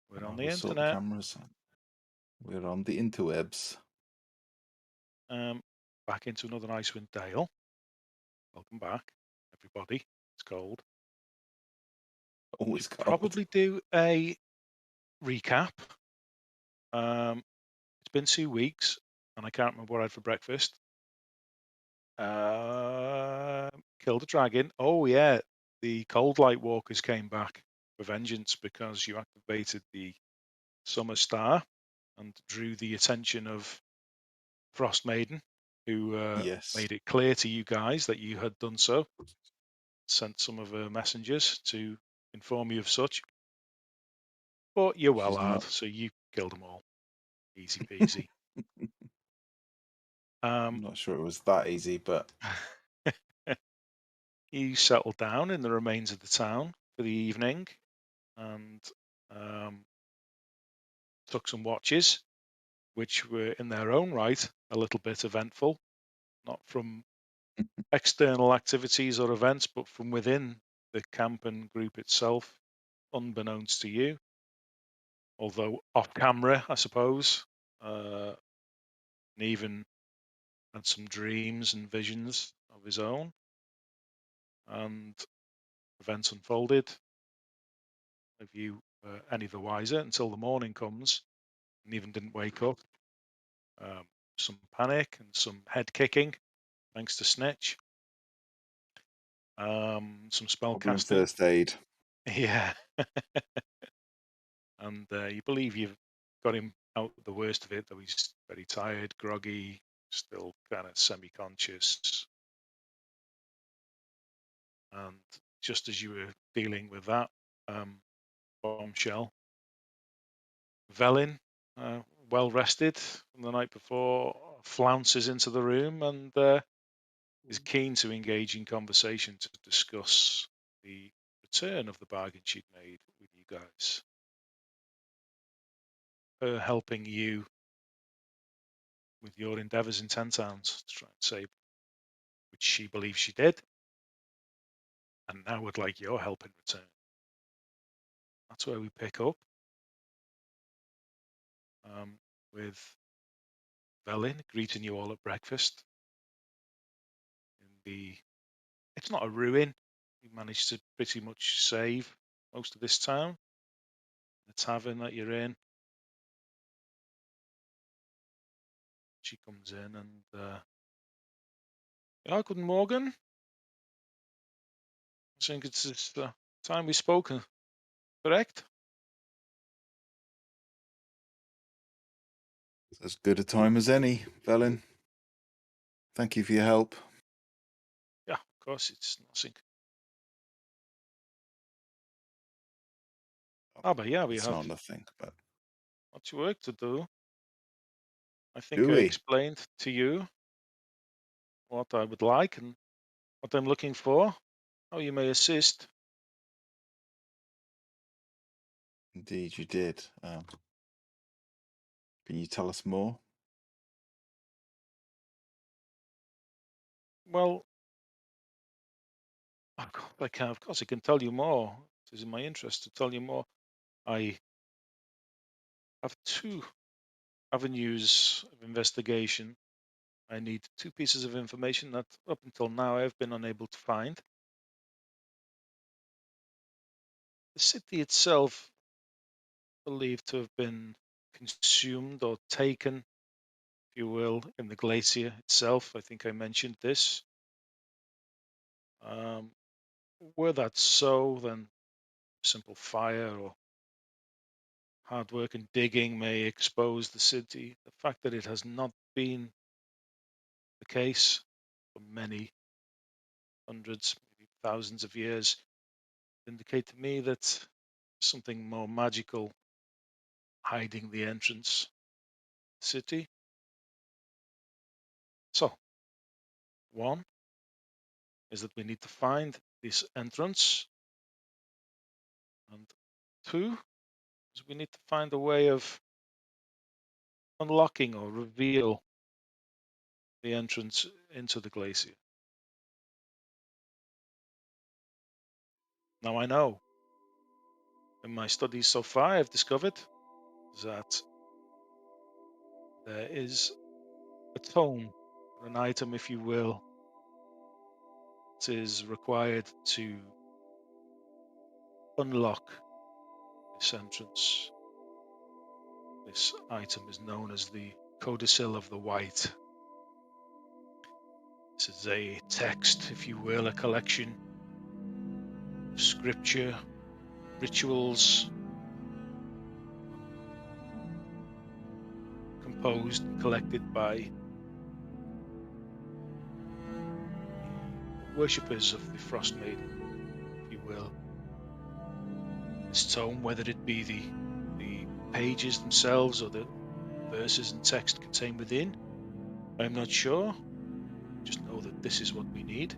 We're on the We'll sort the internet. cameras. We're on the interwebs. Back into another Icewind Dale. Welcome back, everybody. It's cold. Always Should cold. probably do a recap. It's been 2 weeks, and I can't remember what I had for breakfast. Killed a dragon. Oh yeah, the Cold Light Walkers came back for vengeance because you activated the Summer Star and drew the attention of Frost Maiden, who Yes. made it clear to you guys that you had done so. Sent some of her messengers to inform you of such. But you're well She's hard, not. so you killed them all. Easy peasy. I'm not sure it was that easy, but You settled down in the remains of the town for the evening and took some watches, which were in their own right a little bit eventful, not from external activities or events, but from within the camp and group itself, unbeknownst to you. Although off camera, I suppose, and even had some dreams and visions of his own. And events unfolded. If you were any the wiser until the morning comes, and even didn't wake up. Some panic and some head kicking, thanks to Snitch. Some spell problem casting. first aid. Yeah. And you believe you've got him out the worst of it, though he's very tired, groggy, still kind of semi-conscious. And just as you were dealing with that bombshell, Velin, well rested from the night before, flounces into the room and is keen to engage in conversation to discuss the return of the bargain she'd made with you guys. Her helping you with your endeavours in 10 towns to try and save, which she believes she did, and now would like your help in return. That's where we pick up with Velin greeting you all at breakfast. It's not a ruin. You managed to pretty much save most of this town. The tavern that you're in. She comes in and ja, guten Morgen. I think it's the time we've spoken, correct? As good a time as any, Velin. Thank you for your help. Yeah, of course, it's nothing. Aber yeah, we It's have not nothing, but much work to do. I think do I we? explained to you what I would like and what I'm looking for, how you may assist. Indeed, you did. Can you tell us more? Well, of course I can tell you more. It is in my interest to tell you more. I have 2 avenues of investigation. I need 2 pieces of information that up until now I've been unable to find. The city itself believed to have been consumed or taken, if you will, in the glacier itself. I think I mentioned this. Were that so, then simple fire or hard work and digging may expose the city. The fact that it has not been the case for many hundreds, maybe thousands of years, indicate to me that something more magical hiding the entrance to the city. So, 1 is that we need to find this entrance, and 2 is we need to find a way of unlocking or reveal the entrance into the glacier. Now I know In my studies so far, I've discovered that there is a tome, or an item, if you will, that is required to unlock this entrance. This item is known as the Codicil of the White. This is a text, if you will, a collection of scripture, rituals, composed and collected by the worshippers of the Frost Maiden, if you will. This tome, whether it be the pages themselves or the verses and text contained within, I'm not sure. Just know that this is what we need.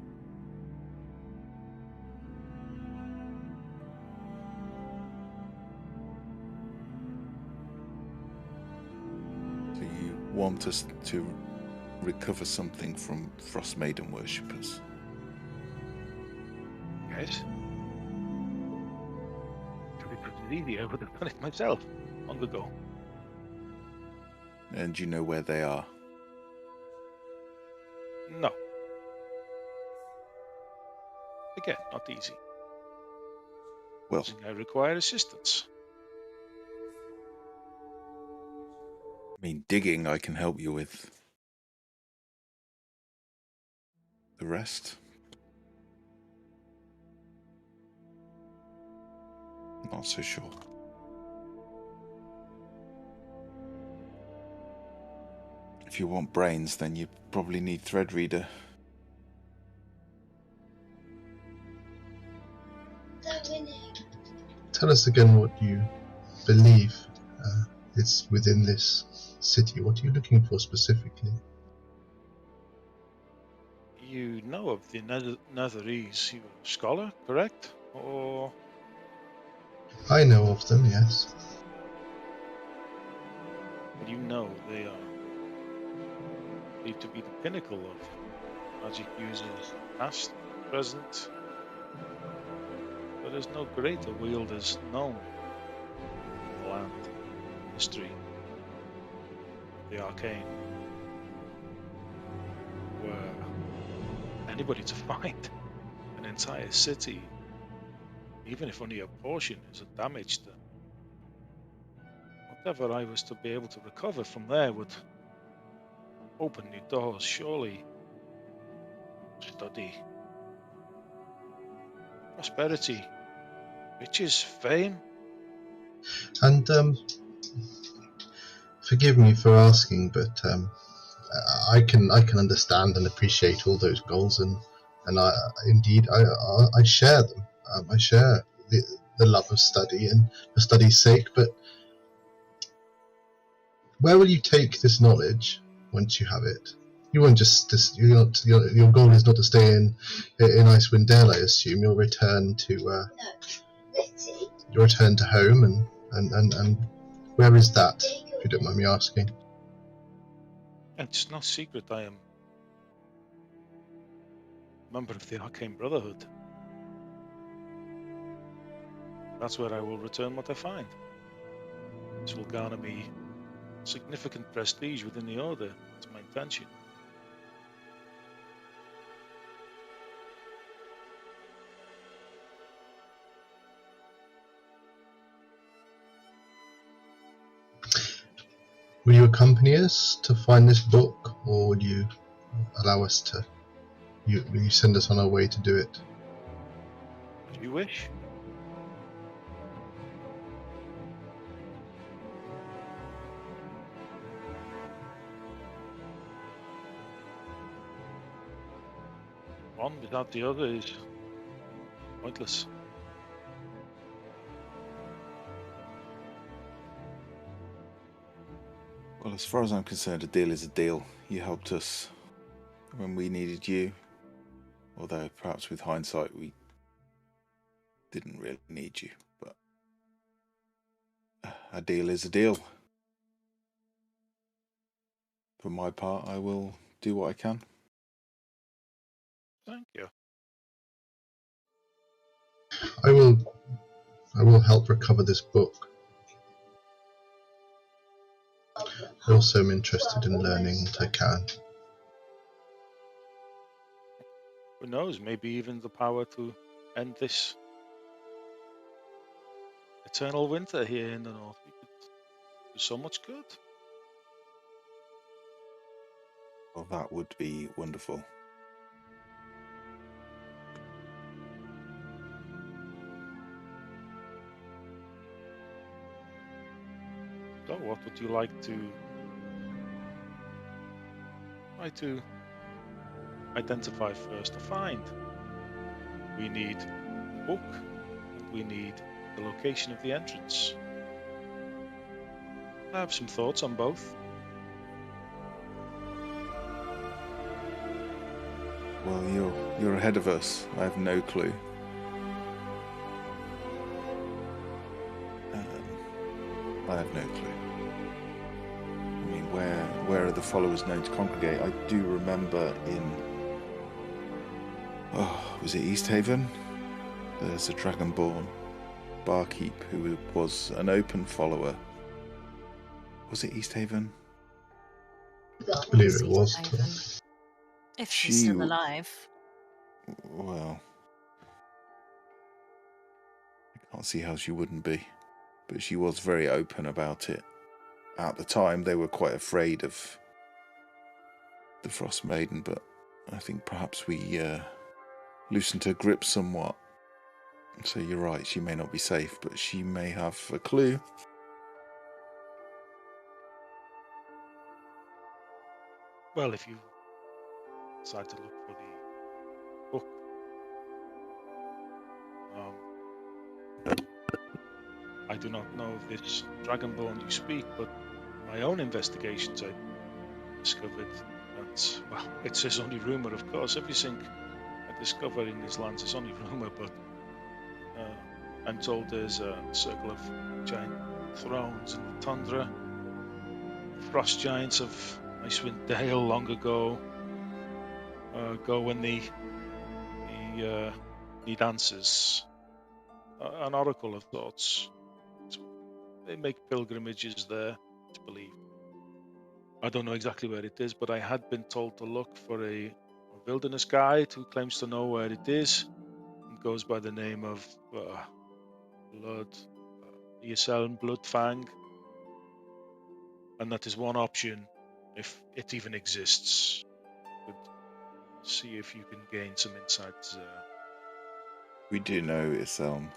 So you want us to recover something from Frost Maiden worshippers? Yes. If it was easy, I would have done it myself long ago. And you know where they are? No. Again, not easy. Well, I require assistance. I mean, digging I can help you with. The rest? Not so sure. If you want brains, then you probably need Threadreader. Tell us again what you believe is within this city. What are you looking for specifically? You know of the Netherese. You're a scholar, correct? Or I know of them, yes. you know they are believed to be the pinnacle of magic users, past, present. There is no greater wielders known in the land, history, the arcane. Were anybody to find an entire city, even if only a portion is damaged, whatever I was to be able to recover from there would open new doors, surely. Study, prosperity, riches, fame. And forgive me for asking, but I can understand and appreciate all those goals, and I indeed I share them. I share the love of study and for study's sake. But where will you take this knowledge once you have it? You won't your goal is not to stay in Icewind Dale, I assume. You'll return to home, and where is that, if you don't mind me asking? It's no secret I am a member of the Arcane Brotherhood. That's where I will return what I find. This will garner me significant prestige within the Order. That's my intention. Will you accompany us to find this book, or will you allow us to? Will you send us on our way to do it? As you wish. One without the other is pointless. Well, as far as I'm concerned, a deal is a deal. You helped us when we needed you, although perhaps with hindsight we didn't really need you, but a deal is a deal. For my part, I will do what I can. Thank you. I will I will help recover this book. I also am interested in learning what I can. Who knows? Maybe even the power to end this eternal winter here in the north. We could do so much good. Well, that would be wonderful. So, what would you like to try to identify first or find? We need a book, and we need the location of the entrance. I have some thoughts on both. Well, you're ahead of us. I have no clue. I have no clue. I mean, where are the followers known to congregate? I do remember was it East Haven? There's a Dragonborn barkeep who was an open follower. Was it East Haven? I believe it was. If she's still alive. Well, I can't see how she wouldn't be. But she was very open about it. At the time, they were quite afraid of the Frost Maiden, but I think perhaps we loosened her grip somewhat. So you're right, she may not be safe, but she may have a clue. Well, if you decide to look for the book, I do not know of this Dragonborn you speak, but my own investigations, I discovered that, well, it's his only rumour, of course. Everything I discover in these lands is only rumour, but I'm told there's a circle of giant thrones in the tundra. Frost giants of Icewind Dale long ago go when they need answers. An oracle of sorts. They make pilgrimages there, it's believed. I don't know exactly where it is, but I had been told to look for a wilderness guide who claims to know where it is and goes by the name of Bloodfang. And that is one option, if it even exists. But see if you can gain some insights there. We do know Iselm.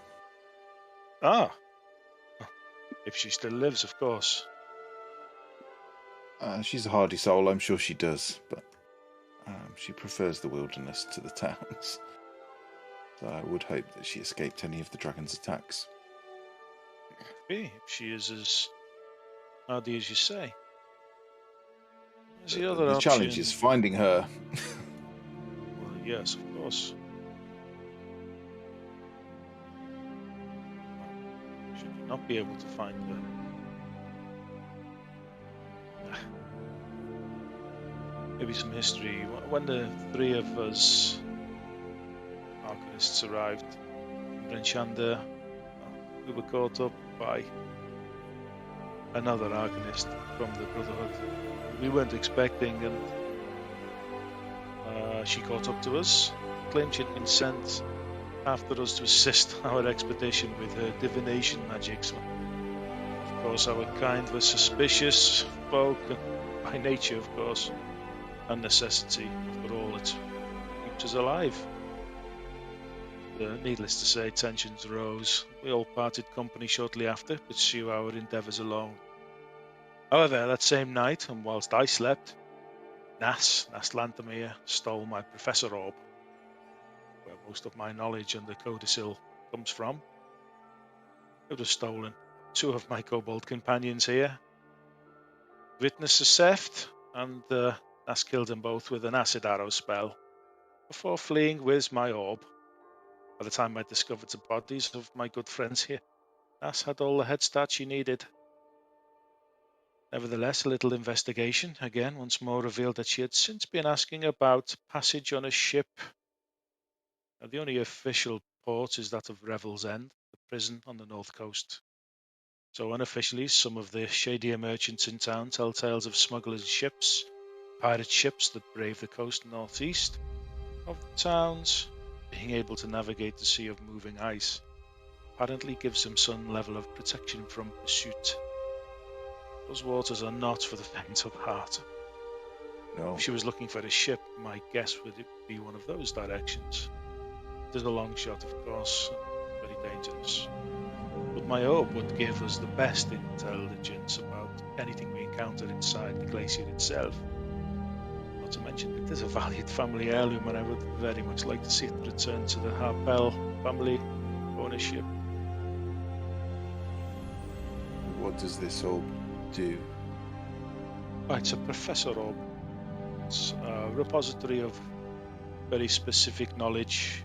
If she still lives, of course. She's a hardy soul, I'm sure she does, but she prefers the wilderness to the towns. So I would hope that she escaped any of the dragon's attacks. If she is as hardy as you say. The other option. Challenge is finding her. Well, yes, of course. Should you not be able to find her? Maybe some history. When the three of us Arcanists arrived in Brenchander, we were caught up by another Arcanist from the Brotherhood. We weren't expecting, and she caught up to us, claimed she'd been sent after us to assist our expedition with her divination magic. So, of course, our kind were suspicious folk, by nature, of course, and necessity. After all, it keeps us alive. Needless to say, tensions rose. We all parted company shortly after, to pursue our endeavours alone. However, that same night, and whilst I slept, Nas Lanthamir stole my Professor Orb, where most of my knowledge on the Codicil comes from. It was stolen. Two of my kobold companions here witnessed the theft, and Nas killed them both with an acid arrow spell, before fleeing with my orb. By the time I discovered the bodies of my good friends here, Nas had all the head start she needed. Nevertheless, a little investigation, again, once more revealed that she had since been asking about passage on a ship. Now, the only official port is that of Revel's End, the prison on the north coast. So unofficially, some of the shadier merchants in town tell tales of smugglers' ships, pirate ships that brave the coast northeast of the towns. Being able to navigate the sea of moving ice apparently gives them some level of protection from pursuit. Those waters are not for the faint of heart. No. If she was looking for a ship, my guess would it be one of those directions. It is a long shot, of course, and very dangerous. But my hope would give us the best intelligence about anything we encounter inside the glacier itself. Not to mention it is a valued family heirloom, and I would very much like to see it return to the Harpel family ownership. What does this all do? It's a professor orb. It's a repository of very specific knowledge.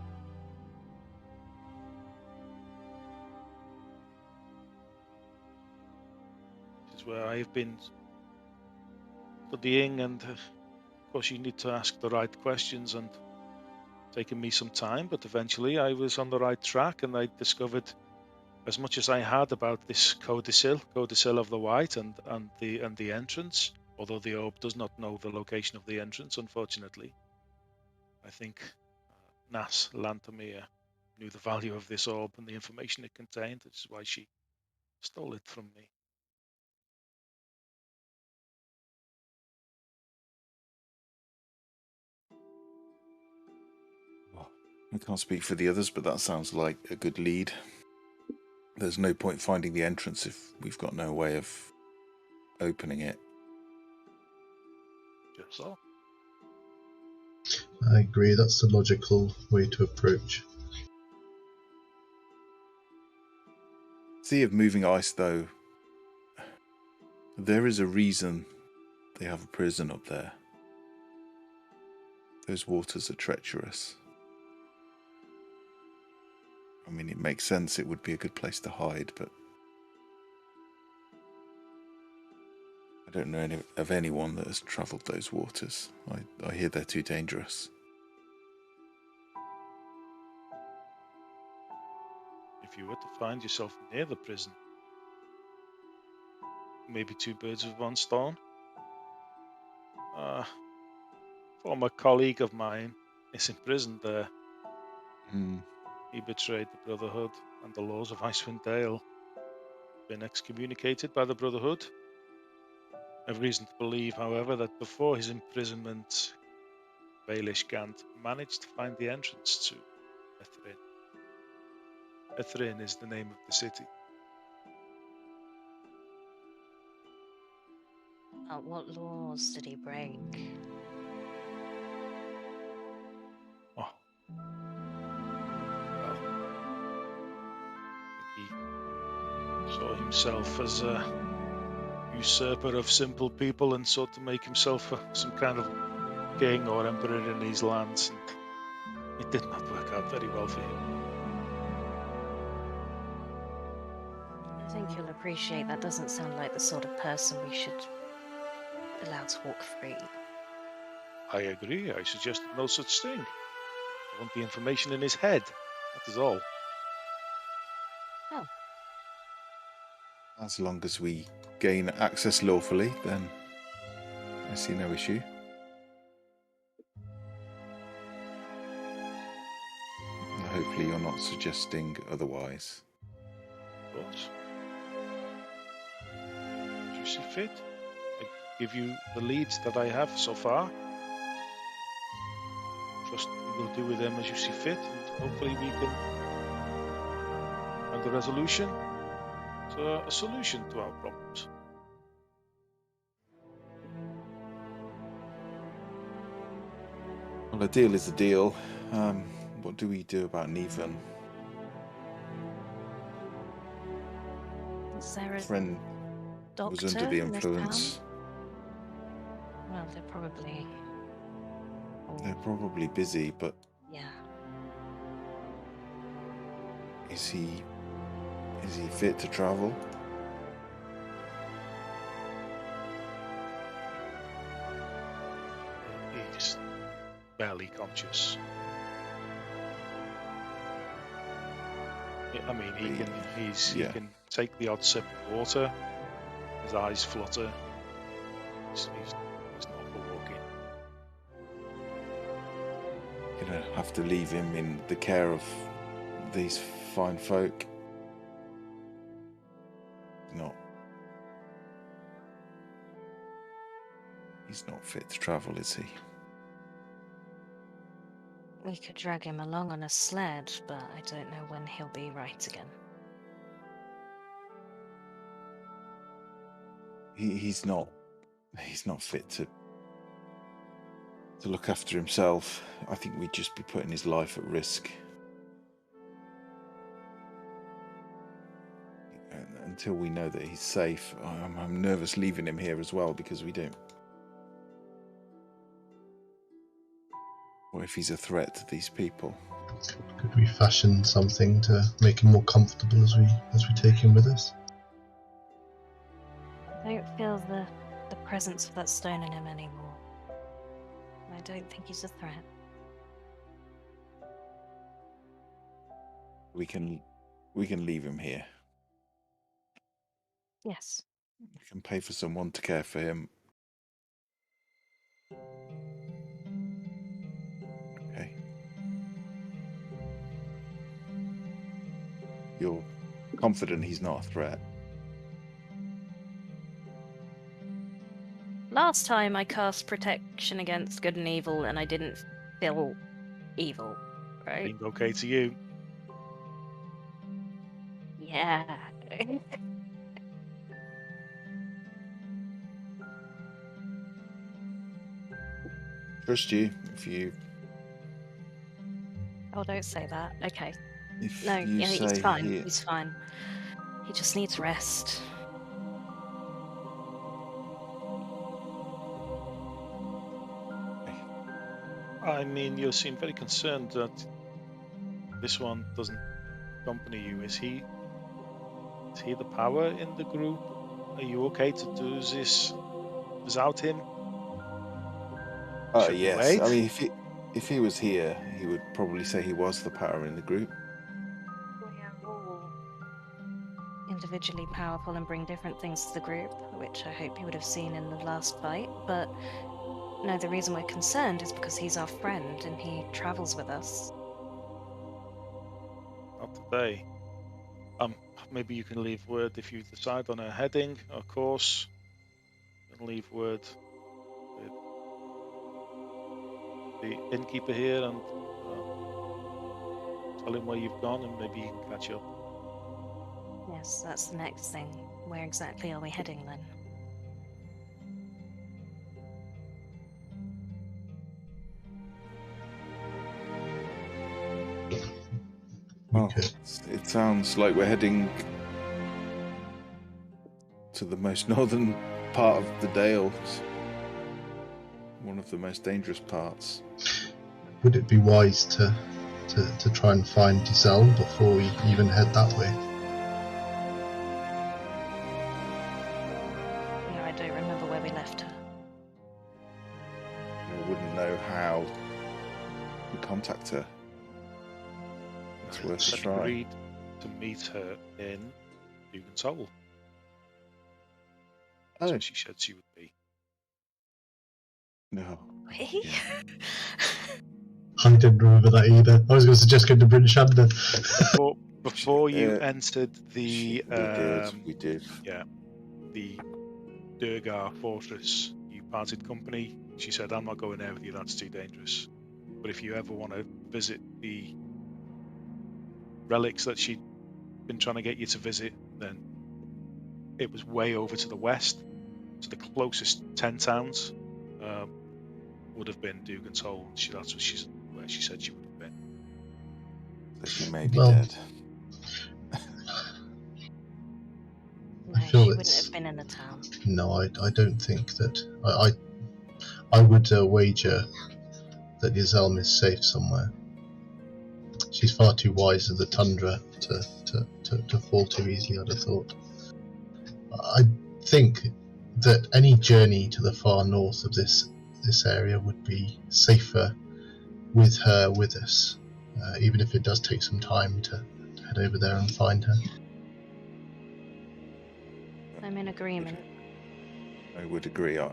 This is where I've been studying, and of course you need to ask the right questions, and taken me some time, but eventually I was on the right track, and I discovered as much as I had about this Codicil of the White, and the entrance. Although the orb does not know the location of the entrance, unfortunately. I think Nas Lantomir knew the value of this orb and the information it contained, which is why she stole it from me. I can't speak for the others, but that sounds like a good lead. There's no point finding the entrance if we've got no way of opening it. Just so. I agree, that's the logical way to approach. Sea of moving ice, though, there is a reason they have a prison up there. Those waters are treacherous. I mean, it makes sense it would be a good place to hide, but I don't know of anyone that has travelled those waters. I hear they're too dangerous. If you were to find yourself near the prison, maybe two birds with one stone. Former colleague of mine is imprisoned there. He betrayed the Brotherhood and the laws of Icewind Dale. Been excommunicated by the Brotherhood. I have reason to believe, however, that before his imprisonment, Baelish Gant managed to find the entrance to Ethrin. Ethrin is the name of the city. What laws did he break? Oh. Well, I think he saw himself as a usurper of simple people and sought to make himself some kind of king or emperor in these lands. And it did not work out very well for him. I think you'll appreciate that doesn't sound like the sort of person we should allow to walk free. I agree. I suggested no such thing. I want the information in his head. That is all. Oh. As long as we gain access lawfully, then I see no issue. Hopefully you're not suggesting otherwise. Of course. As you see fit. I give you the leads that I have so far. Trust you will do with them as you see fit, and hopefully we can find a resolution, a solution to our problems. Well, a deal is a deal. What do we do about Neven? Is there a friend doctor was under the in this influence. town? Well, they're probably busy, but yeah. is he fit to travel? He's barely conscious. I mean, he Yeah. can take the odd sip of water. His eyes flutter. He's not for walking. Gonna have to leave him in the care of these fine folk. He's not fit to travel, is he? We could drag him along on a sled, but I don't know when he'll be right again. He's not fit to look after himself. I think we'd just be putting his life at risk. And until we know that he's safe, I'm nervous leaving him here as well, because we don't. What if he's a threat to these people? Could we fashion something to make him more comfortable as we take him with us? I don't feel the presence of that stone in him anymore. I don't think he's a threat. We can leave him here. Yes. We can pay for someone to care for him. Okay. You're confident he's not a threat? Last time I cast protection against good and evil and I didn't feel evil, right? Seemed okay to you. Yeah. Trust you if you. Oh, don't say that. Okay. If No, you yeah, say he's fine. He's fine. He just needs rest. I mean, you seem very concerned that this one doesn't accompany you. Is he the power in the group? Are you okay to do this without him? Should we yes. wait? I mean, if he was here, he would probably say he was the power in the group. We are all individually powerful and bring different things to the group, which I hope you would have seen in the last fight, but no, the reason we're concerned is because he's our friend and he travels with us. Not today. Maybe you can leave word if you decide on a heading or course. You can leave word with the innkeeper here and tell him where you've gone, and maybe he can catch up. Yes, that's the next thing. Where exactly are we heading then? It sounds like we're heading to the most northern part of the Dales. One of the most dangerous parts. Would it be wise to try and find Giselle before we even head that way? Yeah, I don't remember where we left her. I wouldn't know how to contact her. It's worth a try. Agreed to meet her in Dugan. So she said she would be. No. Wait? I didn't remember that either. I was going to suggest going to Bryn Shander. Before you entered the we did. Yeah, the Durgar fortress, you parted company. She said, "I'm not going there with you. That's too dangerous. But if you ever want to visit the relics that she'd been trying to get you to visit, then it was way over to the west. So the closest 10 towns would have been Dugan's Hole. That's where she said she would have been. So she may be dead. No, she wouldn't have been in the town. No, I don't think that. I would wager that Giselle is safe somewhere. She's far too wise of the tundra to fall too easily, I'd have thought. I think that any journey to the far north of this area would be safer with her with us, even if it does take some time to head over there and find her. I'm in agreement. I would agree. I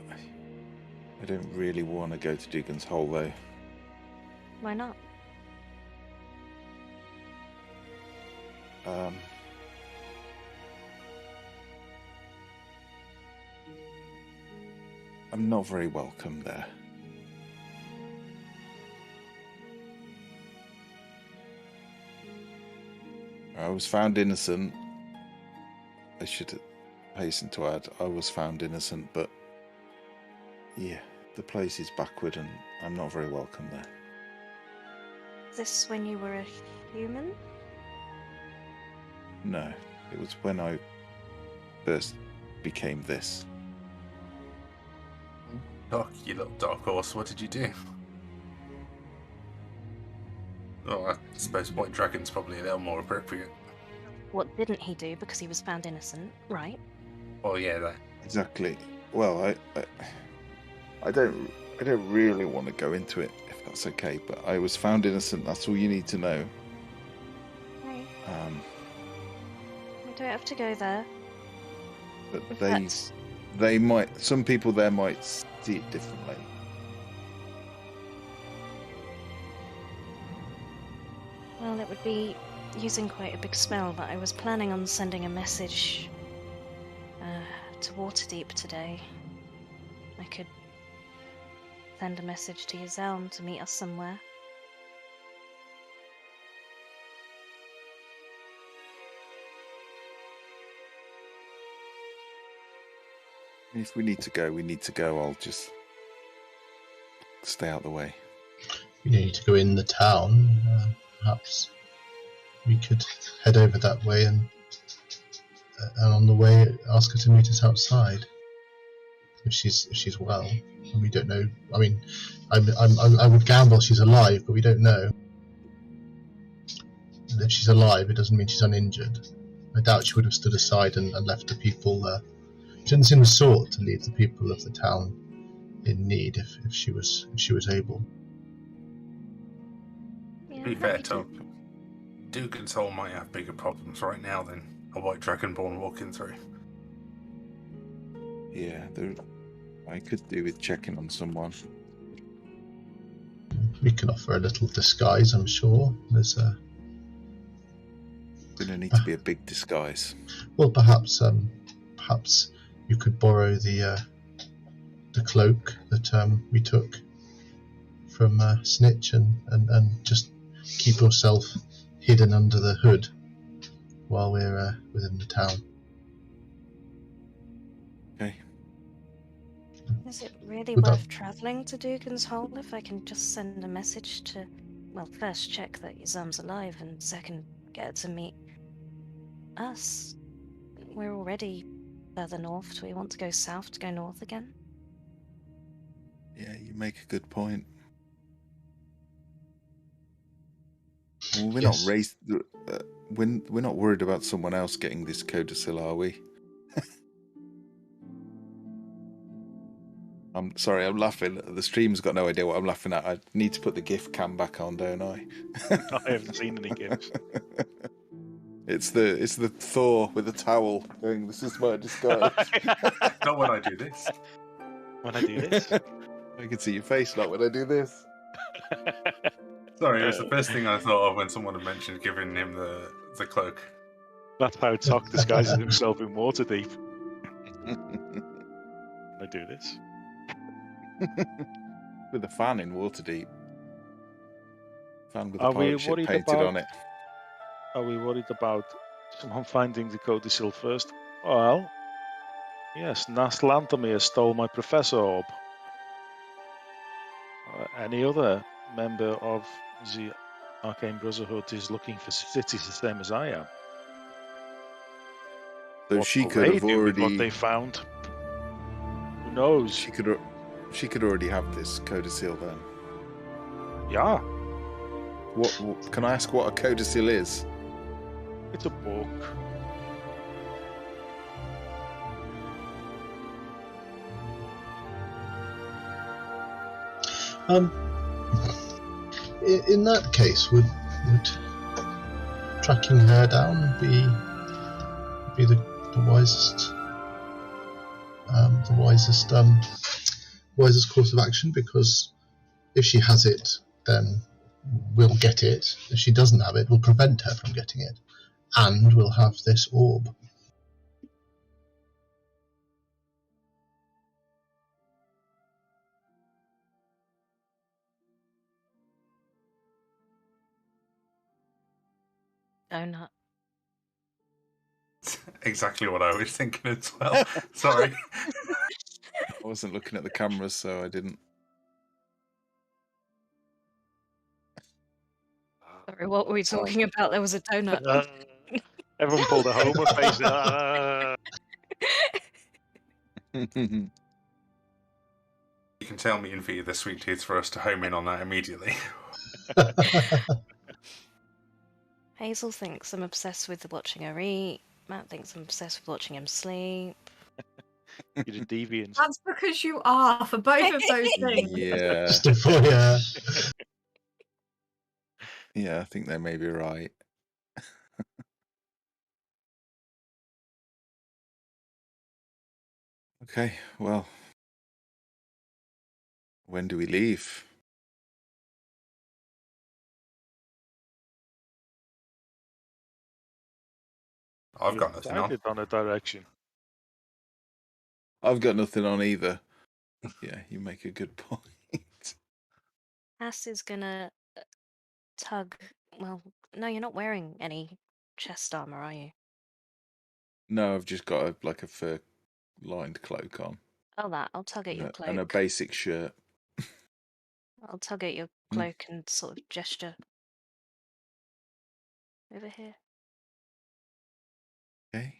don't really want to go to Dugan's Hole, though. Why not? I'm not very welcome there. I was found innocent. I should hasten to add, I was found innocent, but yeah, the place is backward and I'm not very welcome there. This when you were a human? No, it was when I first became this. Doc, you little dark horse, what did you do? Oh, I suppose White Dragon's probably a little more appropriate. What didn't he do because he was found innocent, right? Oh yeah, that. Exactly. Well, I don't really want to go into it, if that's okay, but I was found innocent, that's all you need to know. Right. We don't have to go there. But If that's- they might, some people there might see it differently. Well, it would be using quite a big spell, but I was planning on sending a message to Waterdeep today. I could send a message to Yazelm to meet us somewhere. If we need to go, we need to go. I'll just stay out of the way. You need to go in the town. Perhaps we could head over that way and on the way ask her to meet us outside. If she's well, and we don't know. I mean, I would gamble she's alive, but we don't know. And if she's alive, it doesn't mean she's uninjured. I doubt she would have stood aside and left the people. She doesn't seem the sort to leave the people of the town in need if she was able. Yeah, To be happy fair, to. Tom, Dugan's Hole might have bigger problems right now than a White Dragonborn walking through. Yeah, I could do with checking on someone. We can offer a little disguise, I'm sure. There's Gonna need to be a big disguise. well, perhaps you could borrow the cloak that we took from Snitch and just keep yourself hidden under the hood while we're within the town. Okay. Is it really Would that- worth travelling to Dugan's Hole if I can just send a message to, well, first check that Yazam's alive, and second, get her to meet us? We're already further north. Do we want to go south to go north again? Yeah, you make a good point. Well, we're Yes. not raised. We're not worried about someone else getting this codicil, are we? I'm sorry, I'm laughing. The stream's got no idea what I'm laughing at. I need to put the GIF cam back on, don't I? I haven't seen any gifts. It's the Thor with a towel going, "This is my disguise." Not when I do this. When I do this. I can see your face, not when I do this. Sorry, it was the first thing I thought of when someone had mentioned giving him the cloak. That's how Tok disguises himself in Waterdeep. I do this. With a fan in Waterdeep. Fan with a Are we pirate ship worried painted about- on it. Are we worried about someone finding the Codicil first? Well, yes, Naslantamir stole my Professor Orb. Any other member of the Arcane Brotherhood is looking for cities the same as I am. So What she will could they have do with what they already. found? Who knows? She could already have this codicil then. Yeah, What can I ask? What a codicil is? it's a book. In that case, would tracking her down be the wisest wisest course of action, because if she has it, then we'll get it. If she doesn't have it, we'll prevent her from getting it, and we'll have this orb. Donut. Exactly what I was thinking as well. Sorry. I wasn't looking at the cameras, so I didn't. Sorry, what were we talking about? There was a donut. Everyone pulled a Homer face. You can tell me and V the sweet tooth for us to home in on that immediately. Hazel thinks I'm obsessed with watching her eat. Matt thinks I'm obsessed with watching him sleep. You're a deviant. That's because you are for both of those things. Yeah. Just a voyeur. Yeah, I think they may be right. Okay, well, when do we leave? I've got nothing on. Decided on a direction. I've got nothing on either. Yeah, you make a good point. Ass is gonna tug. Well, no, you're not wearing any chest armor, are you? No, I've just got a fur-lined cloak on. Oh, that. I'll tug at your cloak. And a basic shirt. I'll tug at your cloak and sort of gesture. Over here. Okay.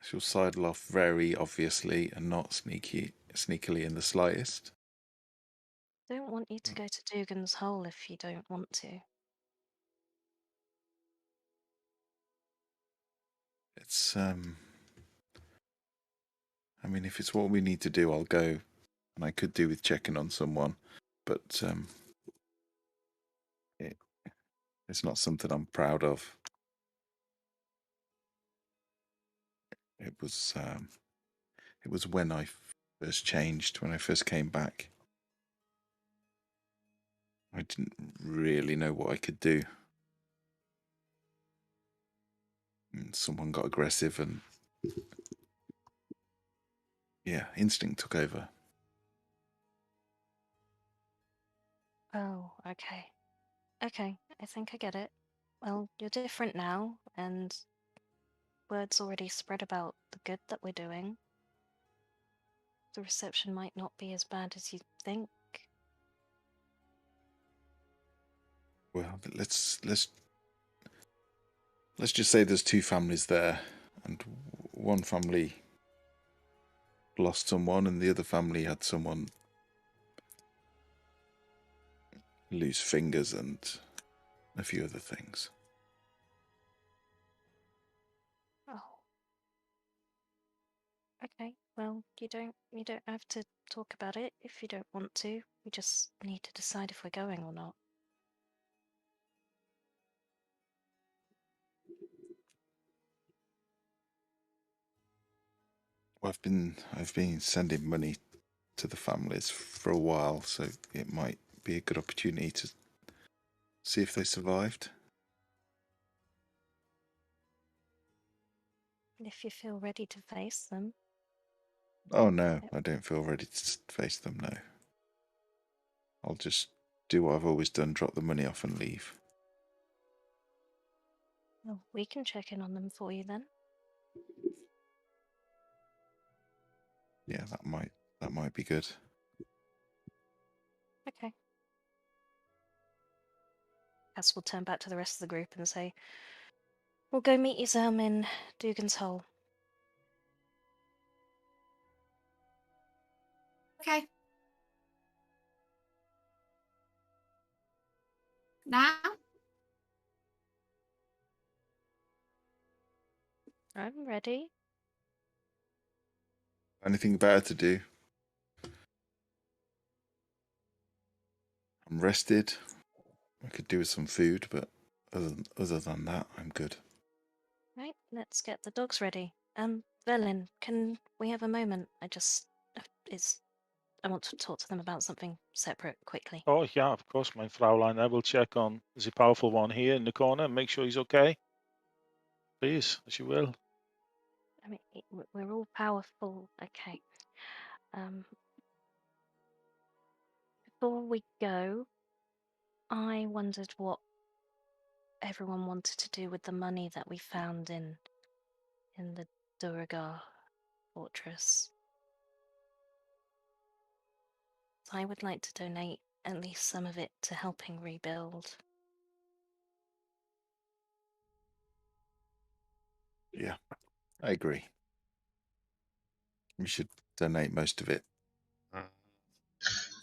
She'll sidle off very obviously and not sneakily in the slightest. Don't want you to go to Dugan's hole if you don't want to. It's I mean, if it's what we need to do, I'll go. And I could do with checking on someone, but it's not something I'm proud of. It was when I first changed, when I first came back. I didn't really know what I could do. And someone got aggressive and yeah, instinct took over. Oh, okay. Okay, I think I get it. Well, you're different now, and word's already spread about the good that we're doing. The reception might not be as bad as you think. Well, let's just say there's two families there, and one family lost someone, and the other family had someone lose fingers and a few other things. Oh. Okay, well, you don't have to talk about it if you don't want to. We just need to decide if we're going or not. Well, I've been sending money to the families for a while, so it might be a good opportunity to see if they survived. If you feel ready to face them. Oh no, I don't feel ready to face them, no. I'll just do what I've always done, drop the money off and leave. Well, we can check in on them for you then. Yeah, that might be good. Okay. Cass will turn back to the rest of the group and say, we'll go meet Izam in Dugan's hole. Okay. Now? I'm ready. Anything better to do? I'm rested. I could do with some food, but Other than that, I'm good. Right, let's get the dogs ready. Verlin, can we have a moment? I want to talk to them about something separate quickly. Oh, yeah, of course, my Fraulein. I will check on the powerful one here in the corner and make sure he's okay. Please, as you will. I mean, we're all powerful. Okay. Before we go, I wondered what everyone wanted to do with the money that we found in the Duragar fortress. I would like to donate at least some of it to helping rebuild. Yeah, I agree. We should donate most of it. We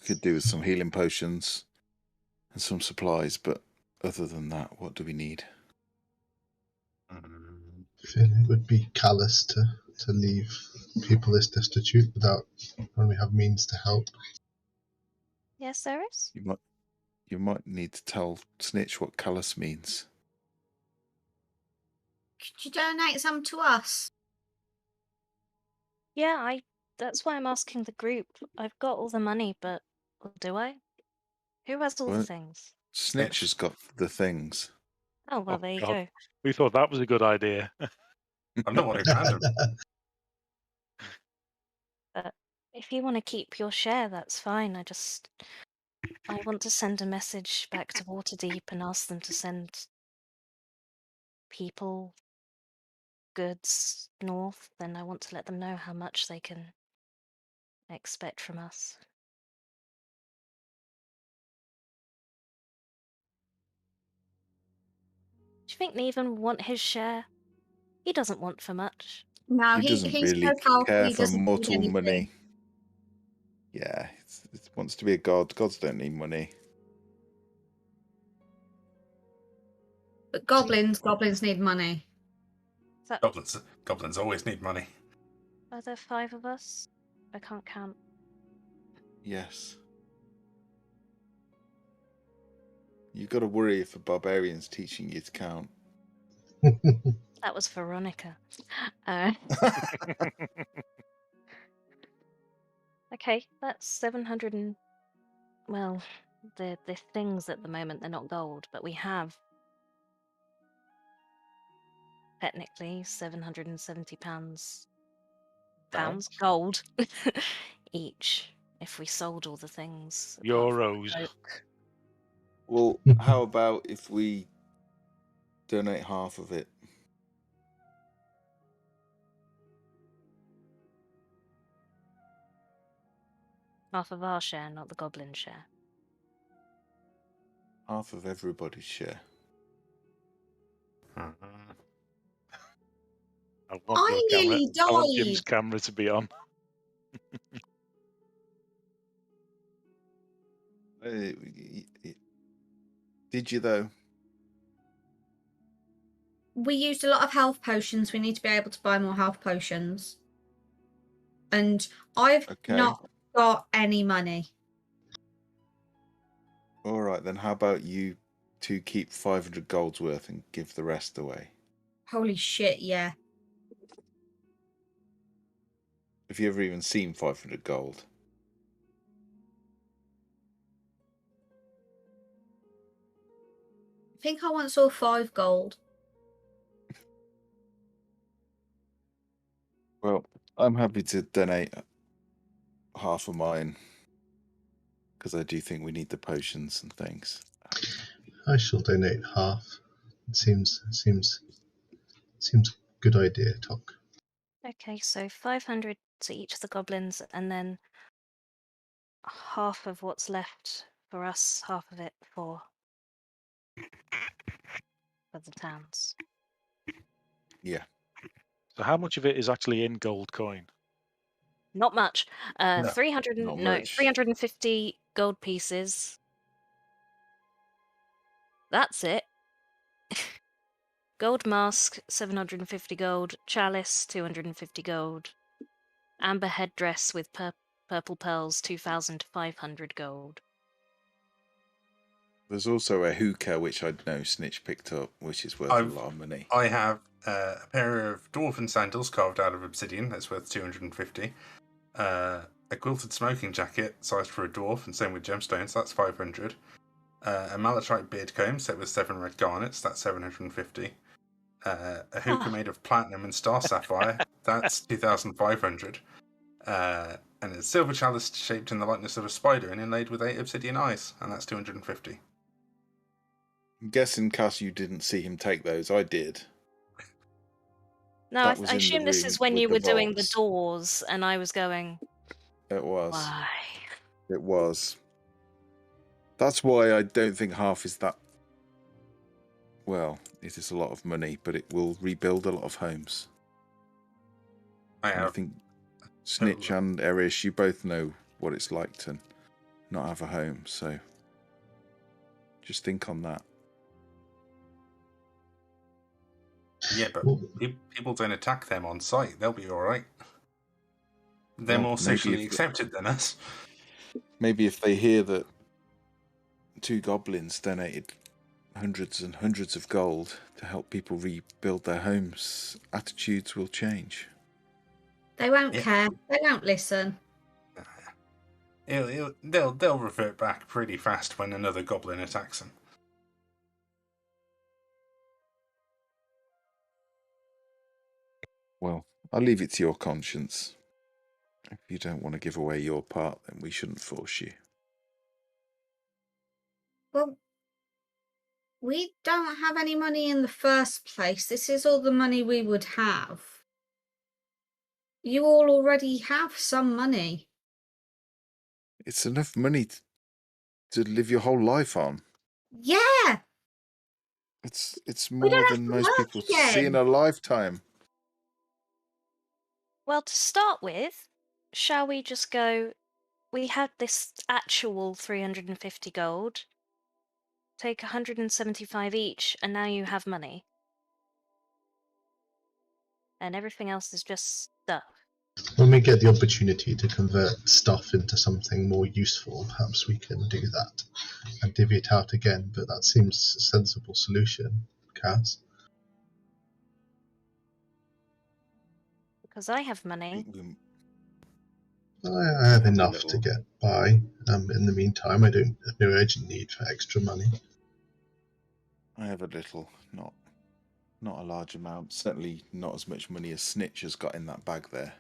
could do with some healing potions and some supplies, but other than that, what do we need? I feel it would be callous to leave people this destitute without when we have means to help. Yes, there is. You might need to tell Snitch what callous means. Could you donate some to us? Yeah, that's why I'm asking the group. I've got all the money, but do I? Who has all the Well, things? Snitch has got the things. Oh, well, Oh, there you God. go. We thought that was a good idea. I'm the one who found him. But if you want to keep your share, that's fine. I want to send a message back to Waterdeep and ask them to send people goods north. Then I want to let them know how much they can expect from us. Do you think Neven would want his share? He doesn't want for much. No, He doesn't he's really so powerful. care He for doesn't need mortal anything. money. Yeah, it wants to be a god. Gods don't need money. But goblins need money. Goblins always need money. Are there 5 of us? I can't count. Yes. You've got to worry if a barbarian's teaching you to count. That was Veronica. Okay, that's 700 and... Well, the things at the moment, they're not gold, but we have technically £770 pounds gold each if we sold all the things. apart from the Euros. cloak. Well, how about if we donate half of it? Half of our share, not the goblin share. Half of everybody's share. I want your camera. nearly I want died. Jim's camera to be on. Did you, though? We used a lot of health potions. We need to be able to buy more health potions. And I've not got any money. All right, then how about you two keep 500 gold's worth and give the rest away? Holy shit, yeah. Have you ever even seen 500 gold? I think I once saw 5 gold. Well, I'm happy to donate half of mine because I do think we need the potions and things. I shall donate half. It seems a good idea, Tok. Okay, so 500 to each of the goblins, and then half of what's left for us, half of it for the towns. Yeah. So how much of it is actually in gold coin? Not much. No, 350 gold pieces. That's it. Gold mask, 750 gold. Chalice, 250 gold. Amber headdress with purple pearls, 2,500 gold. There's also a hookah, which I know Snitch picked up, which is worth a lot of money. I have a pair of dwarven sandals carved out of obsidian. That's worth 250. A quilted smoking jacket, sized for a dwarf, and same with gemstones. That's 500. A malachite beard comb set with 7 red garnets. That's 750. A hookah made of platinum and star sapphire. That's 2,500. And a silver chalice shaped in the likeness of a spider and inlaid with 8 obsidian eyes, and that's 250. I'm guessing, Cass, you didn't see him take those. I did. No, I assume this is when you were doing the doors, and I was going... It was. Why? It was. That's why I don't think half is that... Well, it is a lot of money, but it will rebuild a lot of homes. I think Snitch and Erish, you both know what it's like to not have a home, so just think on that. Yeah, but people don't attack them on sight. They'll be all right. They're more socially accepted than us. Maybe if they hear that 2 goblins donated hundreds and hundreds of gold to help people rebuild their homes, attitudes will change. They won't care. They won't listen. They'll revert back pretty fast when another goblin attacks them. Well, I'll leave it to your conscience. If you don't want to give away your part, then we shouldn't force you. Well, we don't have any money in the first place. This is all the money we would have. You all already have some money. It's enough money to live your whole life on. Yeah! It's more than most people see in a lifetime. Well, to start with, shall we just go... We had this actual 350 gold. Take 175 each, and now you have money. And everything else is just stuff. When we get the opportunity to convert stuff into something more useful, perhaps we can do that and divvy it out again, but that seems a sensible solution, Cass. Because I have money. I have enough to get by. In the meantime, I don't have no urgent need for extra money. I have a little, not a large amount. Certainly not as much money as Snitch has got in that bag there.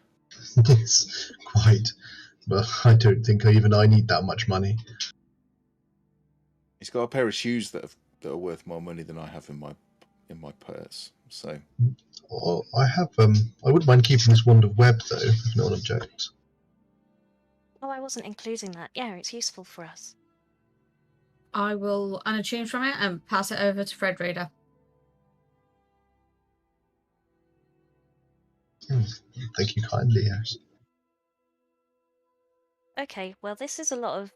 Yes, quite. But I don't think even I need that much money. He's got a pair of shoes that are worth more money than I have in my purse. So. Well, I have. I wouldn't mind keeping this wand of web though, if no one objects. Oh, I wasn't including that. Yeah, it's useful for us. I will unattune from it and pass it over to Fred Reader. Thank you kindly, yes. Okay, well, this is a lot of...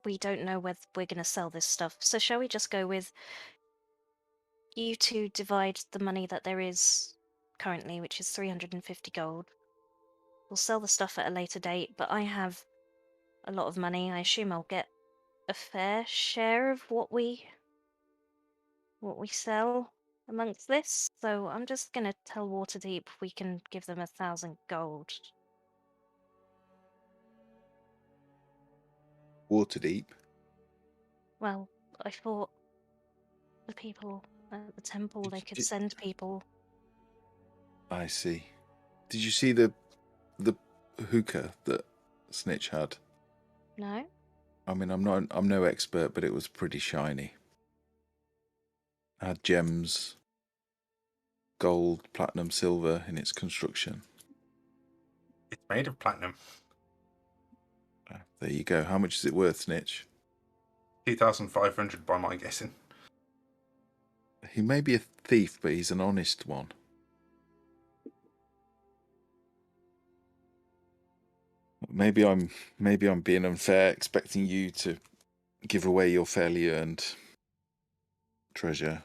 We don't know whether we're going to sell this stuff, so shall we just go with... You two divide the money that there is currently, which is 350 gold. We'll sell the stuff at a later date, but I have a lot of money. I assume I'll get a fair share of what we sell amongst this. So I'm just going to tell Waterdeep we can give them 1,000 gold. Waterdeep? Well, I thought the people at the temple, they could send people. I see. Did you see the hookah that Snitch had? No. I mean, I'm no expert, but it was pretty shiny. It had gems, gold, platinum, silver in its construction. It's made of platinum. There you go. How much is it worth, Snitch? 2,500 by my guessing. He may be a thief, but he's an honest one. Maybe I'm being unfair, expecting you to give away your fairly earned treasure.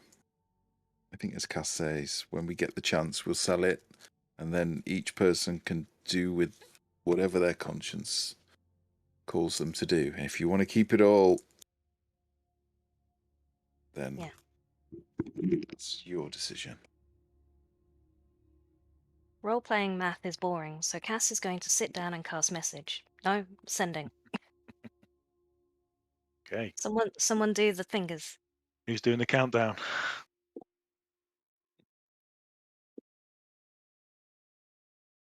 I think, as Cass says, when we get the chance, we'll sell it, and then each person can do with whatever their conscience calls them to do. If you want to keep it all, then Yeah. it's your decision. Role-playing math is boring, so Cass is going to sit down and cast message. No, sending. Okay. Someone do the fingers. Who's doing the countdown?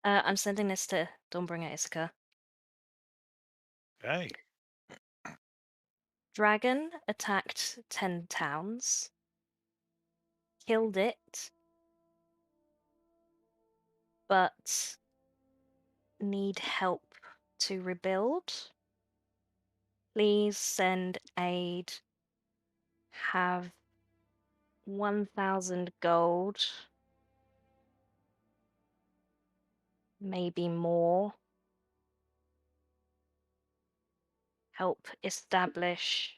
I'm sending this to Dawnbringer Issachar. Okay. Dragon attacked 10 towns. Killed it. But need help to rebuild. Please send aid. Have 1,000 gold. Maybe more. Help establish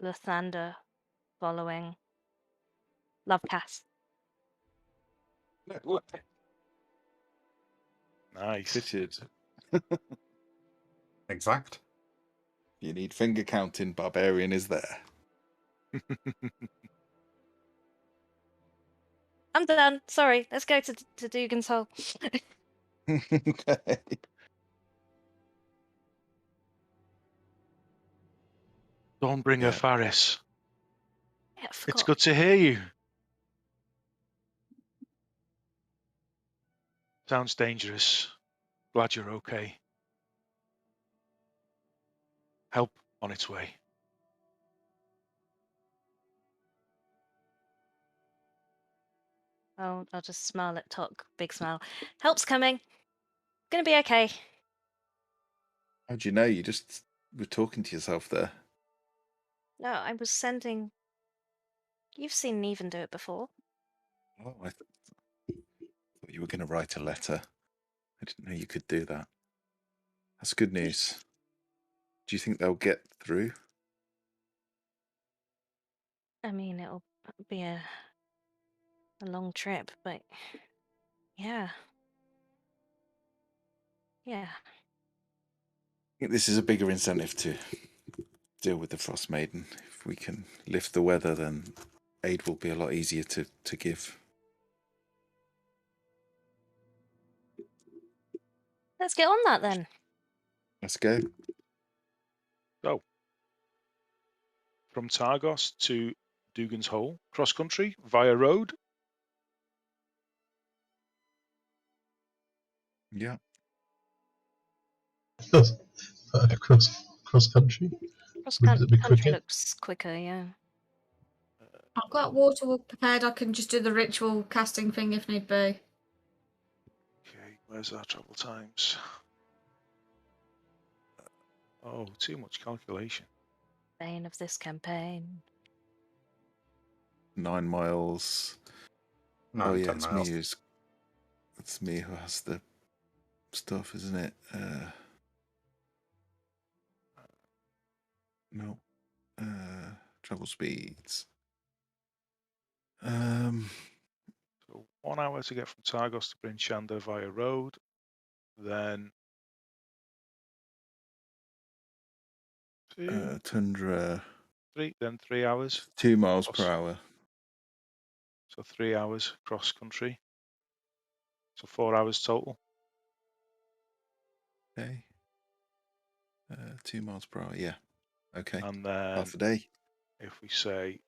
the Thunder following. Love, Cass. Nice. Fitted. Exact. You need finger counting. Barbarian is there. I'm done. Sorry. Let's go to Dugan's Hole. Okay. Dawnbringer Yeah. Faris. Yeah, I It's forgot. good to hear you. Sounds dangerous. Glad you're okay. Help on its way. Oh, I'll just smile at Tok. Big smile. Help's coming. Gonna be okay. How'd you know? You just were talking to yourself there. No, I was sending. You've seen Neven do it before. Oh, I thought you were going to write a letter. I didn't know you could do that. That's good news. Do you think they'll get through? I mean, it'll be a long trip, but yeah. Yeah. I think this is a bigger incentive to deal with the Frost Maiden. If we can lift the weather, then aid will be a lot easier to give. Let's get on that then. Let's go. So, from Targos to Dugan's Hole, cross country via road. Yeah. Cross country. Cross Would it be country quicker? looks quicker, yeah. I've got water prepared. I can just do the ritual casting thing if need be. Okay, where's our travel times? Oh, too much calculation. Bane of this campaign. 9 miles. 9, Oh yeah, 10 it's miles. it's me who has the stuff, isn't it? No. Travel speeds. So 1 hour to get from Targos to Bryn Shander via road. Then Tundra. 3 hours. 2 miles per hour. So 3 hours cross country. So 4 hours total. Okay. 2 miles per hour. Yeah. Okay. And then Half a day. if we say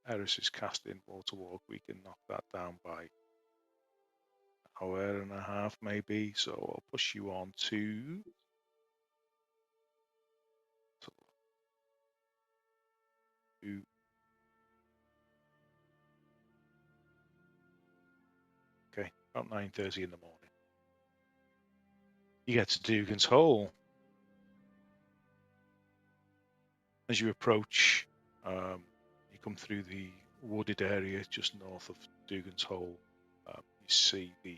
Eris is casting Water Walk, we can knock that down by an hour and a half maybe. So I'll push you on to okay, about 9:30 in the morning. You get to Dugan's Hole. As you approach, you come through the wooded area just north of Dugan's Hole. You see the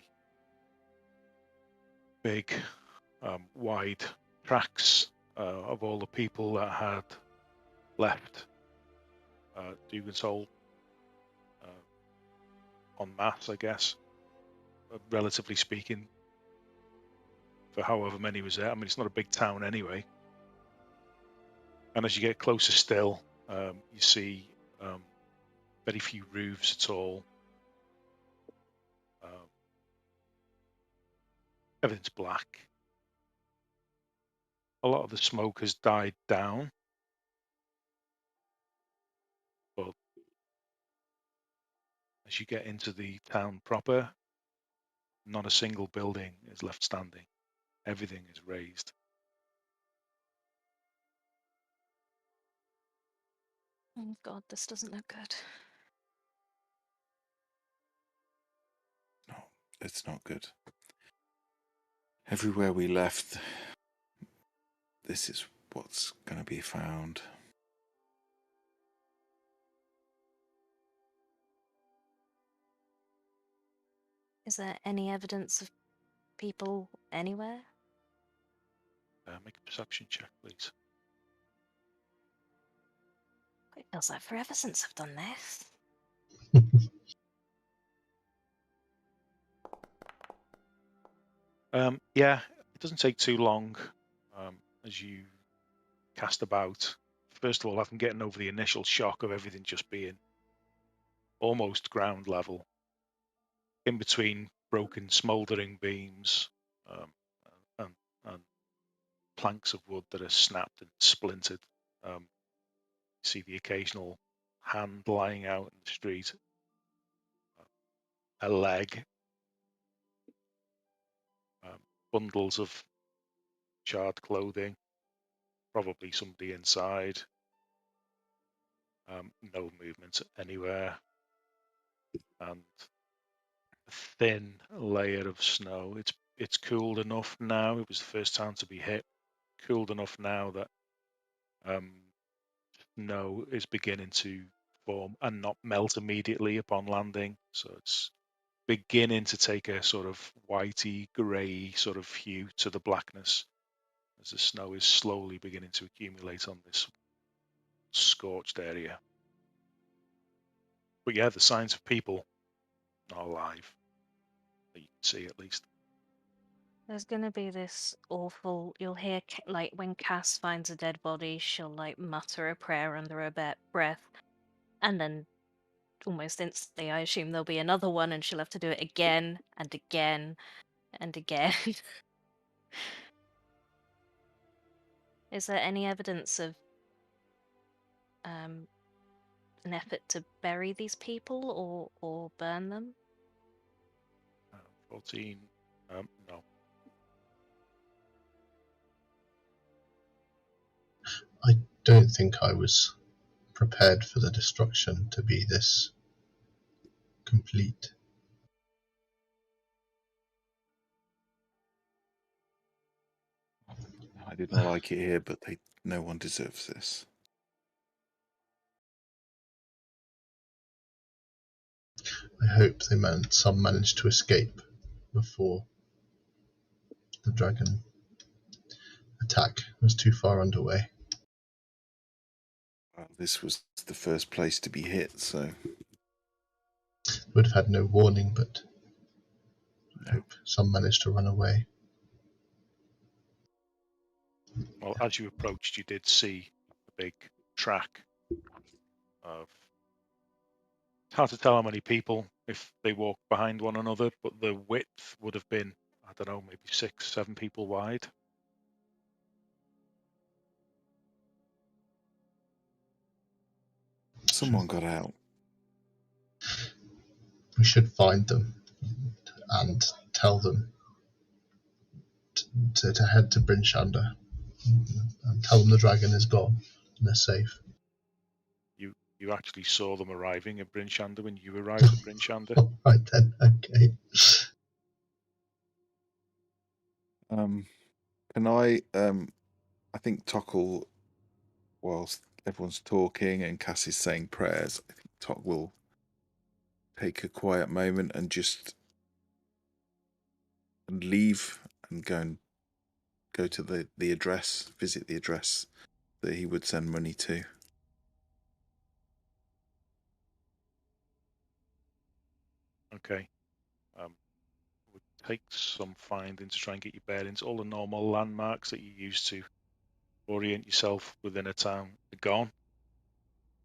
big, wide tracks of all the people that had left Dugan's Hole en masse, I guess, relatively speaking, for however many was there. I mean, it's not a big town anyway. And as you get closer still, you see very few roofs at all. Everything's black. A lot of the smoke has died down, but as you get into the town proper, not a single building is left standing. Everything is razed. Oh God, this doesn't look good. No, it's not good. Everywhere we left, this is what's going to be found. Is there any evidence of people anywhere? Make a perception check, please. It feels like forever since I've done this. Yeah, it doesn't take too long as you cast about. First of all, having getting over the initial shock of everything just being almost ground level, in between broken, smouldering beams and planks of wood that are snapped and splintered. You see the occasional hand lying out in the street, a leg, bundles of charred clothing, probably somebody inside. No movement anywhere, and a thin layer of snow. It's cooled enough now. It was the first time to be hit. Cooled enough now that snow is beginning to form and not melt immediately upon landing. So it's beginning to take a sort of whitey grey sort of hue to the blackness as the snow is slowly beginning to accumulate on this scorched area. But yeah, the signs of people are alive, that you can see at least. There's gonna be this awful. You'll hear like when Cass finds a dead body, she'll like mutter a prayer under her breath, and then almost instantly, I assume there'll be another one, and she'll have to do it again and again and again. Is there any evidence of an effort to bury these people or burn them? 14, no. I don't think I was prepared for the destruction to be this complete. I didn't like it here, but no one deserves this. I hope some managed to escape before the dragon attack was too far underway. Well, this was the first place to be hit, so Would have had no warning, but I hope some managed to run away. Well, as you approached, you did see a big track of, it's hard to tell how many people if they walk behind one another, but the width would have been, I don't know, maybe 6, 7 people wide. someone got out. We should find them and tell them to head to Bryn Shander and tell them the dragon is gone and they're safe. You actually saw them arriving at Bryn Shander when you arrived at Bryn Shander. Right then, okay. Can I think Tockle, whilst everyone's talking and Cass is saying prayers, I think Tock will take a quiet moment and just leave and go to the address, visit the address that he would send money to. Okay. Would take some finding to try and get your bearings, all the normal landmarks that you're used to orient yourself within a town, are gone.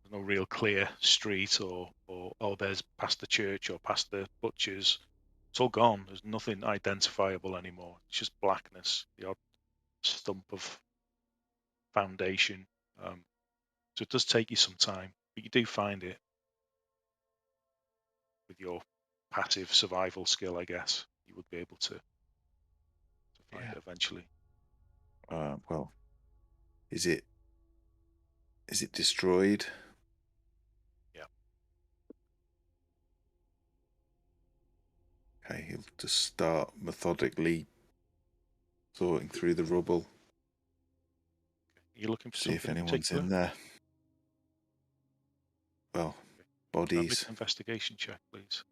There's no real clear street or oh, there's past the church or past the butcher's. It's all gone. There's nothing identifiable anymore. It's just blackness, the odd stump of foundation. So it does take you some time, but you do find it with your passive survival skill, I guess. You would be able to find Yeah. it eventually. Well, is it destroyed? Yeah. Okay, he'll just start methodically sorting through the rubble. Are you looking for See if something in anyone's particular? in there. Well, Make bodies. an investigation check, please.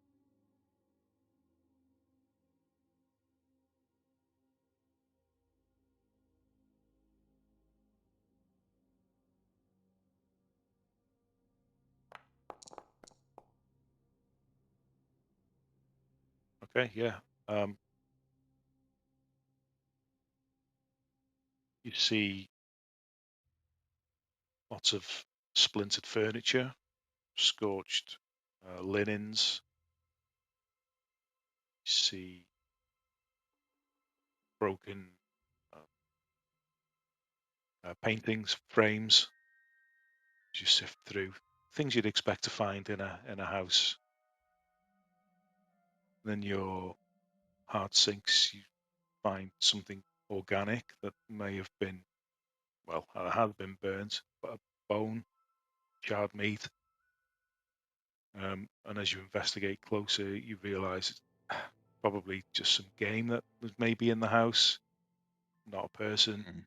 Okay, yeah. You see lots of splintered furniture, scorched linens. You see broken paintings, frames. As you sift through things you'd expect to find in a house. Then your heart sinks. You find something organic that may have been, well, had been burnt, but a bone, charred meat. And as you investigate closer, you realise it's probably just some game that was maybe in the house, not a person. Mm.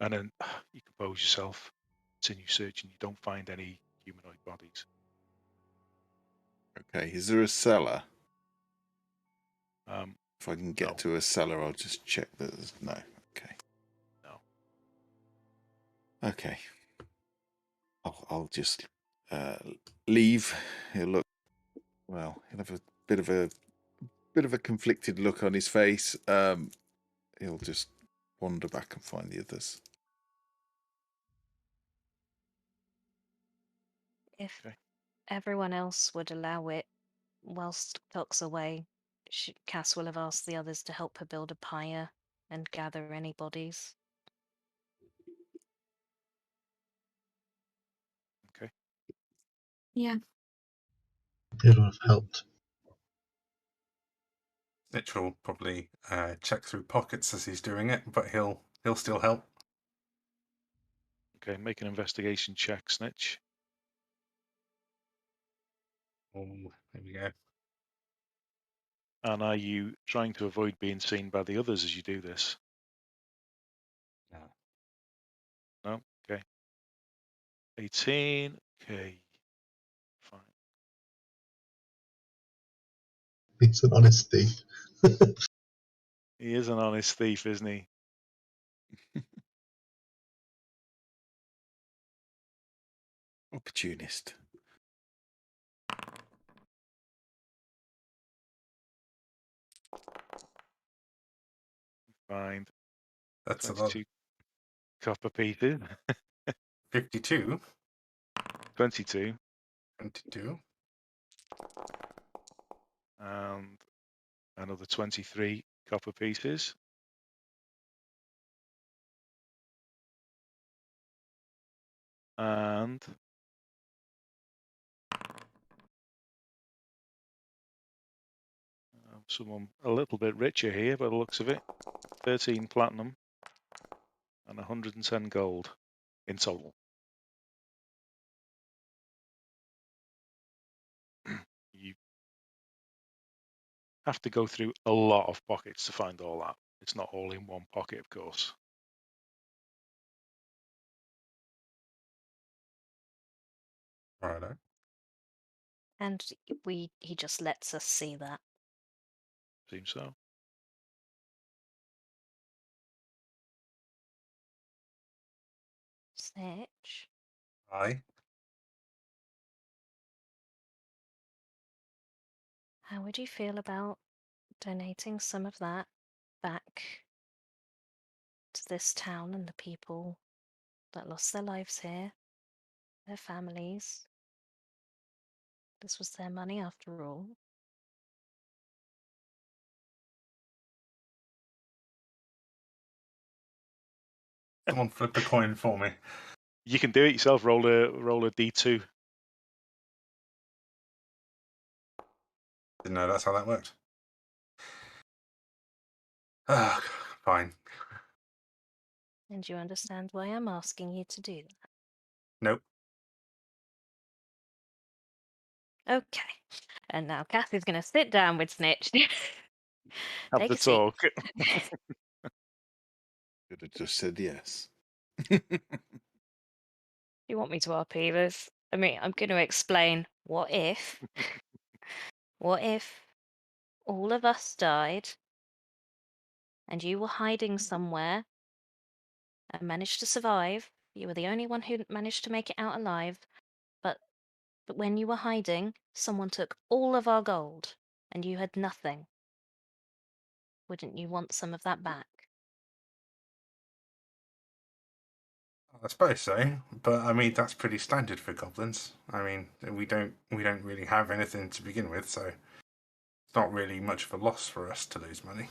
And then you compose yourself, continue searching. You don't find any humanoid bodies. Okay, is there a cellar? Um, If I can get no, to a cellar, I'll just check that there's no. Okay. no. Okay. I'll just leave. He'll look. Well, he'll have a bit of a conflicted look on his face. He'll just wander back and find the others. If Okay. everyone else would allow it, whilst Tuck's away, Cass will have asked the others to help her build a pyre and gather any bodies. Okay. Yeah. It would have helped. Mitch will probably check through pockets as he's doing it, but he'll still help. Okay. Make an investigation check, Snitch. Oh, there we go. And are you trying to avoid being seen by the others as you do this? No. No? Okay. 18. Okay. Fine. He's an honest thief. He is an honest thief, isn't he? Opportunist. Find That's a 22 copper pieces. 52. 22. 22. And another 23 copper pieces. And someone a little bit richer here by the looks of it. 13 platinum and 110 gold in total. You have to go through a lot of pockets to find all that. It's not all in one pocket, of course. Righto. And he just lets us see that. Seems so. Snitch. Aye. How would you feel about donating some of that back to this town and the people that lost their lives here, their families. This was their money after all. Someone flip a coin for me. You can do it yourself. Roll a d2. Didn't know that's how that worked. Ah, fine. And you understand why I'm asking you to do that? Nope. Okay. And now Kathy's going to sit down with Snitch. Have Take the a seat. talk. Could have just said yes. You want me to RP this? I mean, I'm going to explain. What if all of us died and you were hiding somewhere and managed to survive? You were the only one who managed to make it out alive. But when you were hiding, someone took all of our gold and you had nothing. Wouldn't you want some of that back? I suppose so, but I mean that's pretty standard for goblins. I mean we don't really have anything to begin with, so it's not really much of a loss for us to lose money.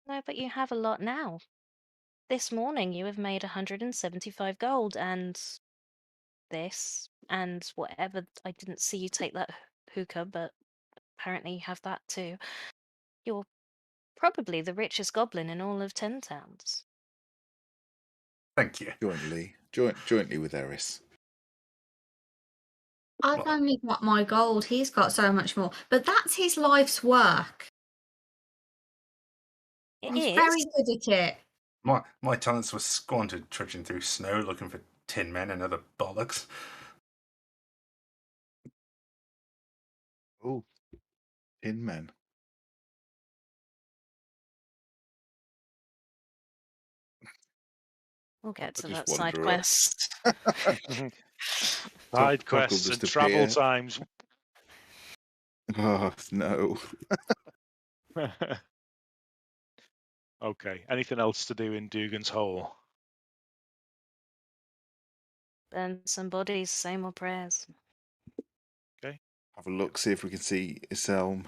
No, but you have a lot now. This morning you have made 175 gold and this and whatever. I didn't see you take that hookah, but apparently you have that too. You're probably the richest goblin in all of 10 towns. Thank you. Jointly with Eris. I've only got my gold. He's got so much more. But that's his life's work. It He's is. very good at it. My talents were squandered trudging through snow looking for tin men and other bollocks. Oh, Tin Men. We'll get to just that side wander up. quest. Side Toggle quests and just travel appear. times. Oh, no. Okay. Anything else to do in Dugan's Hole? Burn some bodies, say more prayers. Okay. Have a look, see if we can see Iselm.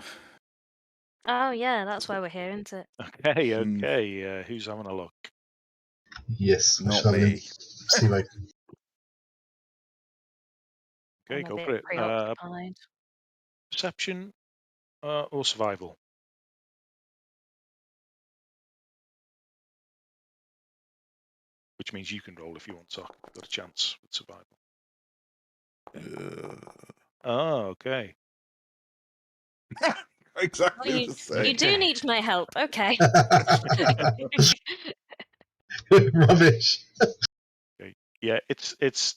Oh yeah, that's why we're here, isn't it? Okay. Okay. Who's having a look? Yes, I Not shall me. see if I can. Okay, I'm a go bit for it. preoccupied. Perception or survival? Which means you can roll if you want to. You've got a chance with survival. Oh, okay. Exactly Oh, the same. you do need my help. Okay. Rubbish. Okay. Yeah, it's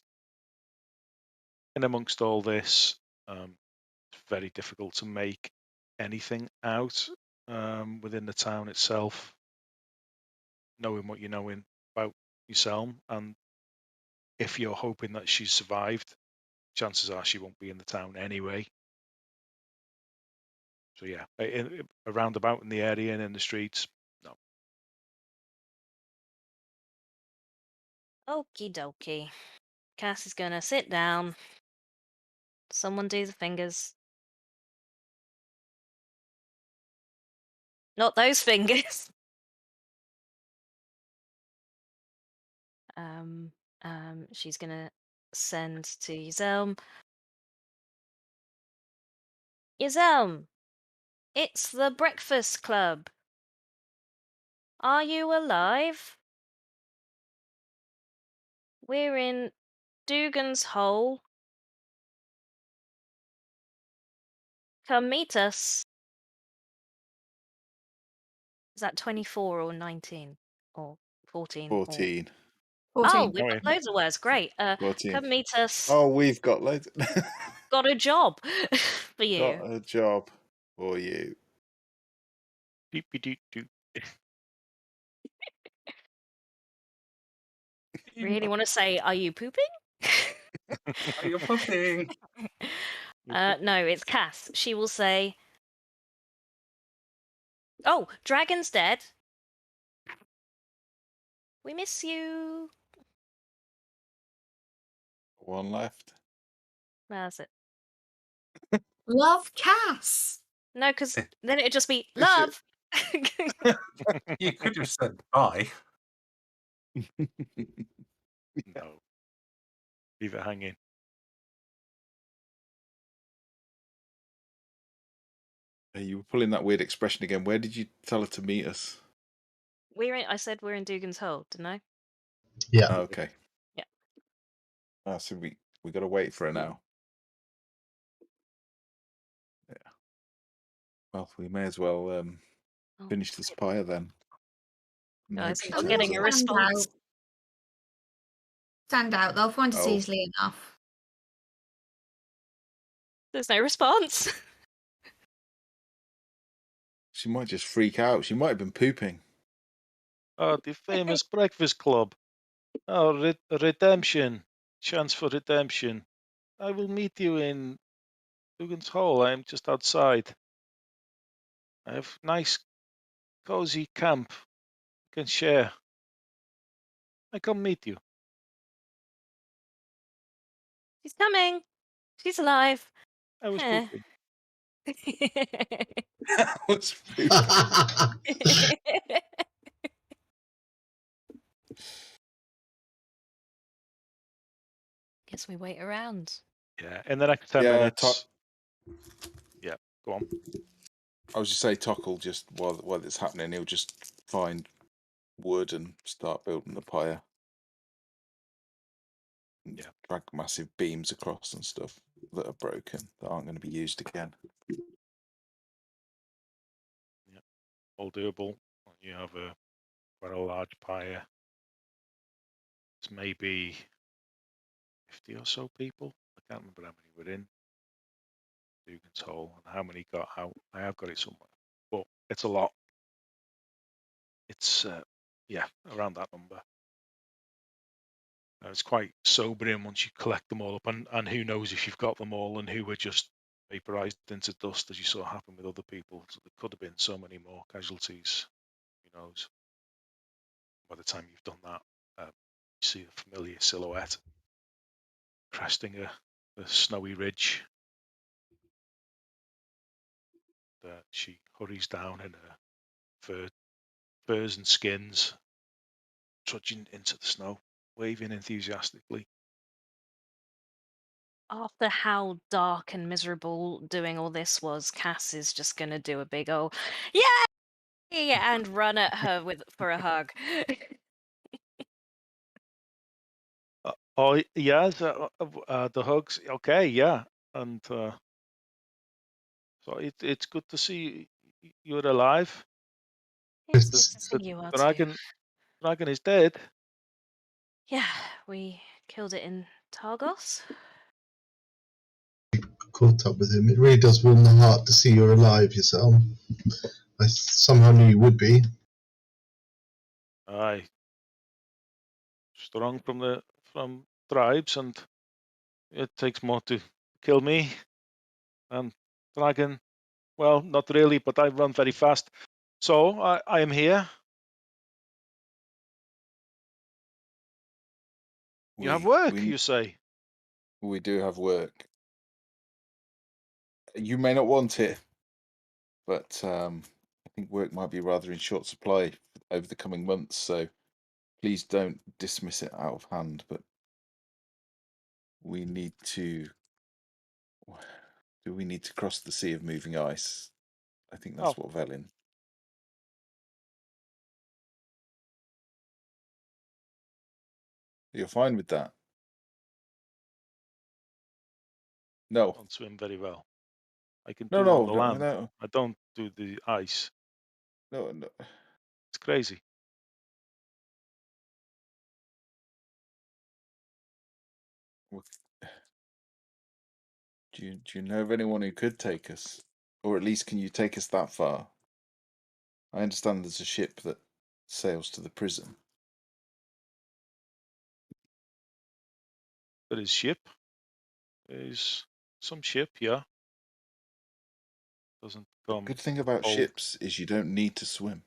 in amongst all this, it's very difficult to make anything out within the town itself, knowing what you know about yourself, and if you're hoping that she's survived, chances are she won't be in the town anyway. So yeah, around about in the area and in the streets, no. Okie dokie. Cass is gonna sit down. Someone do the fingers. Not those fingers. She's gonna send to Yzelm. Yzelm, it's the Breakfast Club. Are you alive? We're in Dugan's Hole. Come meet us. Is that 24 or 19? Or 14? 14. Oh, 14. we've got loads of words. Great. 14. Come meet us. Oh, we've got loads. Got a job for you. Got a job for you. Really want to say, are you pooping? Are you pooping? No, it's Cass. She will say, oh, Dragon's dead. We miss you. One left. That's it. Love Cass. No, because then it'd just be Is it? love. You could have said bye. No. Leave it hanging. Hey, you were pulling that weird expression again. Where did you tell her to meet us? I said we're in Dugan's Hole, didn't I? Yeah. Oh, okay. Yeah. So we got to wait for her now. Yeah. Well, we may as well Oh. finish this pyre then. Guys, Hope I'm not she getting turns a up. response. Stand out. They'll find us Oh. easily enough. There's no response. She might just freak out. She might have been pooping. Oh, the famous Breakfast Club. Oh, redemption. Chance for redemption. I will meet you in Dugan's Hole. I'm just outside. I have nice, cozy camp. We can share. I come meet you. She's coming. She's alive. I was Eh. pooping. Was pooping. Guess we wait around. Yeah, in the next 10 Yeah, minutes. Yeah, go on. I was just say Tock'll just while it's happening, he'll just find wood and start building the pyre. And Yeah. drag massive beams across and stuff that are broken that aren't going to be used again. Yeah, all doable. You have quite a large pyre. It's maybe 50 or so people. I can't remember how many were in Dugan's Hole and how many got out. I have got it somewhere, but it's a lot. It's around that number. It's quite sobering once you collect them all up, and who knows if you've got them all and who were just vaporized into dust, as you saw happen with other people. So there could have been so many more casualties. Who knows? By the time you've done that, you see a familiar silhouette cresting a snowy ridge. She hurries down in her furs and skins, trudging into the snow, waving enthusiastically. After how dark and miserable doing all this was, Cass is just gonna do a big old yay and run at her for a hug. Oh yes, the hugs. Okay, yeah, and so it's good to see you're alive. It's good It's to see The you are too. dragon is dead. Yeah, we killed it in Targos. caught up with him. It really does warm the heart to see you're alive yourself. I somehow knew you would be. Aye, strong from tribes, and it takes more to kill me. And dragon, well, not really, but I run very fast. So I am here. You have work, you say? We do have work. You may not want it, but I think work might be rather in short supply over the coming months. So please don't dismiss it out of hand. But we need to. Do we need to cross the sea of moving ice? I think that's what Velin. You're fine with that? No. I don't swim very well. I can No, do it on the no, land. no. I don't do the ice. No, no. It's crazy. Do you know of anyone who could take us? Or at least can you take us that far? I understand there's a ship that sails to the prison. There is ship. There is some ship, yeah. Doesn't come. Good thing about old. ships is you don't need to swim.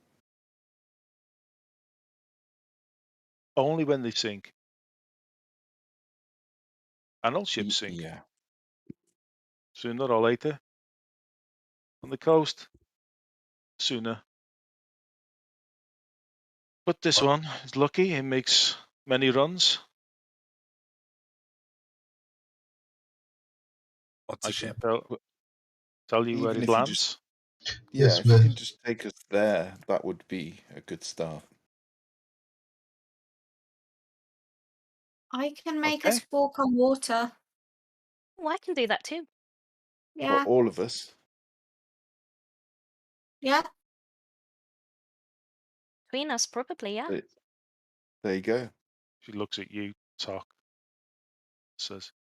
Only when they sink. And all ships sink Yeah. sooner or later. On the coast, sooner. But this one is lucky. It makes many runs. What's I a can ship? tell you where Even it if you just lands. Yeah, Yes, if you we're- can just take us there, that would be a good start. I can make Okay. us walk on water. Oh, I can do that too. For Yeah, all of us. yeah. Between us, probably, yeah. There you go. She looks at you, Talk. Says,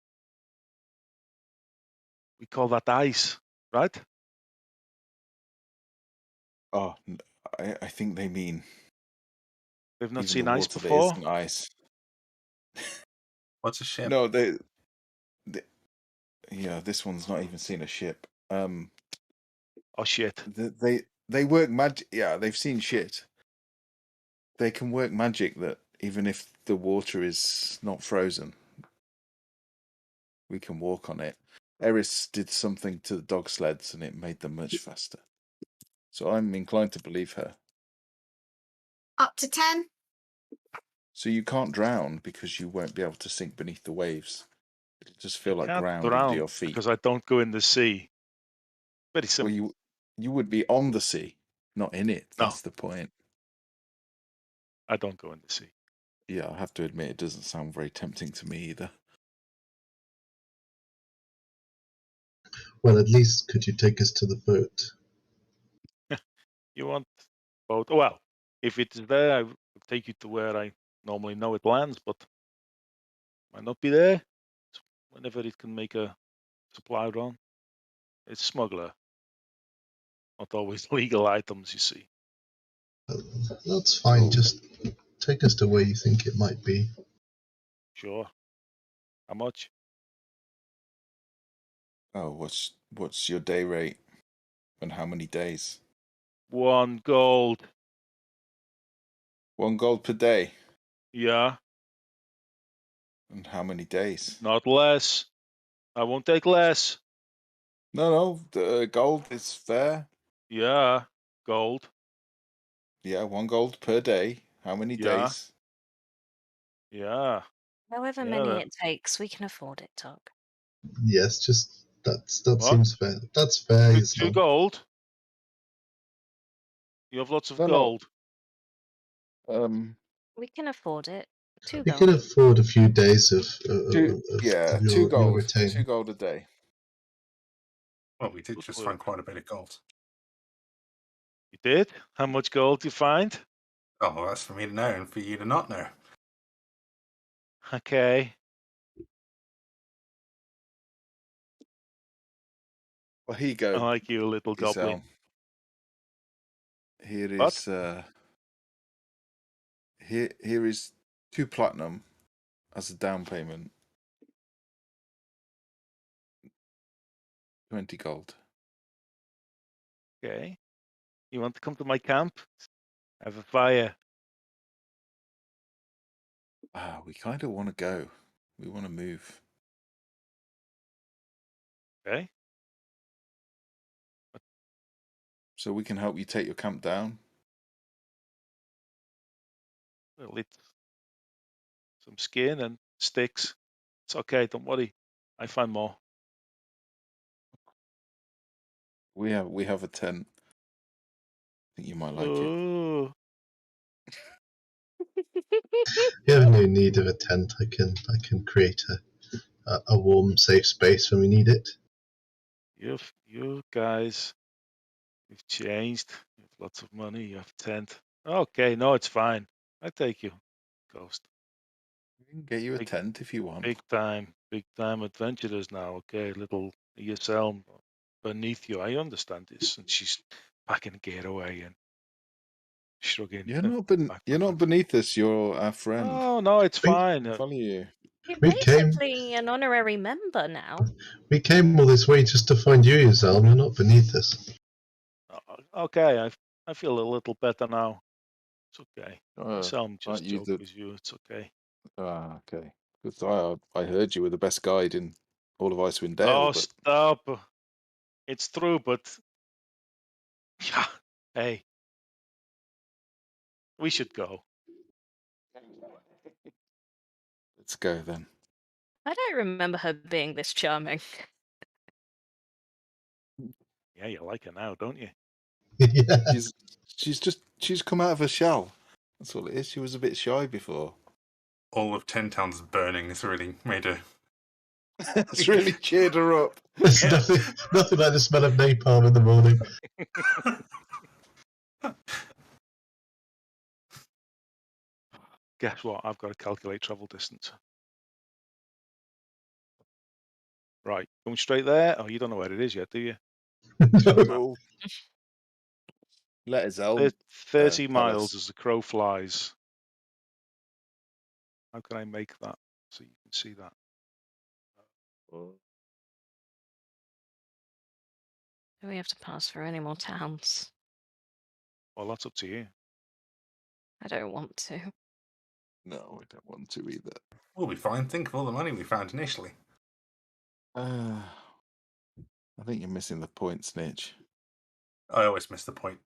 we call that ice, right? Oh, I think they mean They've not even the seen ice water that before. isn't ice. What's a ship? No, yeah, this one's not even seen a ship. Oh shit. They work magic. Yeah, they've seen shit. They can work magic that even if the water is not frozen, we can walk on it. Eris did something to the dog sleds and it made them much faster. So I'm inclined to believe her. Up to 10. So you can't drown because you won't be able to sink beneath the waves. It'll just feel like Can't ground under drown your feet. because I don't go in the sea. Very Well, simple. you would be on the sea, not in it. No. That's the point. I don't go in the sea. Yeah, I have to admit it doesn't sound very tempting to me either. well, at least could you take us to the boat? You want boat? Well, if it's there, I will take you to where I normally know it lands, but might not be there. So whenever it can make a supply run, it's smuggler. Not always legal items, you see. That's fine. Oh. Just take us to where you think it might be. Sure. How much? Oh, what's your day rate, and how many days? 1 gold. 1 gold per day, Yeah, and how many days? not less. I won't take less. No, the gold is fair. Yeah, gold. Yeah, 1 gold per day. How many Yeah. days? Yeah. However Yeah, many then. it takes, we can afford it, Tog. Yes, just that What? seems fair. That's fair. 2 gold. You have lots of No. gold. We can afford it. 2 We gold. can afford a few days of two your gold. retain. 2 gold a day. Well, we did Good just work. find quite a bit of gold. You did? How much gold did you find? Oh, well, that's for me to know and for you to not know. Okay. Well, here you I go. like you, little goblin. Here What? is here is 2 platinum as a down payment. 20 gold. Okay. You want to come to my camp? Have a fire. We kind of want to go. We want to move. Okay. So we can help you take your camp down. Well, it's some skin and sticks. It's okay, don't worry. I find more. We have a tent. I think you might like it. Oh, You have no need of a tent. I can create a warm, safe space when we need it. you guys, you've changed. You have lots of money. You have a tent. Okay, no, it's fine. I take you, Ghost. We can get you a Big- tent if you want. Big time adventurers now. Okay, little ESL beneath you. I understand this. And she's packing gear away and shrugging. You're back. not beneath us. You're our friend. Oh no, it's fine. Follow you. You're We came- basically an honorary member now. We came all this way just to find you, Yuzal. You're not beneath us. Okay, I feel a little better now. It's okay. Oh, Selm just aren't you joke the? with you. It's okay. Ah, okay. Because I heard you were the best guide in all of Icewind Dale, Oh, but stop. It's true, but yeah, hey, we should go. let's go then. I don't remember her being this charming. Yeah, you like her now, don't you? Yeah. She's come out of her shell. That's all it is. She was a bit shy before. All of 10 Towns burning has really made her. It's really cheered her up. There's Yeah. nothing like the smell of napalm in the morning. Guess what? I've got to calculate travel distance. Right, going straight there? Oh, you don't know where it is yet, do you? No. Cool. Let Zell 30 tell miles us. as the crow flies. How can I make that so you can see that? Do we have to pass through any more towns? Well, that's up to you. I don't want to. No, I don't want to either. We'll be fine. Think of all the money we found initially. I think you're missing the point, Snitch. I always miss the point.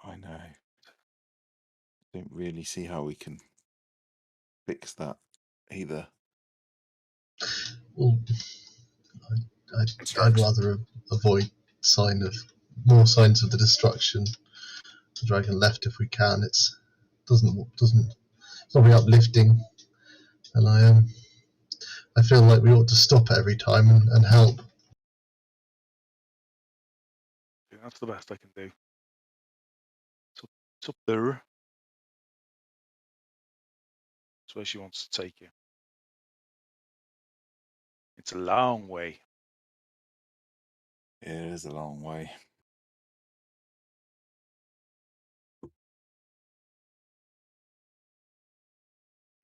I know. I don't really see how we can fix that either. Well, I'd Instruct. rather avoid more signs of the destruction the dragon left if we can. It's not very uplifting, and I feel like we ought to stop it every time and help. Okay, that's the best I can do. It's up there. That's where she wants to take you. It's a long way. It is a long way.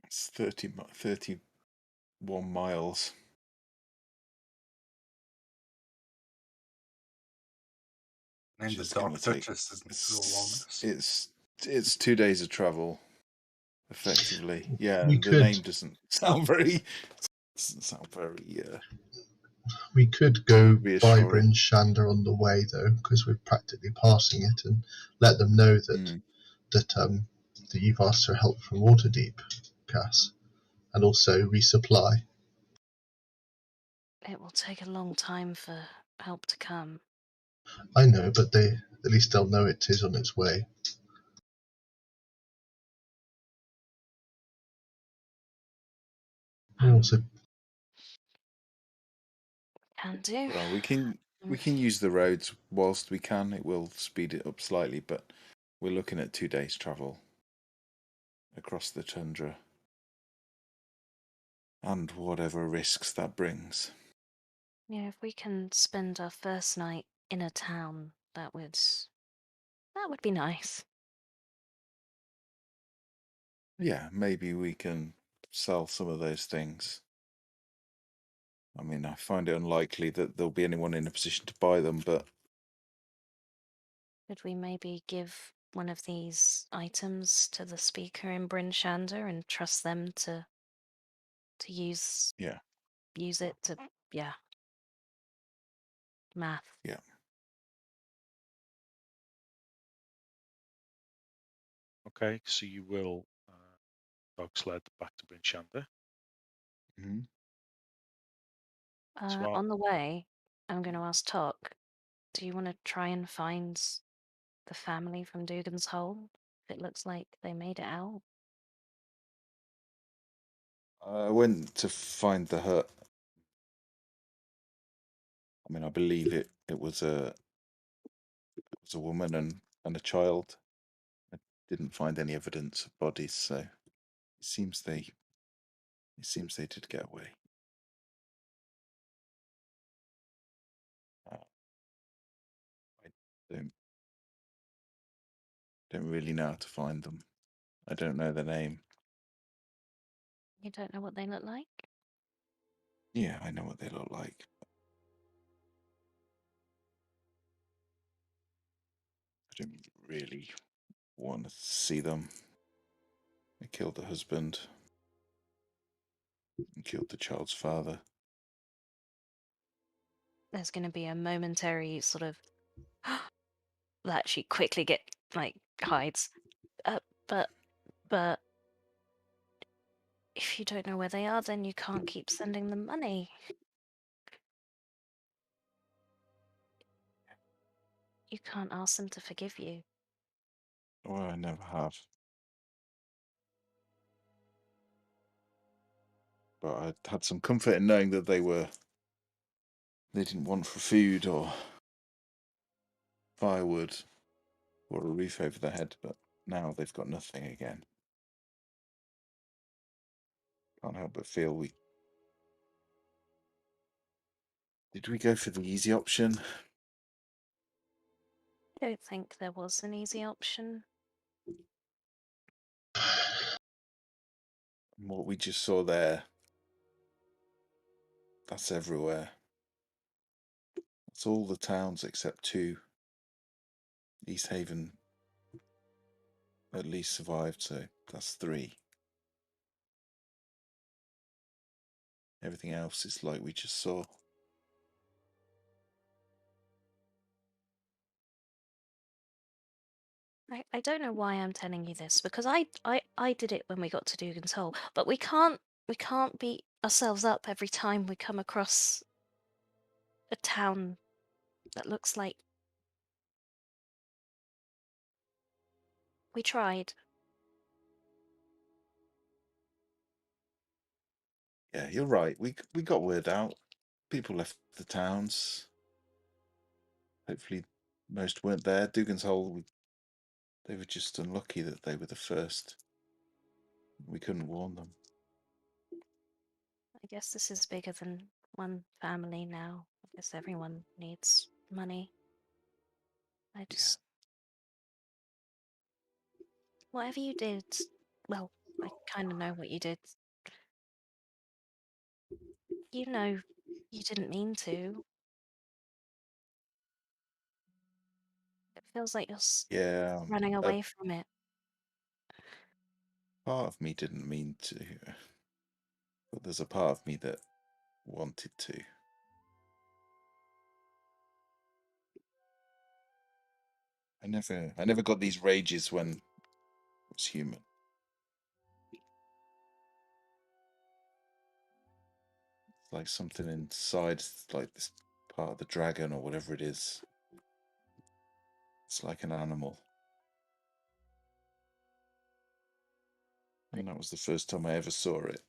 It's 31 miles. Named the Which is gonna Dark take- Duchess, isn't it? All on this. It's 2 days of travel, effectively. Yeah, We the could- name doesn't sound very. We could go by reassuring. Bryn Shander on the way though, because we're practically passing it, and let them know that that you've asked for help from Waterdeep, Cass, and also resupply. It will take a long time for help to come. I know, but at least they'll know it is on its way. Also, Can do. Well, we can use the roads whilst we can. It will speed it up slightly, but we're looking at 2 days travel across the tundra, and whatever risks that brings. Yeah, if we can spend our first night in a town, that would be nice. Yeah, maybe we can sell some of those things. I mean, I find it unlikely that there'll be anyone in a position to buy them, but Could we maybe give one of these items to the speaker in Bryn Shander and trust them to use it to math. Yeah. Okay, so you will dog sled back to Bryn Shander. Mm-hmm. On the way, I'm going to ask Tok, do you want to try and find the family from Dugan's Hole? It looks like they made it out. I went to find the hut. I mean, I believe it was a woman and a child. I didn't find any evidence of bodies, so it seems they did get away. I don't really know how to find them. I don't know their name. You don't know what they look like? Yeah, I know what they look like. I don't really want to see them. They killed the husband. and killed the child's father. There's going to be a momentary sort of that she quickly hides. But if you don't know where they are, then you can't keep sending them money. You can't ask them to forgive you. Well, I never have. But I had some comfort in knowing that they didn't want for food or firewood or a roof over their head, but now they've got nothing again. Can't help but feel did we go for the easy option? I don't think there was an easy option. And what we just saw there, that's everywhere. That's all the towns except 2. East Haven at least survived, so that's 3. Everything else is like we just saw. I don't know why I'm telling you this, because I did it when we got to Dugan's Hole, but we can't beat ourselves up every time we come across a town that looks like we tried. Yeah, you're right. We got word out. People left the towns. Hopefully, most weren't there. Dugan's Hole, they were just unlucky that they were the first. We couldn't warn them. I guess this is bigger than one family now. I guess everyone needs money. I just... Whatever you did, well, I kind of know what you did. You know you didn't mean to. It feels like you're running away from it. Part of me didn't mean to, but there's a part of me that wanted to. I never got these rages when I was human. It's like something inside, like this part of the dragon or whatever it is. It's like an animal. And that was the first time I ever saw it.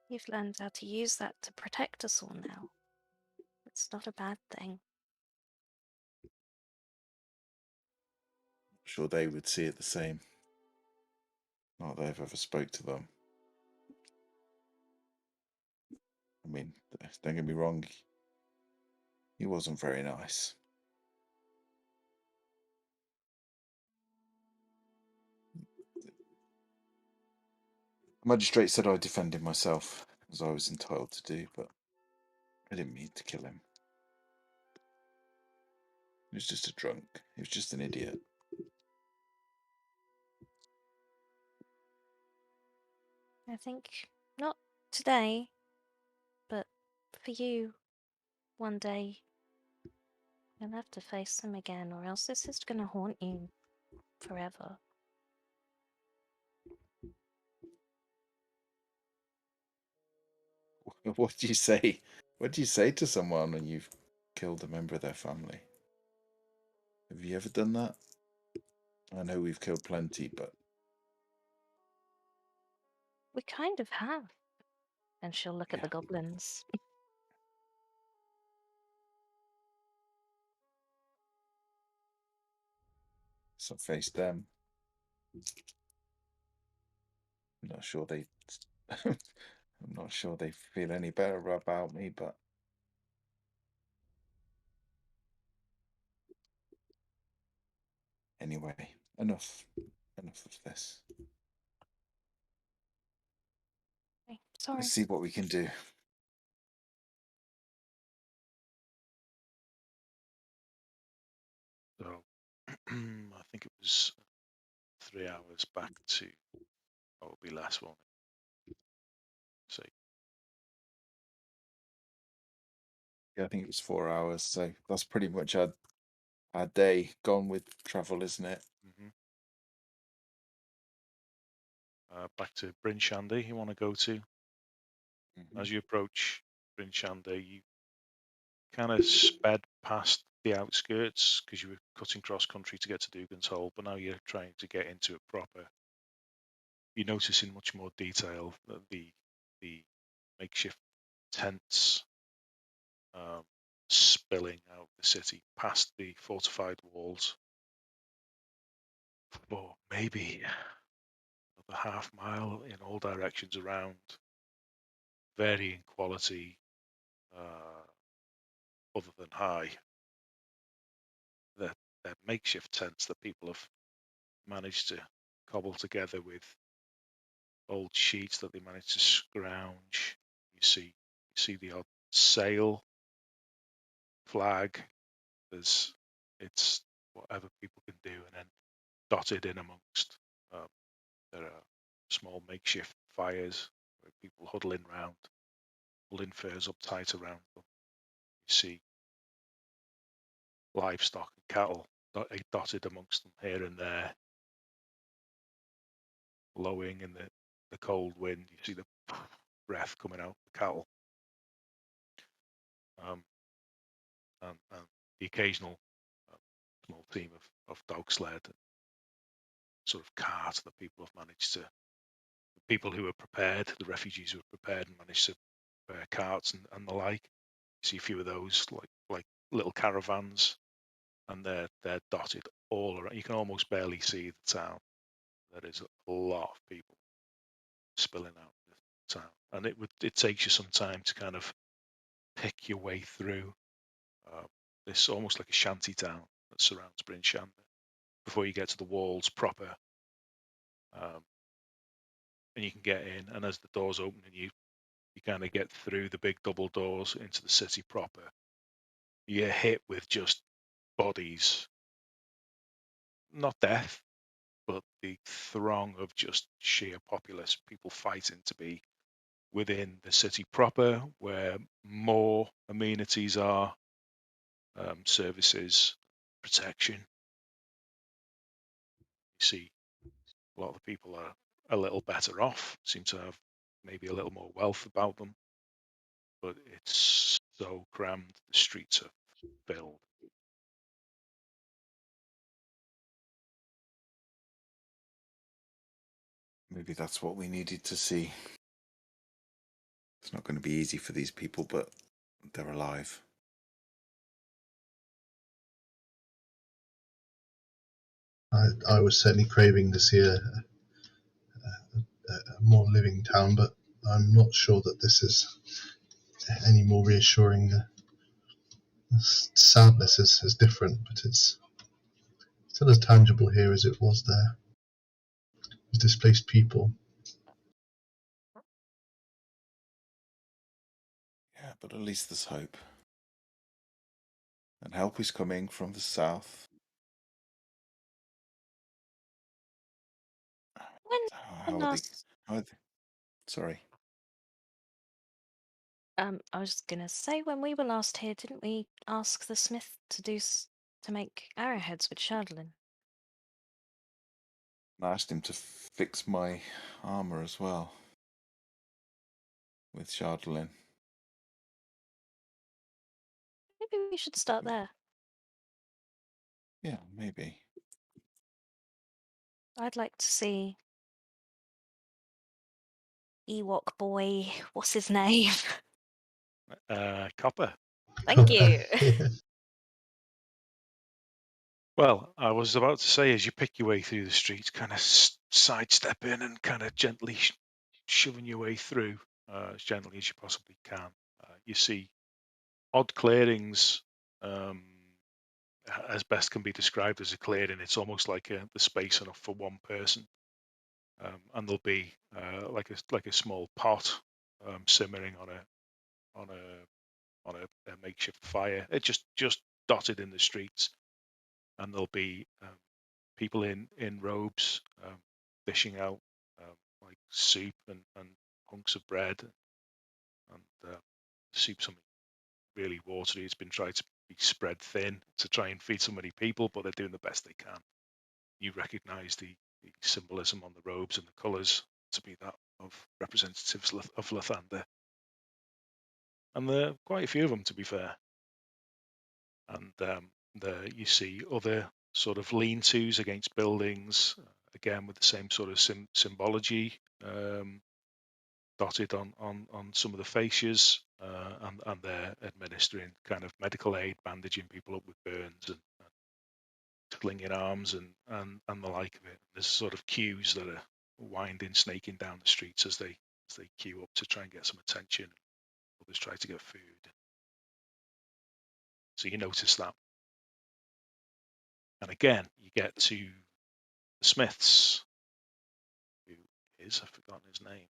You've learned how to use that to protect us all now. It's not a bad thing. I'm sure they would see it the same. Not that I've ever spoke to them. I mean, don't get me wrong, he wasn't very nice. The magistrate said I defended myself, as I was entitled to do, but I didn't mean to kill him. He was just a drunk. He was just an idiot. I think not today, but for you, one day you'll have to face them again, or else this is going to haunt you forever. What do you say? What do you say to someone when you've killed a member of their family? Have you ever done that? I know we've killed plenty, but We kind of have. And she'll look at yeah. the goblins. So face them. I'm not sure they. I'm not sure they feel any better about me, but anyway, enough of this. Okay, sorry. Let's see what we can do. So I think it was 3 hours back to Oh, it'll be less, won't it? See. Yeah, I think it was 4 hours, so that's pretty much our day gone with travel, isn't it? Mm-hmm. Back to Bryn Shandy, you want to go to. As you approach Bryn Shandy, you kind of sped past the outskirts because you were cutting cross country to get to Dugan's Hole, but now you're trying to get into it proper. You notice in much more detail that the makeshift tents spilling out of the city past the fortified walls for maybe another half mile in all directions around, varying quality, other than high. They're makeshift tents that people have managed to cobble together with old sheets that they managed to scrounge. You see the odd sail, flag. It's whatever people can do, and then dotted in amongst there are small makeshift fires where people huddling round, pulling furs up tight around them. You see livestock and cattle dotted amongst them here and there, blowing in the cold wind. You see the breath coming out of the cattle, and the occasional small team of dog sled and sort of cart that people have managed to, the people who are prepared, the refugees who are prepared and managed to prepare carts and the like. You see a few of those like little caravans, and they're dotted all around. You can almost barely see the town. There is a lot of people spilling out the town, and it takes you some time to kind of pick your way through this almost like a shanty town that surrounds Bryn Shandy before you get to the walls proper. And you can get in, and as the doors open, and you kind of get through the big double doors into the city proper, you're hit with just bodies, not death, but the throng of just sheer populace, people fighting to be within the city proper, where more amenities are, services, protection. You see a lot of the people are a little better off, seem to have maybe a little more wealth about them, but it's so crammed, the streets are filled. Maybe that's what we needed to see. It's not going to be easy for these people, but they're alive. I was certainly craving to see a more living town, but I'm not sure that this is any more reassuring. Sadness is different, but it's still as tangible here as it was there. These displaced people. Yeah, but at least there's hope. And help is coming from the south. When last, Sorry. I was gonna say, when we were last here, didn't we ask the smith to make arrowheads with Shardlin? I asked him to fix my armor as well with Shardlin. Maybe we should start there. Yeah, maybe. I'd like to see Ewok boy. What's his name? Copper. Thank you. Well, I was about to say, as you pick your way through the streets, kind of sidestep in and kind of gently shoving your way through as gently as you possibly can. You see odd clearings, as best can be described as a clearing. It's almost like the space enough for one person, and there'll be like a small pot simmering on a makeshift fire. It just dotted in the streets, and there'll be people in robes dishing out like soup and hunks of bread, and soup something really watery. It's been tried to be spread thin to try and feed so many people, but they're doing the best they can. You recognise the symbolism on the robes and the colours to be that of representatives of Lathander, and there are quite a few of them, to be fair. And there you see other sort of lean-tos against buildings, again with the same sort of symbology dotted on some of the fascias, and they're administering kind of medical aid, bandaging people up with burns and clinging arms and the like of it. There's sort of queues that are winding, snaking down the streets as they queue up to try and get some attention. Others try to get food. So you notice that. And again, you get to the Smiths, who is, I've forgotten his name,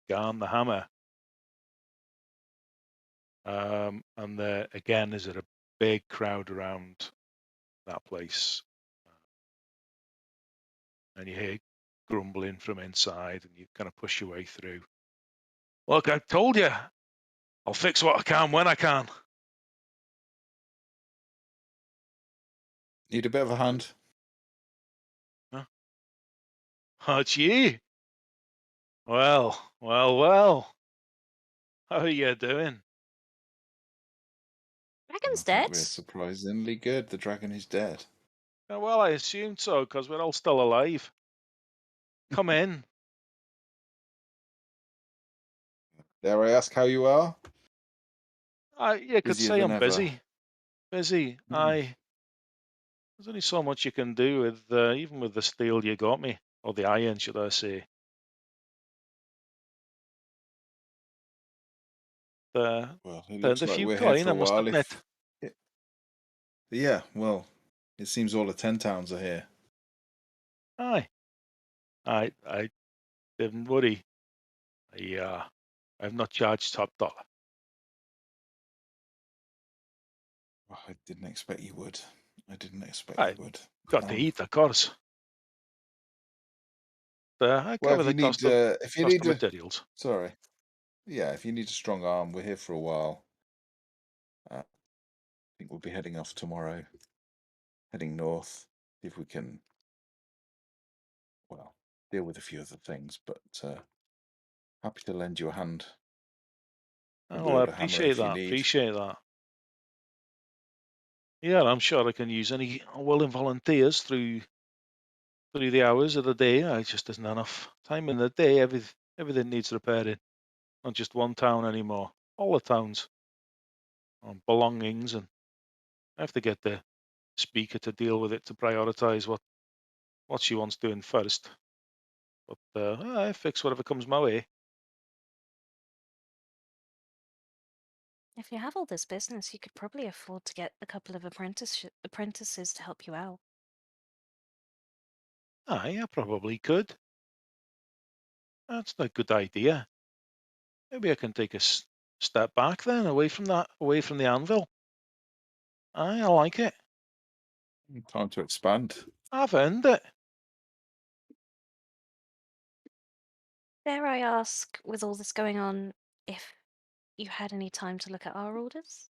Garn the Hammer. And there again is a big crowd around that place. And you hear grumbling from inside, and you kind of push your way through. Look, I told you, I'll fix what I can when I can. Need a bit of a hand? Huh? Oh, it's you. Well. How are you doing? Dragon's I think dead? we're surprisingly good. The dragon is dead. Well, I assumed so, because we're all still alive. Come in. Dare I ask how you are? You could Busier say than I'm ever. busy. There's only so much you can do with even with the steel you got me, or the iron, should I say. Well, it looks Turned a like few we're here coin, for I a must while. admit. Yeah, well, it seems all the 10 towns are here. Aye. I didn't worry. I've not charged top dollar. Oh, I didn't expect you would. I didn't expect I you would. got to eat, of course. I Well, cover if you the need, cost of a, materials. sorry, yeah, if you need a strong arm, we're here for a while. I think we'll be heading off tomorrow, heading north, see if we can, well, deal with a few other things, but happy to lend you a hand. Oh, I Wield a hammer appreciate if you that. need. Appreciate that. Yeah, I'm sure I can use any willing volunteers through the hours of the day. I just isn't enough time in the day. Everything needs repairing. Not just one town anymore. All the towns on belongings, and I have to get the speaker to deal with it to prioritise what she wants doing first. But I fix whatever comes my way. If you have all this business, you could probably afford to get a couple of apprentices to help you out. I probably could. That's a good idea. Maybe I can take a step back then, away from the anvil. I like it. Time to expand. I've earned it. Dare I ask, with all this going on, if you had any time to look at our orders?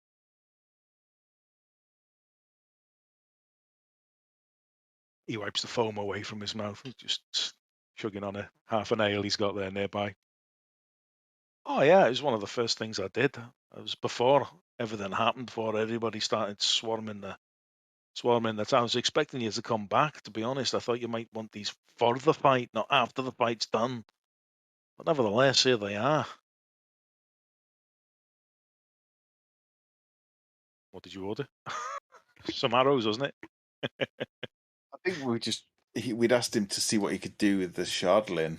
He wipes the foam away from his mouth, just chugging on a half an ale he's got there nearby. Oh yeah, it was one of the first things I did. It was before everything happened, before everybody started swarming the town. I was expecting you to come back, to be honest. I thought you might want these for the fight, not after the fight's done. But nevertheless, here they are. What did you order? Some arrows, wasn't it? I think we'd asked him to see what he could do with the shardlin,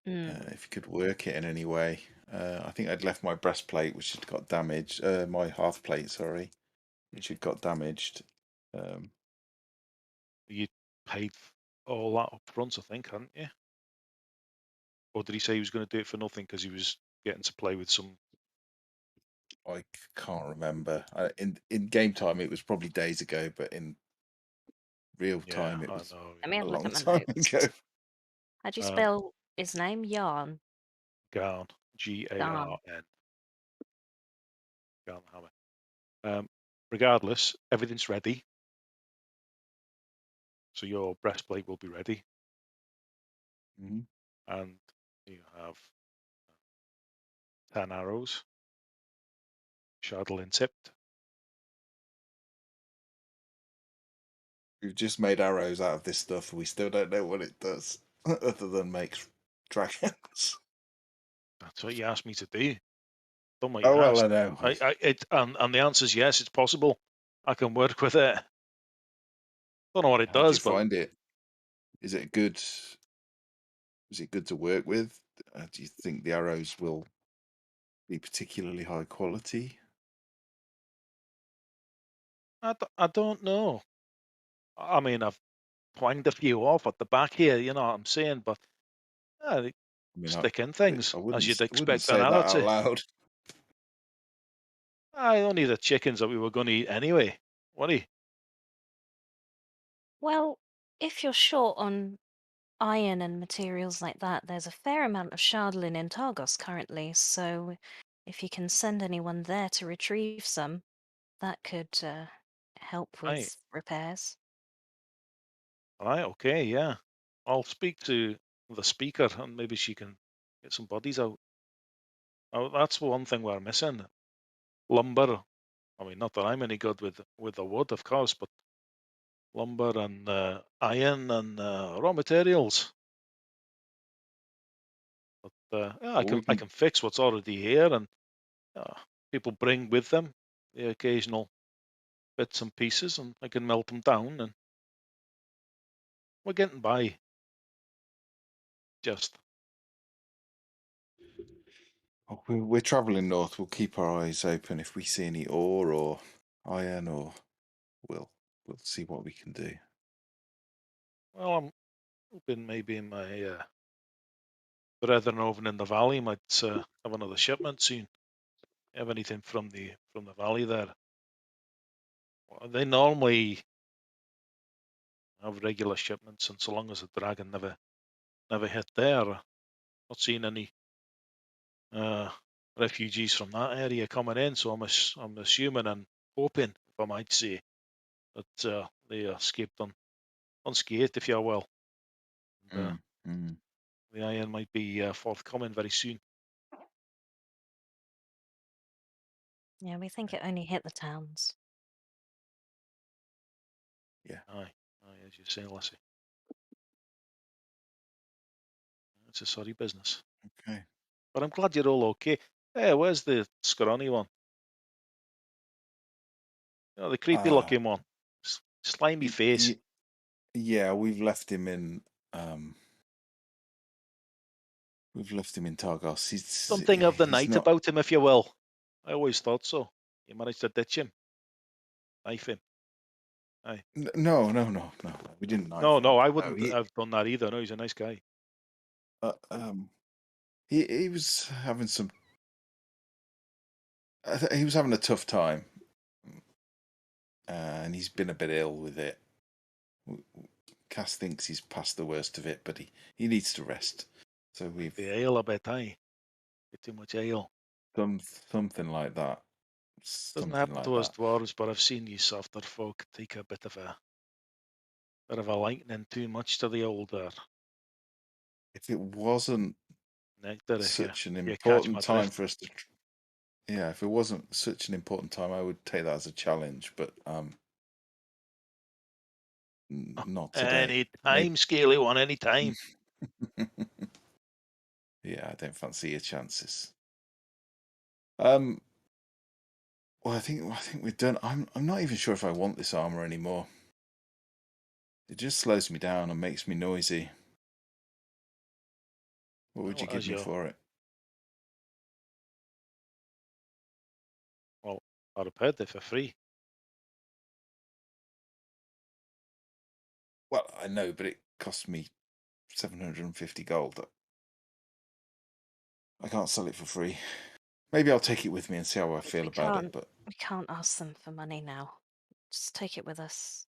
if he could work it in any way. I think I'd left my breastplate, which had got damaged. My half plate, sorry, which had got damaged. You paid all that up front, I think, hadn't you? Or did he say he was going to do it for nothing because he was getting to play with some? I can't remember. In game time, it was probably days ago, but in real time, it was Let me have a a look long at my time notes. ago. How'd you spell his name? Yarn. Garn. Garn. Garn hammer. Regardless, everything's ready. So your breastplate will be ready. Mhm. And you have 10 arrows, shardlin tipped. We've just made arrows out of this stuff. We still don't know what it does, other than makes dragons. That's what you asked me to do. Done what you Oh well, asked. I know. And the answer is yes, it's possible. I can work with it. Don't know what it How do you does, but find it? Is it good? Is it good to work with? Do you think the arrows will be particularly high quality? I don't know. I mean, I've twanged a few off at the back here, you know what I'm saying? But they I mean, stick in things I as you'd wouldn't expect an say that arrow out to. loud. I only the chickens that we were going to eat anyway. What are you? Well, if you're short on iron and materials like that, there's a fair amount of shardlin in Targos currently, so if you can send anyone there to retrieve some, that could help Right, with repairs. right, okay, yeah. I'll speak to the speaker and maybe she can get some bodies out. Oh, that's one thing we're missing. Lumber. I mean, not that I'm any good with the wood, of course, but lumber and iron and raw materials. But yeah, Well, we I can. can fix what's already here, and uh, people bring with them the occasional bits and pieces, and I can melt them down, and we're getting by. Just Oh, we're travelling north. We'll keep our eyes open if we see any ore or iron, or we'll see what we can do. well, I'm hoping maybe in my brethren over in the valley might have another shipment soon. Have anything from the valley there? Well, they normally have regular shipments, and so long as the dragon never hit there, not seeing any uh, refugees from that area coming in. So I'm assuming and hoping, if I might say, that they escaped unscathed, if you will. And, Mm, mm, the iron might be forthcoming very soon. Yeah, we think it only hit the towns. yeah. Aye, aye, as you say, Lassie. It's a sorry business. Okay. But I'm glad you're all okay. Hey, where's the scrawny one? You know, the creepy Uh, looking one. Slimy face. yeah, um we've left him in Targos. Something of the He's night not. about him, if you will. I always thought so. You managed to ditch him, knife him. Aye. No. We didn't knife No, him. I No, wouldn't have done that either. No, he's a nice guy. uh, um, he was having some. He was having a tough time, and he's been a bit ill with it. Cass thinks he's past the worst of it, but he needs to rest. So Like we've the ale, I bet, aye. Bit too much ale. something like that. Doesn't Something happen like to us that. dwarves, but I've seen you softer folk take a bit of a liking too much to the older If it wasn't nectar, if such an you catch important my time drift. for us to, yeah, if it wasn't such an important time, I would take that as a challenge. But not today. Any Maybe. time, scaly one, any time. Yeah, I don't fancy your chances. Um, well, I think we're done. I'm not even sure if I want this armor anymore. It just slows me down and makes me noisy. What would you Well, give me for it? well, I'd have paid it for free. Well, I know, but it cost me 750 gold. I can't sell it for free. Maybe I'll take it with me and see how I feel about it. But We can't ask them for money now. Just take it with us.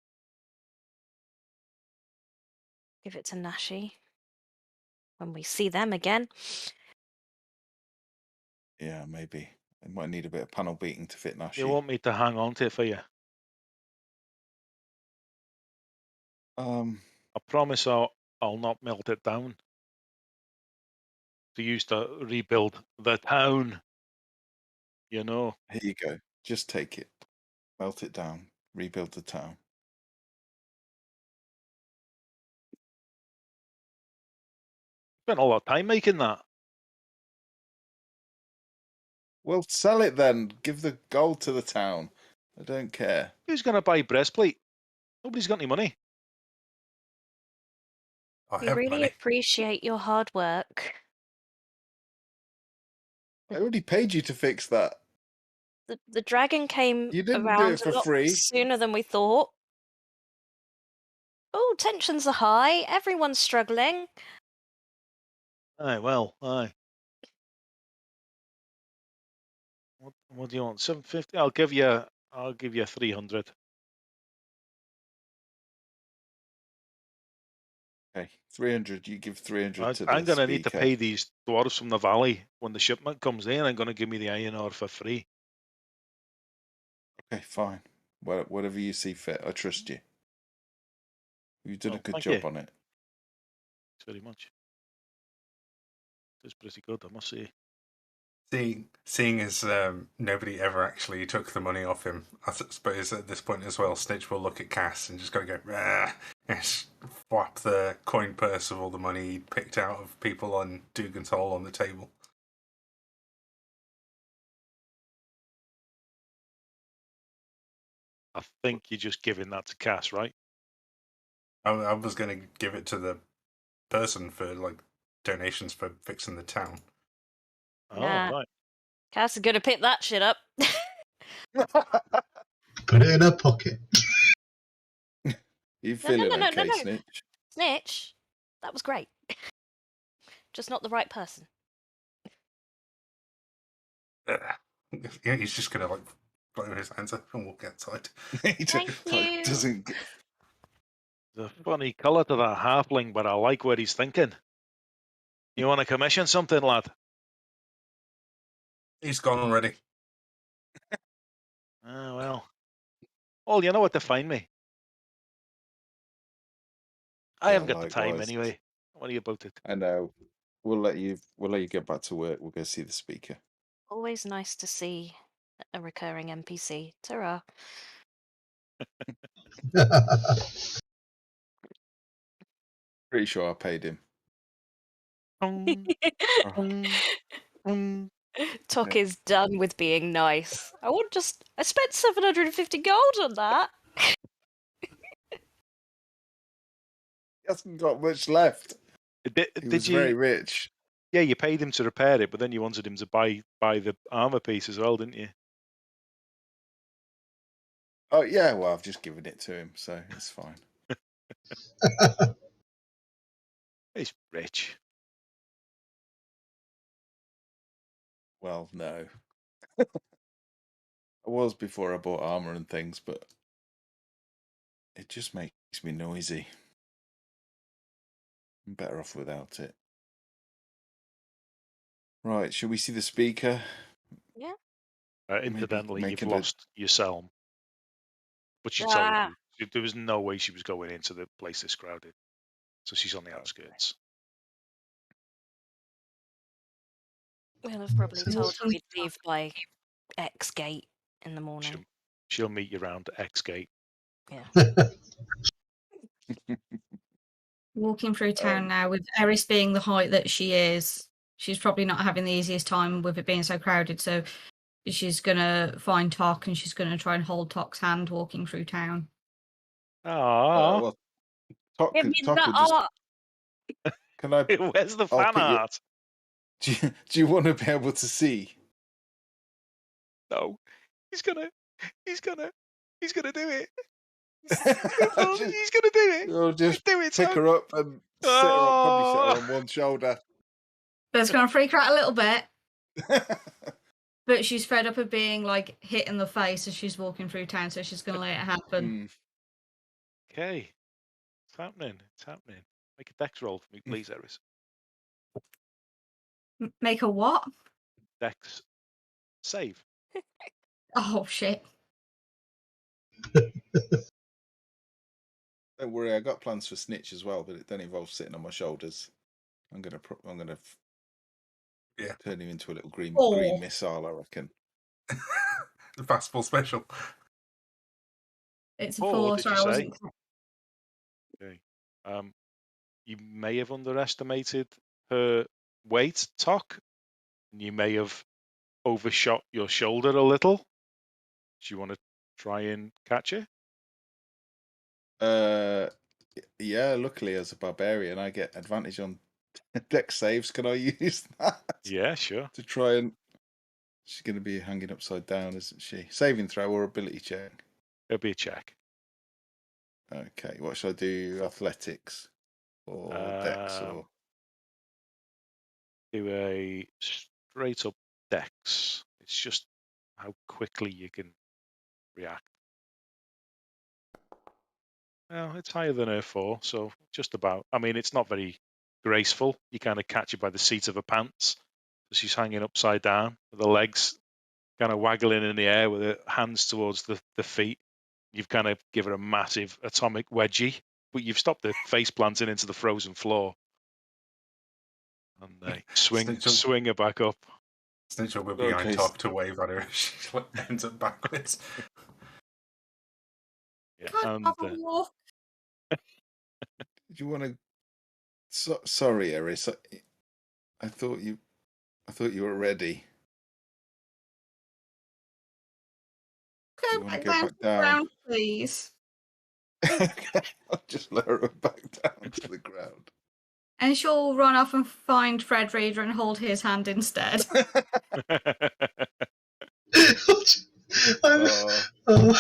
Give it to Nashi. when we see them again. Yeah, maybe. It might need a bit of panel beating to fit Nashi. You want me to hang on to it for you? I promise I'll not melt it down. To use to rebuild the town. You know. Here you go. Just take it. Melt it down. Rebuild the town. Spent a lot of time making that. Well, sell it then. Give the gold to the town. I don't care. Who's going to buy breastplate? Nobody's got any money. I We have really money. appreciate your hard work. I already paid you to fix that. The dragon came You didn't do around it for a lot free. sooner than we thought. Oh, tensions are high. Everyone's struggling. Aye, well, aye. What do you want? 750? I'll give you 300. Okay, 300. You give 300 to the I'm going to need to speaker. pay these dwarves from the valley when the shipment comes in. I'm going to give me the iron ore for free. Okay, fine. Whatever you see fit. I trust you. You've done a good Thank job you. on it. Thanks very much. It's pretty good, I must say. Seeing as nobody ever actually took the money off him, I suppose at this point as well, Snitch will look at Cass and just go, swap the coin purse of all the money he picked out of people on Dugan's Hole on the table. I think you're just giving that to Cass, right? I was going to give it to the person for like donations for fixing the town. Oh, Nah. right. Cass is gonna pick that shit up. Put it in her pocket. You feeling no, okay, no. Snitch? Snitch, that was great. Just not the right person. Yeah, he's just going to like blow his hands up and walk outside. He Thank you. doesn't. There's a funny colour to that halfling, but I like what he's thinking. You want to commission something, lad? He's gone already. Oh, well. Oh, you know what to find me. I Yeah, haven't got the time likewise. anyway. Don't worry about it. I know. We'll let you get back to work. We'll go see the speaker. Always nice to see a recurring NPC. Ta-ra. Pretty sure I paid him. Tok is done with being nice. I spent 750 gold on that. He hasn't got much left. He was very rich. Yeah, you paid him to repair it, but then you wanted him to buy the armor piece as well, didn't you? Oh yeah, well I've just given it to him, so it's fine. He's rich. Well, no. I was before I bought armor and things, but it just makes me noisy. I'm better off without it. Right, shall we see the speaker? Yeah. Incidentally, you've making lost your Selm. But she told you. There was no way she was going into the place this crowded. So she's on the outskirts. We'll have probably told her we'd leave by X gate in the morning. She'll meet you around X gate. Yeah. Walking through town now, with Eris being the height that she is, she's probably not having the easiest time with it being so crowded. So she's going to find Tok and she's going to try and hold Tok's hand walking through town. Ah, well, Tok Give me will the just. art. Can I? Where's the fan art? Do you want to be able to see? No, he's gonna do it. He's gonna do it. You'll just do it, pick her up and sit her up, probably sit her on one shoulder. But it's going to freak her out a little bit. But she's fed up of being like hit in the face as she's walking through town, so she's going to let it happen. Okay, it's happening. Make a dex roll for me, please, Eris. Make a what? Dex save. Oh shit! Don't worry, I got plans for Snitch as well, but it don't involve sitting on my shoulders. I'm gonna Yeah. turn him into a little green Four. missile, I reckon. The fastball special. It's a 4, 4, did so you I say? wasn't. Okay. You may have underestimated her weight, Tok. And you may have overshot your shoulder a little. Do you want to try and catch her? Yeah, luckily as a barbarian, I get advantage on dex saves. Can I use that? Yeah, sure. To try and... She's going to be hanging upside down, isn't she? Saving throw or ability check? It'll be a check. Okay, what should I do? Athletics? Or dex? Or Do a straight up dex. It's just how quickly you can react. Well, it's higher than her 4, so just about. I mean, it's not very graceful. You kind of catch her by the seat of her pants. So she's hanging upside down with her legs kind of waggling in the air with her hands towards the feet. You've kind of given her a massive atomic wedgie, but you've stopped her face planting into the frozen floor. And they swing her back up. Snitch will be behind Okay. Tok to wave at her if she ends up backwards. Yeah, Can't and have a walk. Do you want to... sorry, Eris. I thought you were ready. Go back down to the ground, please. Okay, I'll just lower her back down to the ground. And she'll run off and find Fred Reader and hold his hand instead. I'm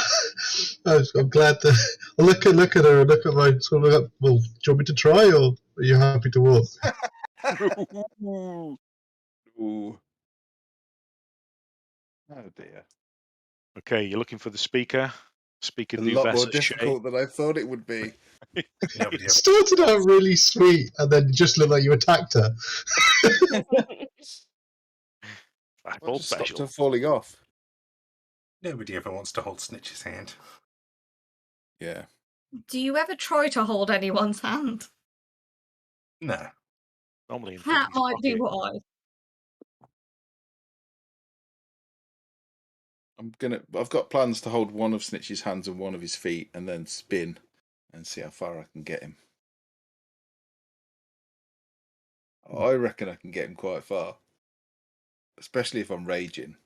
glad to look at her and look at my sort of. Well, do you want me to try, or are you happy to walk? Ooh. Oh dear. Okay, you're looking for the speaker. Speaker A du lot more Vesser difficult than I thought it would be. It started out really sweet, and then just looked like you attacked her. I just stopped special. her falling off. Nobody ever wants to hold Snitch's hand. Yeah. Do you ever try to hold anyone's hand? No. Normally in That Freddy's might be pocket. why. I've got plans to hold one of Snitch's hands and one of his feet and then spin and see how far I can get him. I reckon I can get him quite far. Especially if I'm raging.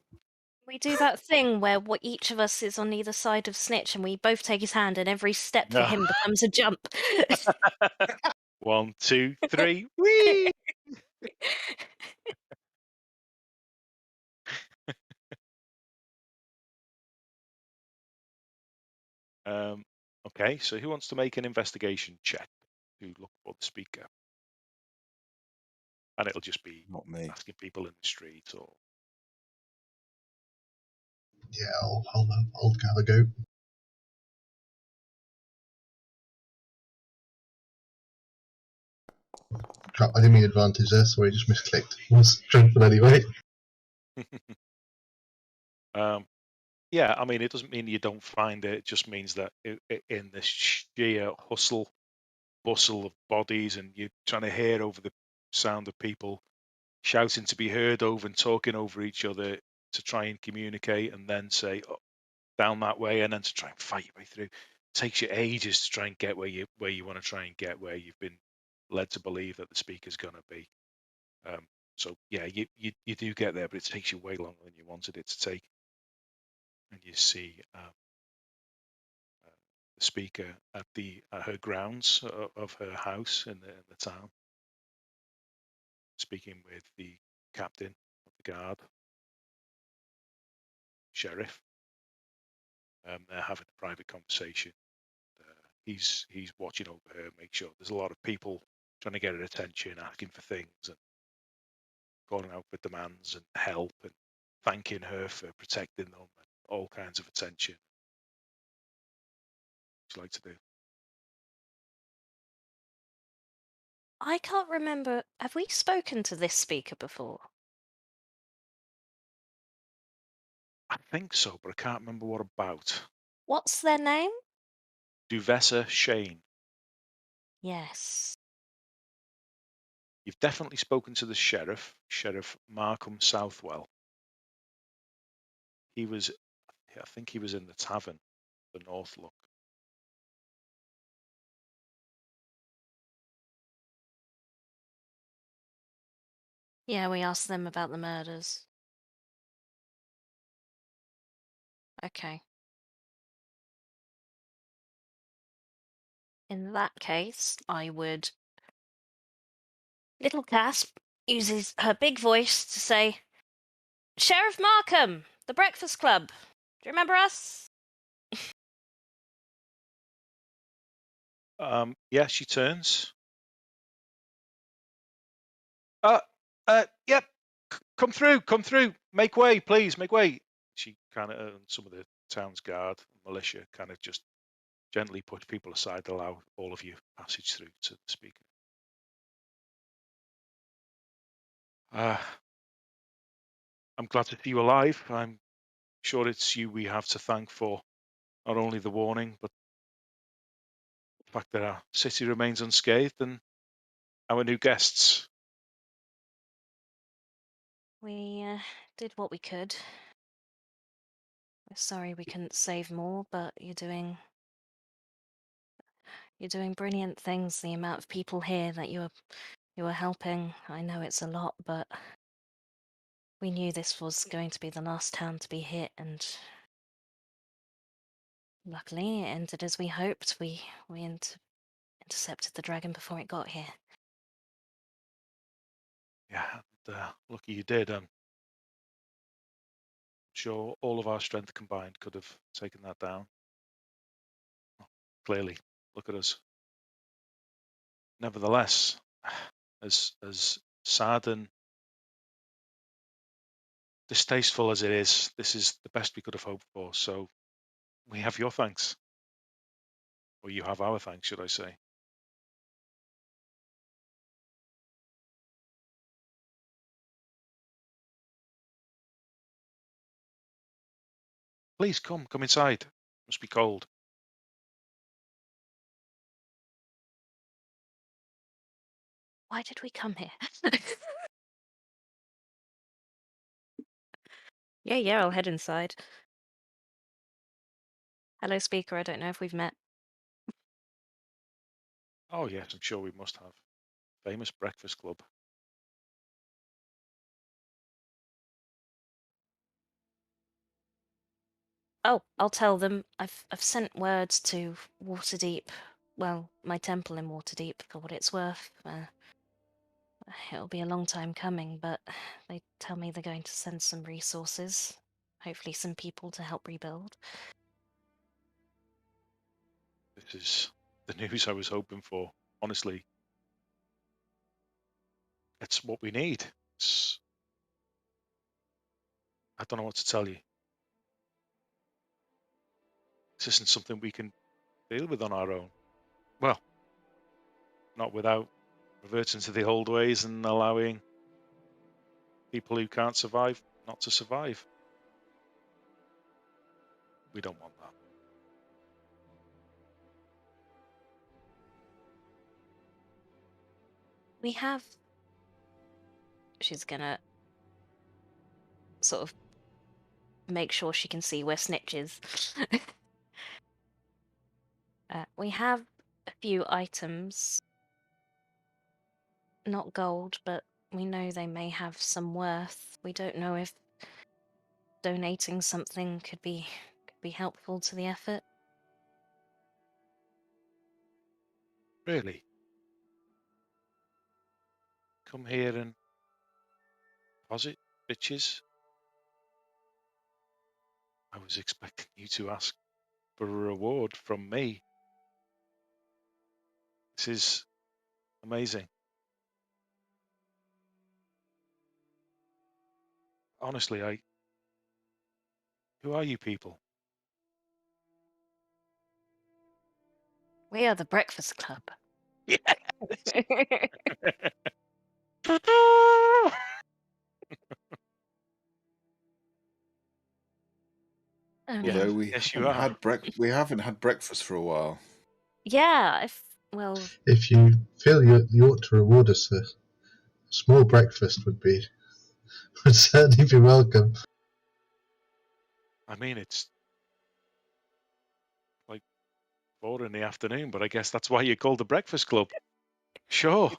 We do that thing where each of us is on either side of Snitch and we both take his hand and every step for him becomes a jump. 1, 2, 3, whee! Okay, so who wants to make an investigation check to look for the speaker? And it'll just be Not me. asking people in the street or... Yeah, I'll have a go. Crap, I didn't mean advantage there, sorry, just misclicked. It was dreadful anyway. Yeah, I mean, it doesn't mean you don't find it. It just means that in this sheer hustle, bustle of bodies, and you're trying to hear over the sound of people shouting to be heard over and talking over each other to try and communicate and then say, oh, down that way, and then to try and fight your way through. It takes you ages to try and get where you want to try and get, where you've been led to believe that the speaker's going to be. So yeah, you do get there, but it takes you way longer than you wanted it to take. And you see the speaker at her grounds of her house in the town, speaking with the captain of the guard, sheriff. They're having a private conversation. He's watching over her, make sure there's a lot of people trying to get her attention, asking for things and calling out for demands and help and thanking her for protecting them and all kinds of attention. What do you like to do? I can't remember. Have we spoken to this speaker before? I think so, but I can't remember what about. What's their name? Duvessa Shane. Yes. You've definitely spoken to the sheriff, Sheriff Markham Southwell. He was, I think he was in the tavern, the North Look. Yeah, we asked them about the murders. Okay. In that case, I would. Little Casp uses her big voice to say, Sheriff Markham, the Breakfast Club. Do you remember us? Yeah, she turns. Yep. Come through. Make way, please, make way. She kind of, some of the town's guard, militia, kind of just gently push people aside to allow all of you passage through to the speaker. I'm glad to see you alive. I'm sure it's you we have to thank for not only the warning, but the fact that our city remains unscathed and our new guests. We did what we could. We're sorry we couldn't save more, but you're doing brilliant things. The amount of people here that you are helping, I know it's a lot, but we knew this was going to be the last town to be hit, and luckily it ended as we hoped. We intercepted the dragon before it got here. Yeah, lucky you did. I'm sure all of our strength combined could have taken that down. Well, clearly, look at us. Nevertheless, as sad and distasteful as it is, this is the best we could have hoped for. So we have your thanks, or you have our thanks, should I say? Please come inside. Must be cold. Why did we come here? Yeah, I'll head inside. Hello, speaker. I don't know if we've met. Oh yes, I'm sure we must have. Famous breakfast club. Oh, I'll tell them. I've sent words to Waterdeep. Well, my temple in Waterdeep, for what it's worth. It'll be a long time coming, but they tell me they're going to send some resources. Hopefully some people to help rebuild. This is the news I was hoping for. Honestly, it's what we need. I don't know what to tell you. This isn't something we can deal with on our own. Well, not without reverting to the old ways and allowing people who can't survive not to survive. We don't want that. We have. She's gonna sort of make sure she can see where Snitch is. We have a few items. Not gold, but we know they may have some worth. We don't know if donating something could be helpful to the effort. Really? Come here and deposit, bitches? I was expecting you to ask for a reward from me. This is amazing. Honestly, who are you people? We are the Breakfast Club. Yeah. Although we Yes, you haven't are. had breakfast for a while. Yeah, well, If you feel you ought to reward us, a small breakfast would certainly be welcome. I mean, it's like 4 in the afternoon, but I guess that's why you called the Breakfast Club. Sure,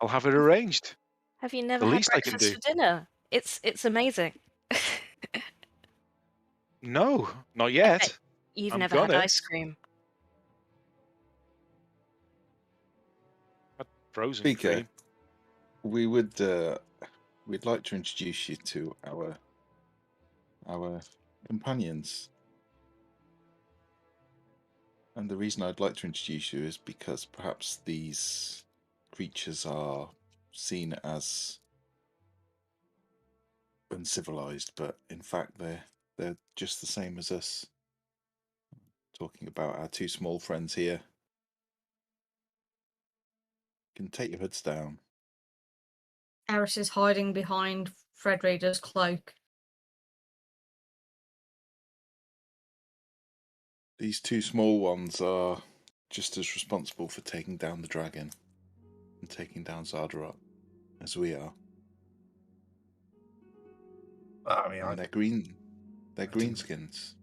I'll have it arranged. have you never The had least I can breakfast do. for dinner? It's amazing. No, not I bet yet. you've I'm never had gonna. ice cream. Had frozen Speaker, cream. we'd like to introduce you to our companions. And the reason I'd like to introduce you is because perhaps these creatures are seen as uncivilized, but in fact they're just the same as us. Talking about our two small friends here. You can take your hoods down. Eris is hiding behind Frederida's cloak. These two small ones are just as responsible for taking down the dragon and taking down Zardarot as we are. I mean, And I they're didn't- greenskins.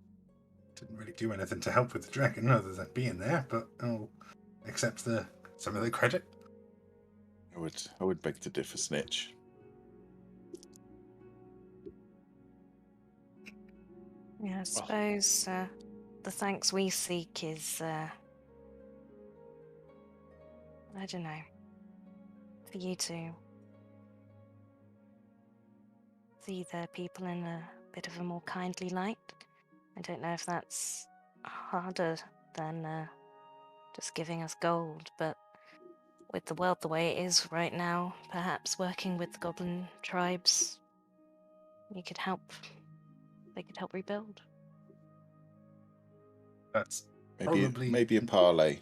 didn't really do anything to help with the dragon other than being there, but I'll accept some of the credit. I would beg to differ, Snitch. Yeah, I suppose the thanks we seek is, I don't know, for you to see the people in a bit of a more kindly light. I don't know if that's harder than just giving us gold, but with the world the way it is right now, perhaps working with the goblin tribes, they could help rebuild. That's Maybe probably maybe a parlay.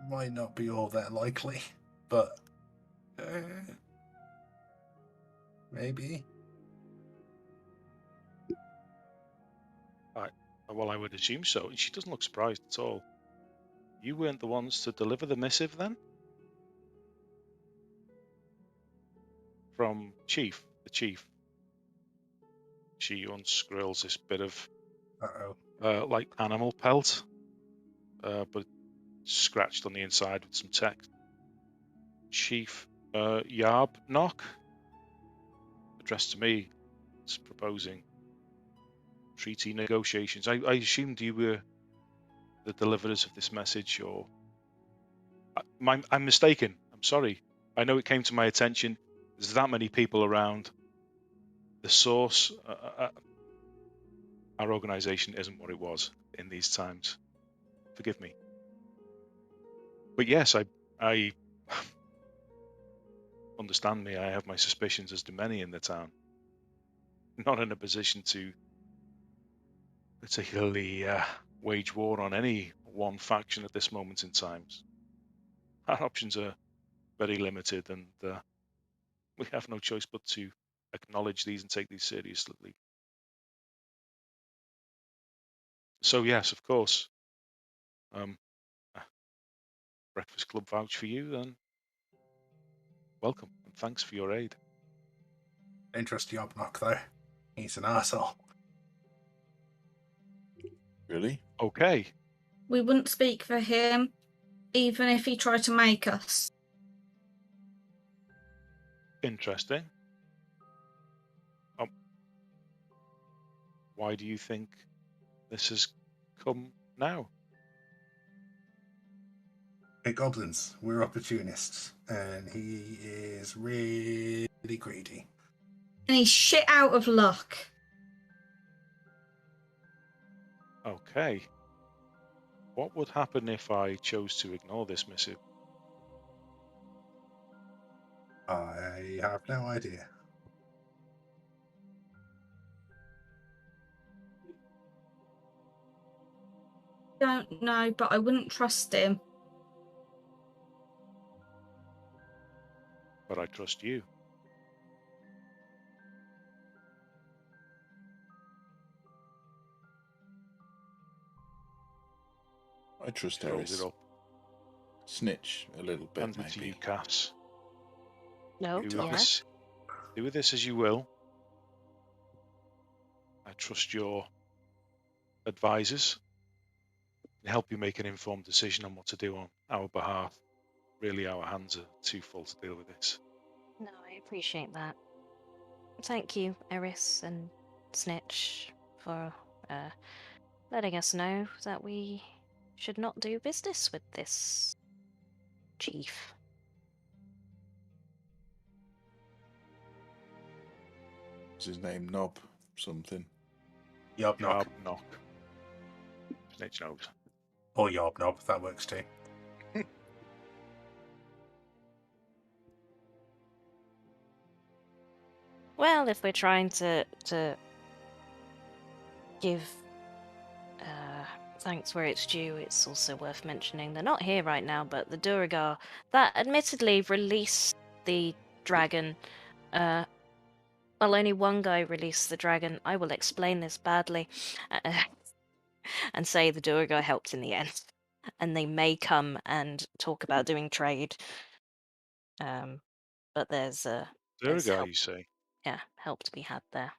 might not be all that likely, but maybe. Well, I would assume so. She doesn't look surprised at all. You weren't the ones to deliver the missive, then? From the chief. She unscrills this bit of like animal pelt, but scratched on the inside with some text. Chief Yarb Knock, addressed to me, is proposing treaty negotiations. I assumed you were the deliverers of this message, or I'm mistaken. I'm sorry. I know it came to my attention. There's that many people around. The source, our organization isn't what it was in these times. Forgive me. But yes, I understand me. I have my suspicions, as do many in the town. Not in a position to particularly wage war on any one faction at this moment in time. Our options are very limited, and we have no choice but to acknowledge these and take these seriously. So yes, of course, Breakfast Club vouch for you, then welcome and thanks for your aid. Don't trust Yobnock, though. He's an arsehole. Really? Okay. We wouldn't speak for him, even if he tried to make us. Interesting. Why do you think this has come now? Hey, goblins, we're opportunists, and he is really greedy. And he's shit out of luck. Okay. What would happen if I chose to ignore this missive? I have no idea. Don't know, but I wouldn't trust him. but I trust you. I trust Throws Eris. it up. Snitch a little bit, Hands it to you, maybe. Cass. No, Do with yeah. this. Do with this as you will. I trust your advisors and help you make an informed decision on what to do on our behalf. Really, our hands are too full to deal with this. No, I appreciate that. Thank you, Eris and Snitch, for letting us know that we should not do business with this chief. What's his name? Knob something. Yob knock. Yob knock. Snitch knows. Or yob knob, that works too. Well, if we're trying to give thanks where it's due, it's also worth mentioning they're not here right now, but the Duragar that admittedly released the dragon. Well, only one guy released the dragon. I will explain this badly, and say the Duragar helped in the end, and they may come and talk about doing trade. But there's Durgar, help. you say? Yeah, help to be had there.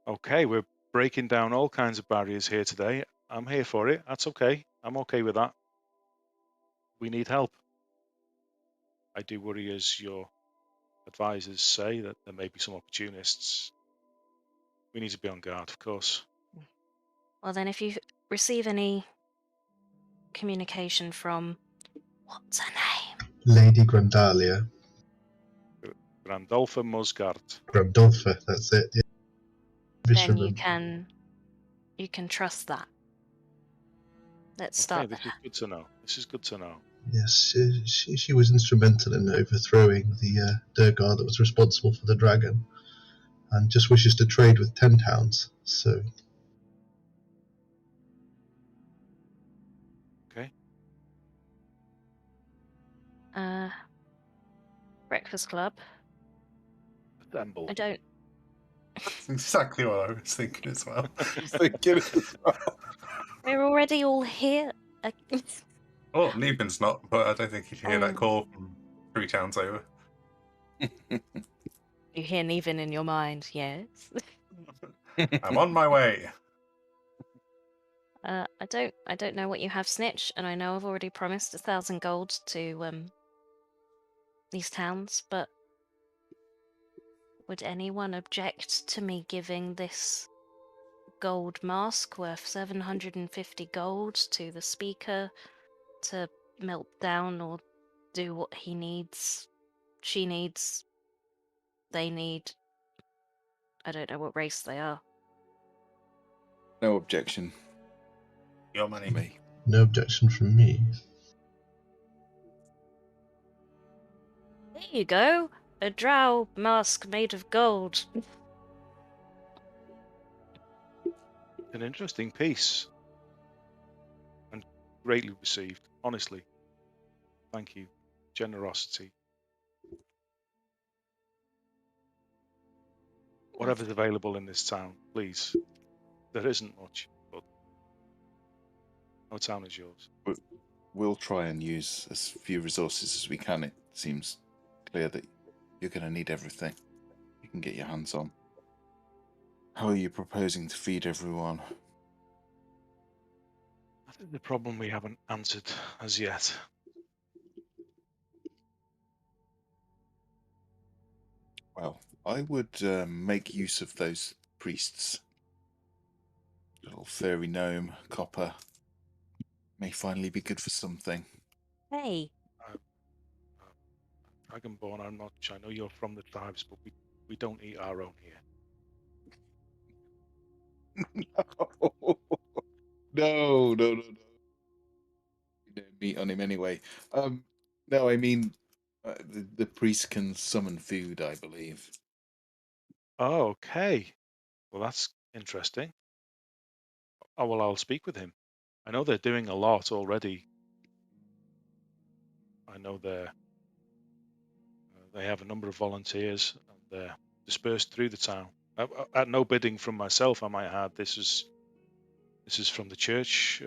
Okay, we're breaking down all kinds of barriers here today. I'm here for it. That's okay. I'm okay with that. We need help. I do worry, as your advisors say, that there may be some opportunists. We need to be on guard, of course. Well, then, if you receive any communication from, what's her name? Lady Grandalia. Grandolpha Musgard. Grandolpha, that's it. Yeah. Just Then you remember. can trust that. Let's Okay, start this there. is good to know. This is good to know. Yes, she was instrumental in overthrowing the Durgar that was responsible for the dragon, and just wishes to trade with 10 towns. So Okay. Breakfast club. Assemble. I don't. That's exactly what I was thinking as well. We're already all here. Oh, Neben's not, but I don't think he'd hear that Oh. call from 3 towns over. You hear Neven in your mind, yes. I'm on my way. I don't know what you have, Snitch, and I know I've already promised 1,000 gold to these towns, but would anyone object to me giving this gold mask worth 750 gold to the speaker to melt down or do what he needs, she needs, they need? I don't know what race they are. No objection. Your money. Me. no objection from me. There you go, a drow mask made of gold. An interesting piece. And greatly received, honestly. Thank you. Generosity. Whatever's available in this town, please. There isn't much, but no town is yours. We'll try and use as few resources as we can. It seems clear that you're going to need everything you can get your hands on. How are you proposing to feed everyone? I think the problem we haven't answered as yet. Well, I would make use of those priests. Little furry gnome, copper, may finally be good for something. Hey, Dragonborn, I'm not sure. I know you're from the tribes, but we don't eat our own here. No. We don't meet on him anyway. No, I mean, the priest can summon food, I believe. Oh, okay. Well, that's interesting. Oh, well, I'll speak with him. I know they're doing a lot already I know they have a number of volunteers, and they're dispersed through the town. At no bidding from myself, I might add. This is from the church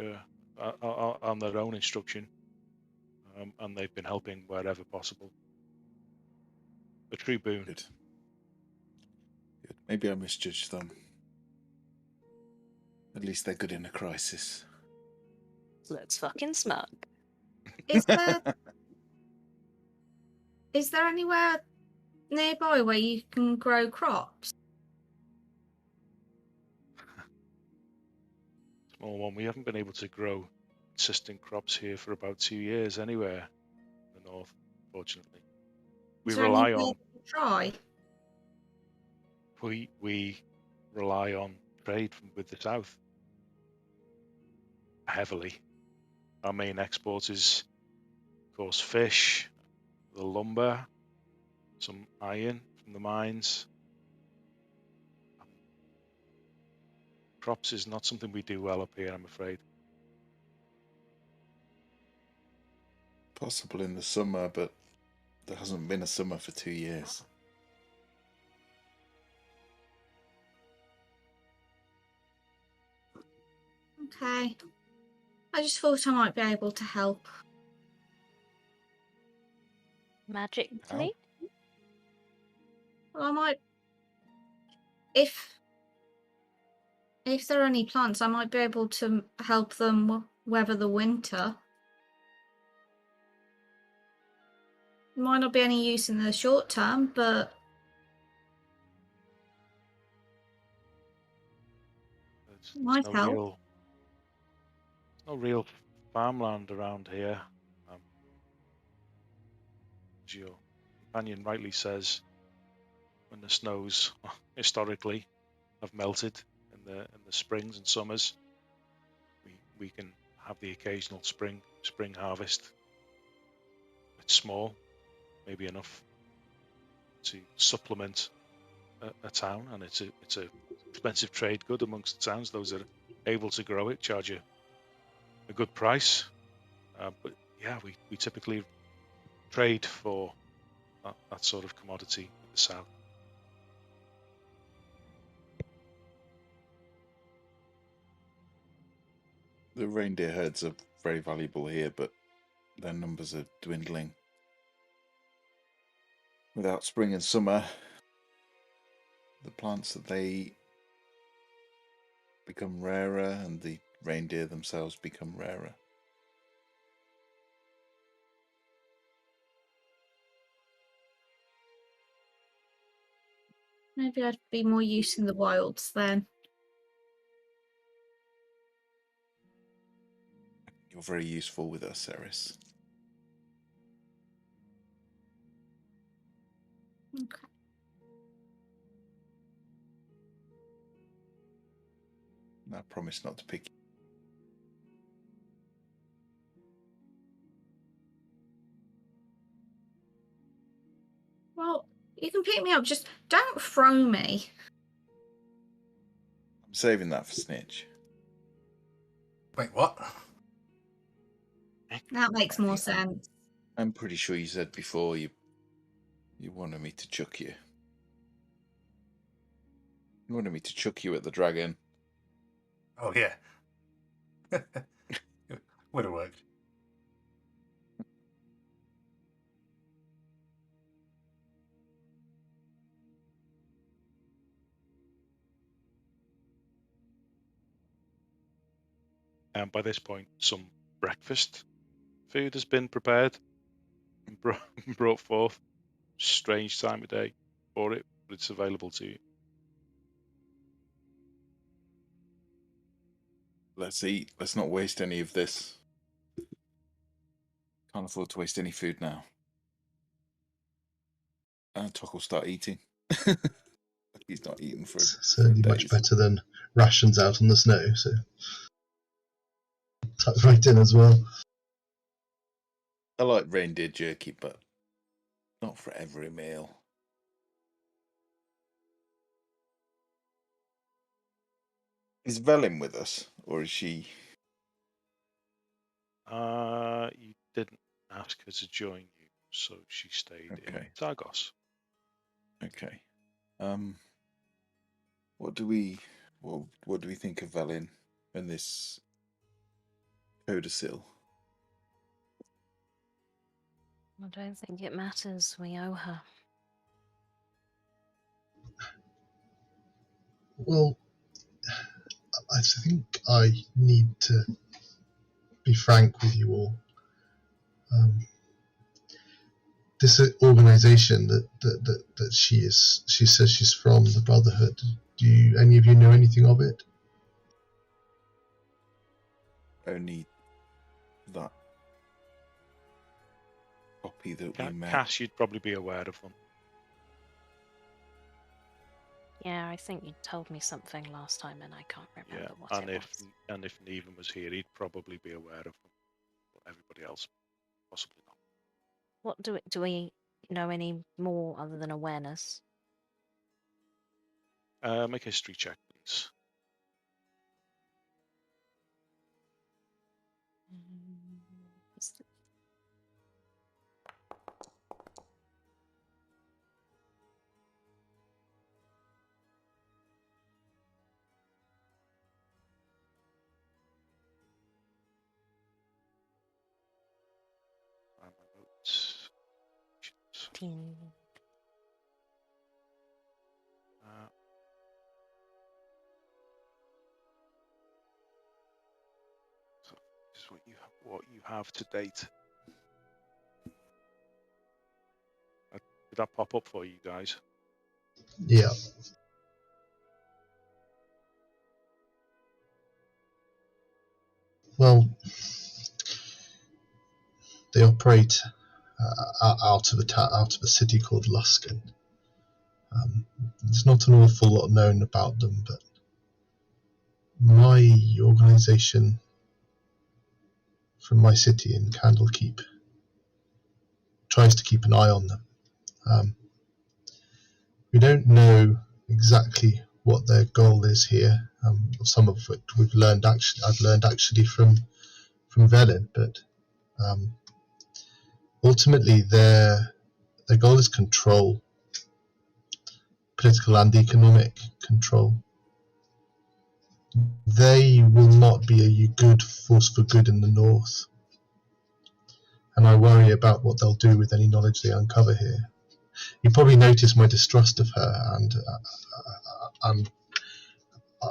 on their own instruction, and they've been helping wherever possible. A true boon. Good. Maybe I misjudged them. At least they're good in a crisis. Looks fucking smug. Is there anywhere nearby where you can grow crops? Small one. We haven't been able to grow consistent crops here for about 2 years anywhere in the north, fortunately. We rely on we rely on trade with the south heavily. Our main export is, of course, fish, the lumber, some iron from the mines. Crops is not something we do well up here, I'm afraid. Possible in the summer, but there hasn't been a summer for 2 years. Okay. I just thought I might be able to help. Magically? Well, I might... If there are any plants, I might be able to help them weather the winter. Might not be any use in the short term, but... Might help. No real farmland around here. As your companion rightly says, when the snows historically have melted in the springs and summers, we can have the occasional spring harvest. It's small, maybe enough to supplement a town, and it's a expensive trade good amongst the towns. Those that are able to grow it charge a good price, but yeah, we typically trade for that sort of commodity in the south. The reindeer herds are very valuable here, but their numbers are dwindling. Without spring and summer, the plants that they become rarer, and the reindeer themselves become rarer. Maybe I'd be more use in the wilds then. You're very useful with us, Eris. Okay. I promise not to pick you. Well, you can pick me up, just don't throw me. I'm saving that for Snitch. Wait, what? That makes more sense. I'm pretty sure you said before you wanted me to chuck you. You wanted me to chuck you at the dragon. Oh, yeah. Would have worked. And by this point, some breakfast food has been prepared and brought forth. Strange time of day for it, but it's available to you. Let's eat. Let's not waste any of this. Can't afford to waste any food now. And Tock will start eating. He's not eaten for certainly days. Much better than rations out on the snow, so tuck right in as well. I like reindeer jerky, but not for every meal. Is Velin with us, or is she? You didn't ask her to join you, so she stayed in Okay. Targos. Okay. What do we think of Velin and this Codicil? I don't think it matters. We owe her. Well, I think I need to be frank with you all. This organization that she says she's from, the Brotherhood. Do any of you know anything of it? Only that copy that we met. Cass, you'd probably be aware of them. Yeah, I think you told me something last time, and I can't remember what and it if was. and if Neven was here, he'd probably be aware of them. But everybody else, possibly not. What do we know any more other than awareness? Make a history check, please. So this is what you have to date. Did that pop up for you guys? Yeah. Well, they operate out of a city called Luskan. There's not an awful lot known about them, but my organization from my city in Candlekeep tries to keep an eye on them. We don't know exactly what their goal is here. Some of it I've learned actually from Velin, but ultimately their goal is control, political and economic control. They will not be a good force for good in the north, and I worry about what they'll do with any knowledge they uncover here. You probably noticed my distrust of her, and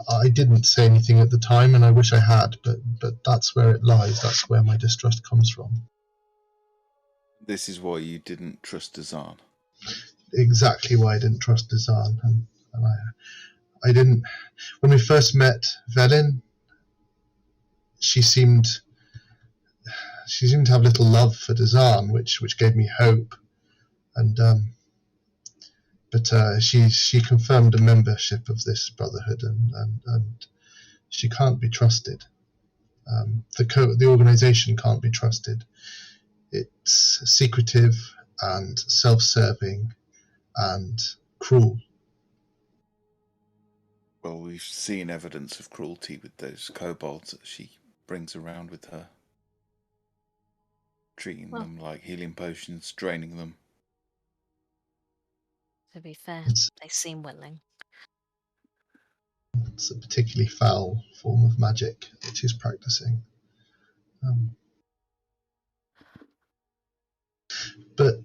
I didn't say anything at the time, and I wish I had, but that's where it lies. That's where my distrust comes from. This is why you didn't trust Dazan. Exactly why I didn't trust Dazan, and I didn't. When we first met Velin, she seemed to have little love for Dazan, which gave me hope, and but she confirmed a membership of this brotherhood, and she can't be trusted. The organization can't be trusted. It's secretive and self-serving and cruel. Well, we've seen evidence of cruelty with those kobolds that she brings around with her. Treating them like healing potions, draining them. To be fair, they seem willing. It's a particularly foul form of magic that she's practicing. But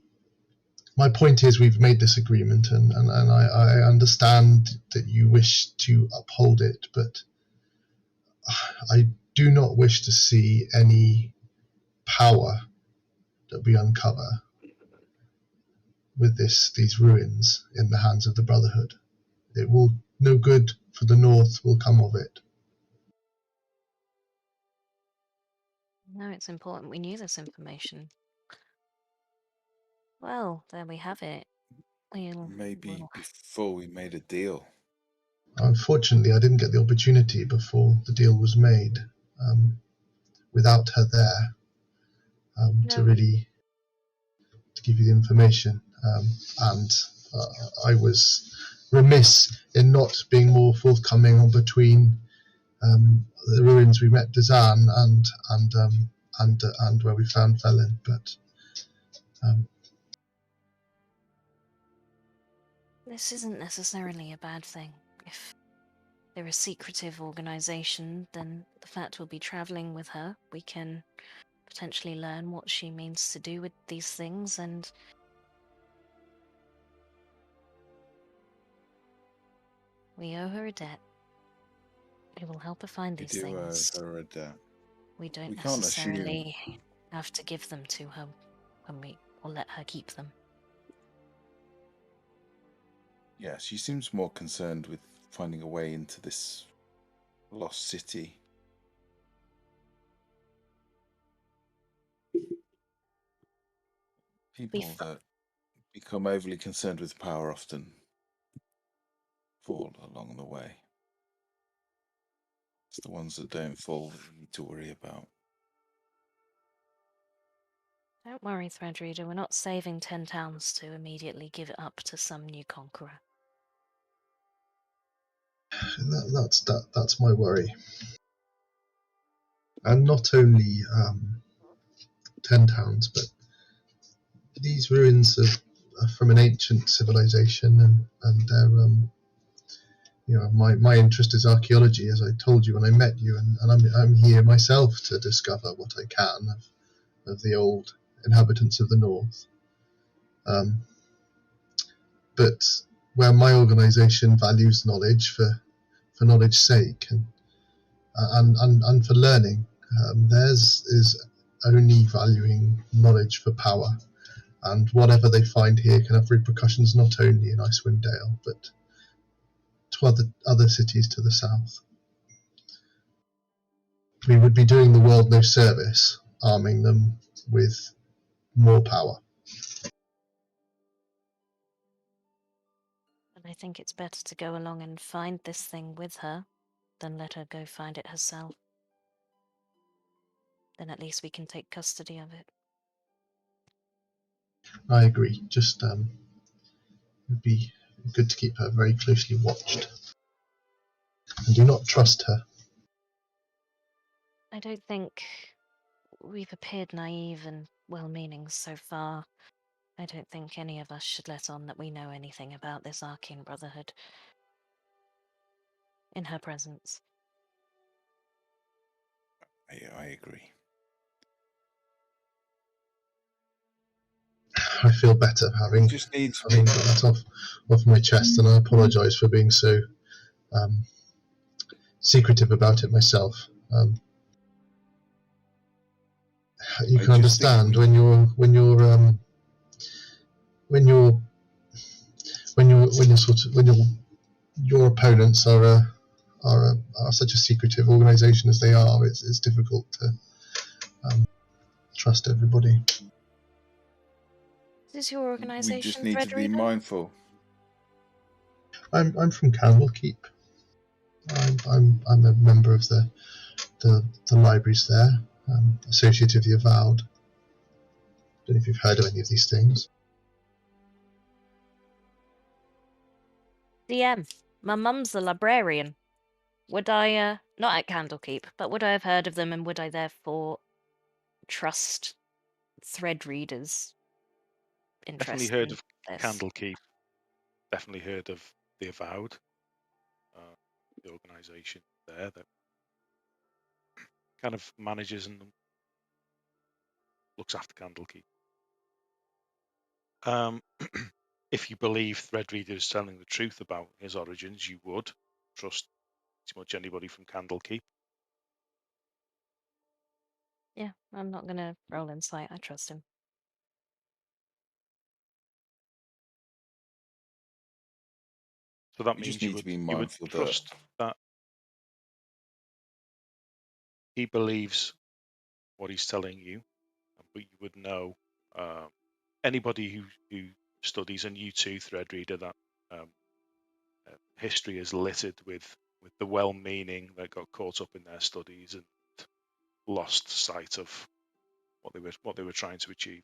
my point is, we've made this agreement, and I understand that you wish to uphold it, but I do not wish to see any power that we uncover with these ruins in the hands of the Brotherhood. It will no good for the North will come of it. No, it's important we knew this information. Well, there we have it. Maybe before we made a deal. Unfortunately, I didn't get the opportunity before the deal was made. Without her there, to give you the information, and I was remiss in not being more forthcoming on between the ruins we met Dazan and where we found Velin. But This isn't necessarily a bad thing. If they're a secretive organization, then the fact we'll be traveling with her, we can potentially learn what she means to do with these things, and we owe her a debt. We will help her find We these do owe things. her a debt. We don't We can't assume. necessarily have to give them to her or let her keep them. Yeah, she seems more concerned with finding a way into this lost city. People that become overly concerned with power often fall along the way. It's the ones that don't fall that you need to worry about. Don't worry, Threadreader, we're not saving 10 towns to immediately give it up to some new conqueror. That's my worry. And not only 10 towns, but these ruins are from an ancient civilization, and they're my interest is archaeology, as I told you when I met you, and I'm here myself to discover what I can of the old inhabitants of the north. But where my organisation values knowledge for knowledge's sake and for learning, theirs is only valuing knowledge for power, and whatever they find here can have repercussions not only in Icewind Dale but to other cities to the south. We would be doing the world no service arming them with more power. But I think it's better to go along and find this thing with her than let her go find it herself. Then at least we can take custody of it. I agree. Just it would be good to keep her very closely watched. And do not trust her. I don't think we've appeared naive and well-meaning so far. I don't think any of us should let on that we know anything about this Arcane Brotherhood in her presence. I agree. I feel better having got that off my chest, and I apologise for being so secretive about it myself. You can understand when your opponents are such a secretive organisation as they are. It's difficult to trust everybody. Is your organisation? We just need to be mindful. I'm from Candlekeep. I'm a member of the libraries there, Associate of the Avowed. Don't know if you've heard of any of these things. DM, my mum's the librarian. Would I, not at Candlekeep, but would I have heard of them, and would I therefore trust Threadreader's interest? Definitely heard of Candlekeep. Definitely heard of the Avowed, the organisation there that kind of manages and looks after Candlekeep. If you believe Threadreader is telling the truth about his origins, you would trust pretty much anybody from Candlekeep. Yeah, I'm not going to roll insight. I trust him. So that means you would trust that he believes what he's telling you, but you would know anybody who studies, and you too, Threadreader, that history is littered with the well-meaning that got caught up in their studies and lost sight of what they were trying to achieve.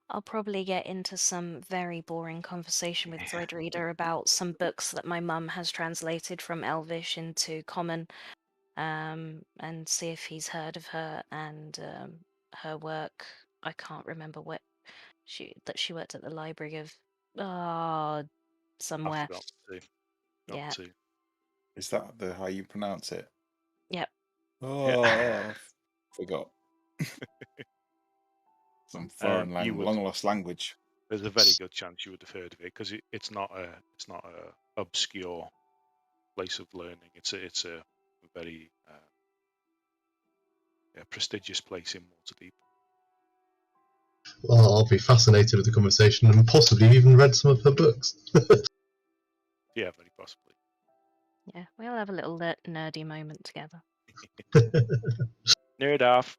I'll probably get into some very boring conversation with Threadreader about some books that my mum has translated from Elvish into Common, and see if he's heard of her, and her work. I can't remember what she worked at the library of I somewhere. forgot to. Yeah. Is that how you pronounce it? Yep. Oh, forgot. Some foreign You would. long lost language. There's a very good chance you would have heard of it because it's not a obscure place of learning. It's a very prestigious place in Waterdeep. Well, I'll be fascinated with the conversation and possibly even read some of her books. Yeah, very possibly. Yeah, we'll have a little nerdy moment together. Nerd off.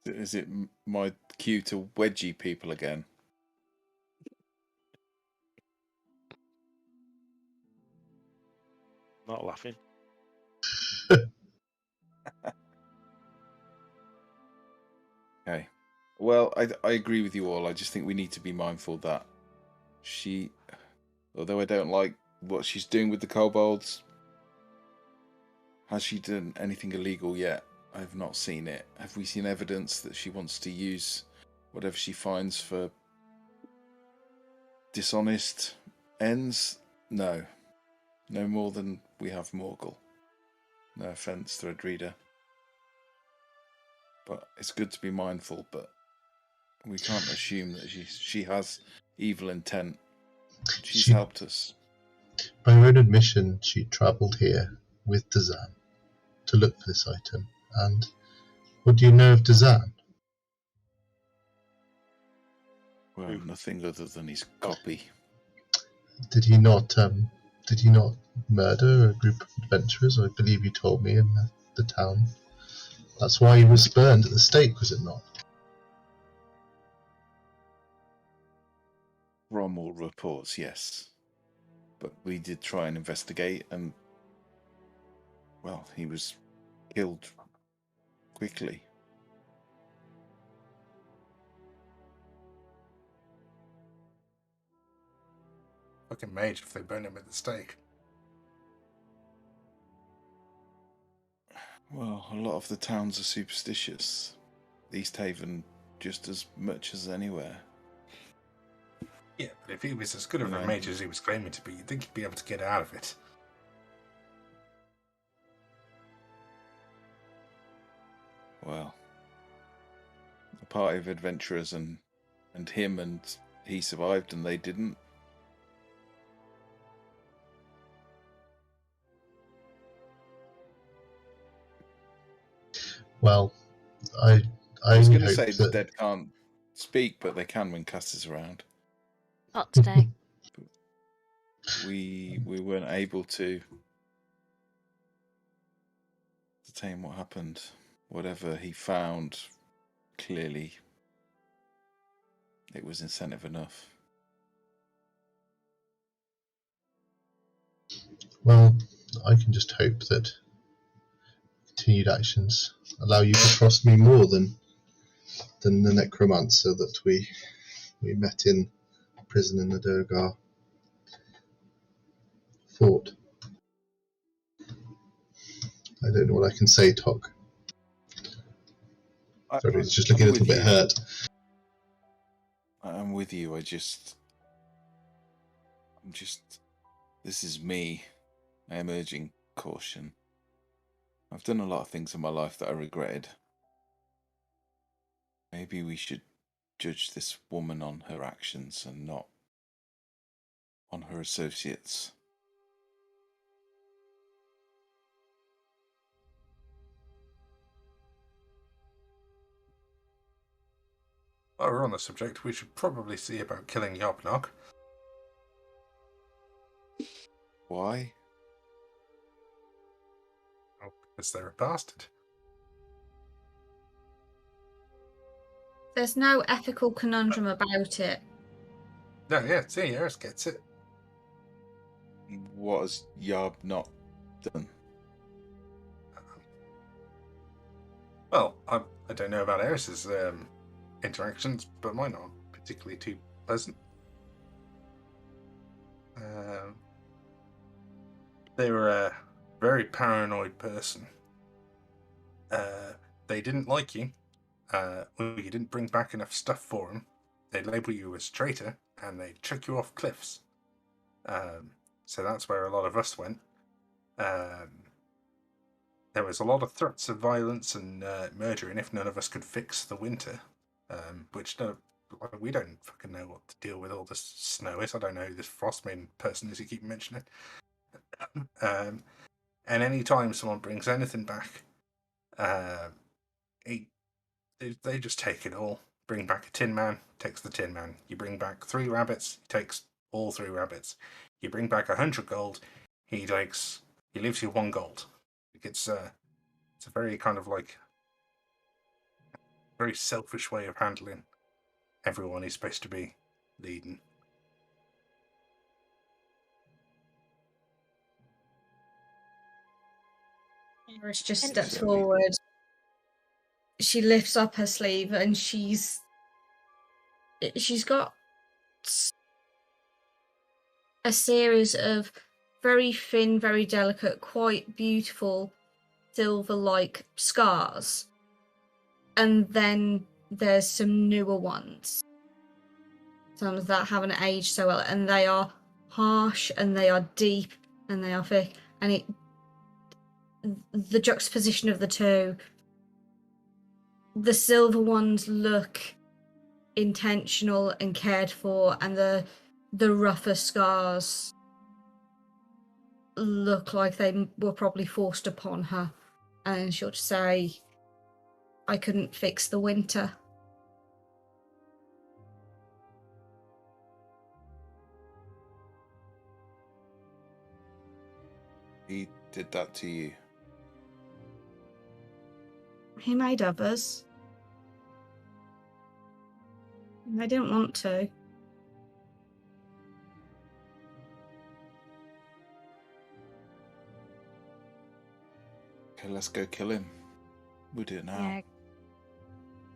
Is it my cue to wedgie people again? Not laughing. Okay. Well, I agree with you all. I just think we need to be mindful that she, although I don't like what she's doing with the kobolds, has she done anything illegal yet? I've not seen it. Have we seen evidence that she wants to use whatever she finds for dishonest ends? No. No more than we have Morgul. No offence, Threadreader. But it's good to be mindful, but we can't assume that she has evil intent. She's helped us. By her own admission, she travelled here with Dazan to look for this item. And what do you know of Dazan? Well, nothing other than his copy. Did he not murder a group of adventurers? I believe you told me in the town. That's why he was burned at the stake, was it not? Rommel reports, yes. But we did try and investigate, and, well, he was killed quickly. Fucking mage if they burn him at the stake. Well, a lot of the towns are superstitious. East Haven just as much as anywhere. Yeah, but if he was as good of a mage as he was claiming to be, you'd think he'd be able to get out of it. Well, a party of adventurers and him and he survived and they didn't. Well, I was going to hope say that the dead can't speak, but they can when Cass is around. Not today. We weren't able to ascertain what happened. Whatever he found, clearly it was incentive enough. Well, I can just hope that continued actions allow you to trust me more than the necromancer that we met in prison in the Durgar fort. I don't know what I can say, Tok. Sorry, it's just looking a little bit hurt. I'm with you. I'm just. This is me. I am urging caution. I've done a lot of things in my life that I regretted. Maybe we should judge this woman on her actions and not on her associates. While we're on the subject, we should probably see about killing Yobnog. Why? Oh, because they're a bastard. There's no ethical conundrum about it. No, yeah, see, Eris gets it. What has Yarb not done? Well, I don't know about Eris's interactions, but mine aren't particularly too pleasant. They were a very paranoid person. they didn't like you, or you didn't bring back enough stuff for them, they'd label you as traitor and they'd chuck you off cliffs. So that's where a lot of us went. There was a lot of threats of violence and murdering if none of us could fix the winter, which we don't fucking know what to deal with all this snow is. I don't know who this Frostmaiden person is you keep mentioning. And any time someone brings anything back, they just take it all. Bring back a tin man, takes the tin man. You bring back 3 rabbits, he takes all 3 rabbits. You bring back 100 gold, he leaves you 1 gold. It's a very kind of like very selfish way of handling everyone he's supposed to be leading. Iris just And- steps forward. She lifts up her sleeve and she's got a series of very thin, very delicate, quite beautiful silver-like scars. And then there's some newer ones. Some that haven't aged so well, and they are harsh and they are deep and they are thick. And the juxtaposition of the two, the silver ones look intentional and cared for, and the rougher scars look like they were probably forced upon her. And she'll just say, I couldn't fix the winter. He did that to you. He made others. I didn't want to. Okay, let's go kill him. We'll do it now. Yeah.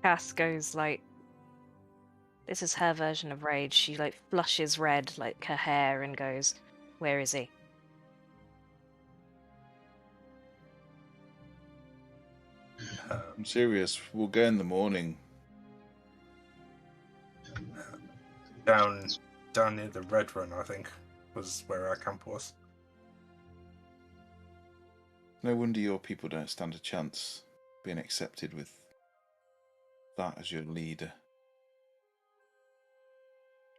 Cass goes like, this is her version of rage. She like flushes red like her hair and goes, where is he? I'm serious. We'll go in the morning. Down near the Red Run, I think, was where our camp was. No wonder your people don't stand a chance being accepted with that as your leader.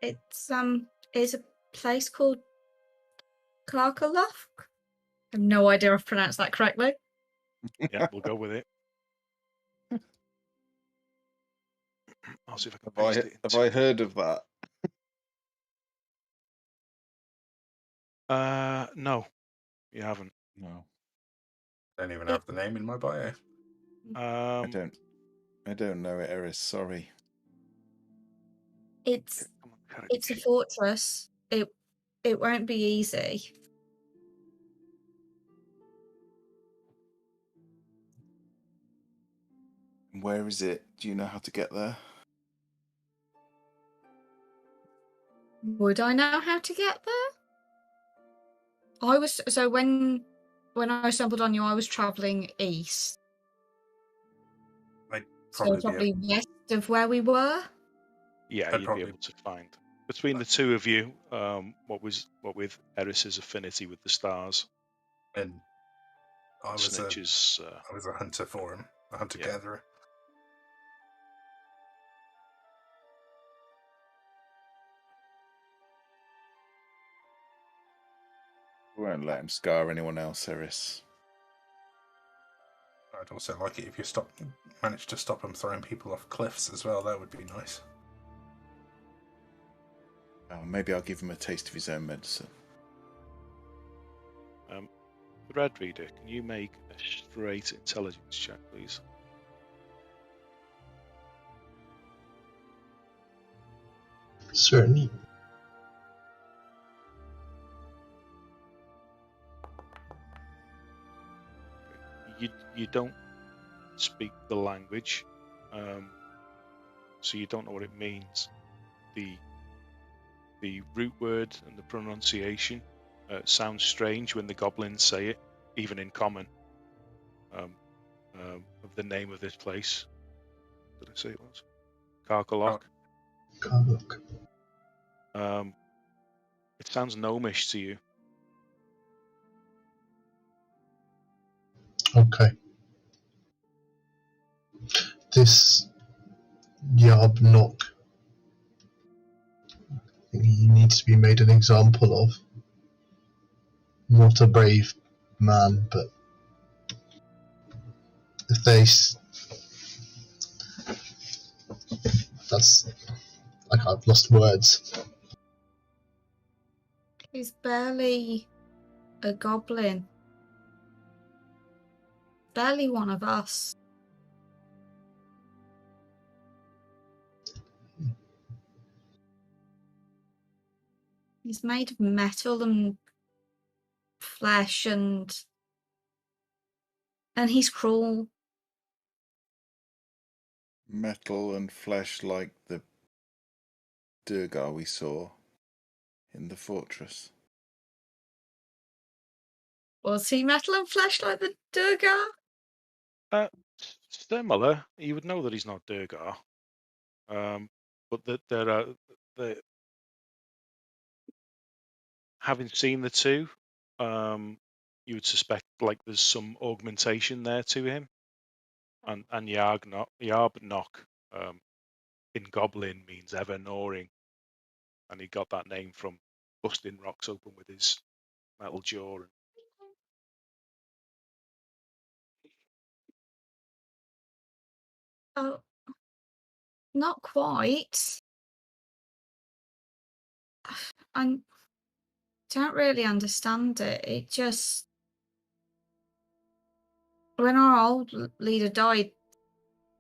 It's a place called Clarkaloft. I have no idea if I've pronounced that correctly. Yeah, we'll go with it. I'll see if I can Have paste it. have I heard of that? No, you haven't. No, Don't even have the name in my bio. I don't know it, Eris. Sorry. It's Come on, character a sheet. fortress. It won't be easy. Where is it? Do you know how to get there? Would I know how to get there? When I stumbled on you, I was travelling east. I'd So probably west of where we were. Yeah, I'd you'd probably- be able to find between the two of you. What with Eris's affinity with the stars, and I was Snitch's. a hunter for him, a hunter gatherer. We won't let him scar anyone else, Eris. I'd also like it if you managed to stop him throwing people off cliffs as well. That would be nice. Oh, maybe I'll give him a taste of his own medicine. Red Reader, can you make a straight intelligence check, please? Certainly. You don't speak the language, so you don't know what it means. The root word and the pronunciation sounds strange when the goblins say it, even in common. of the name of this place. Did I say it was? Carcalock. Carlock. It sounds gnomish to you. Okay. This Yarbnock, he needs to be made an example of. Not a brave man, but if they... That's... Like, I've lost words. He's barely a goblin. Barely one of us. He's made of metal and flesh, and he's cruel. Metal and flesh like the Durgar we saw in the fortress. Was he metal and flesh like the Durgar? Similar. You would know that he's not Durgar. But that there are having seen the two, you would suspect like there's some augmentation there to him. And Yarbnock in Goblin means ever gnawing, and he got that name from busting rocks open with his metal jaw. Oh, not quite. I don't really understand it. It just... When our old leader died,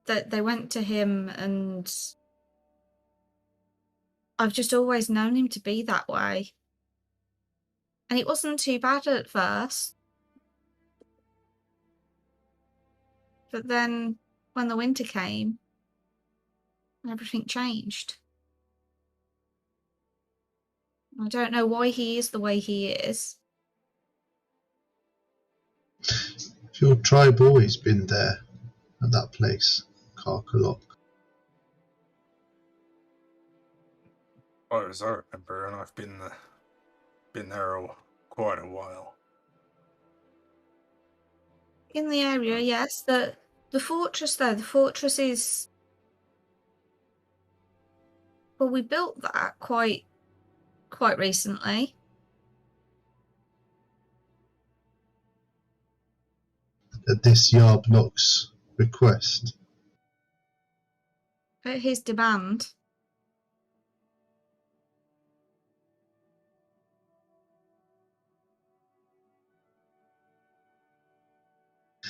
that they went to him, and I've just always known him to be that way. And it wasn't too bad at first. But then, when the winter came, everything changed. I don't know why he is the way he is. Have your tribe always been there, at that place, Carcalock? Far as I remember, and I've been there quite a while. In the area, yes. The fortress, though, the fortress is... Well, we built that quite recently. At this Yarbnock's request? At his demand. I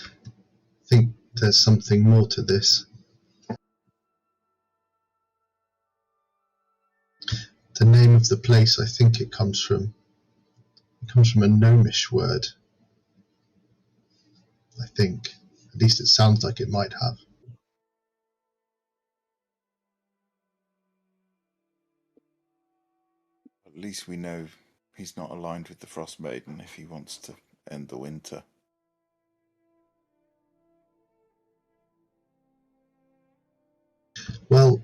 think there's something more to this. The name of the place, I think it comes from a gnomish word. I think. At least it sounds like it might have. At least we know he's not aligned with the Frost Maiden if he wants to end the winter. Well,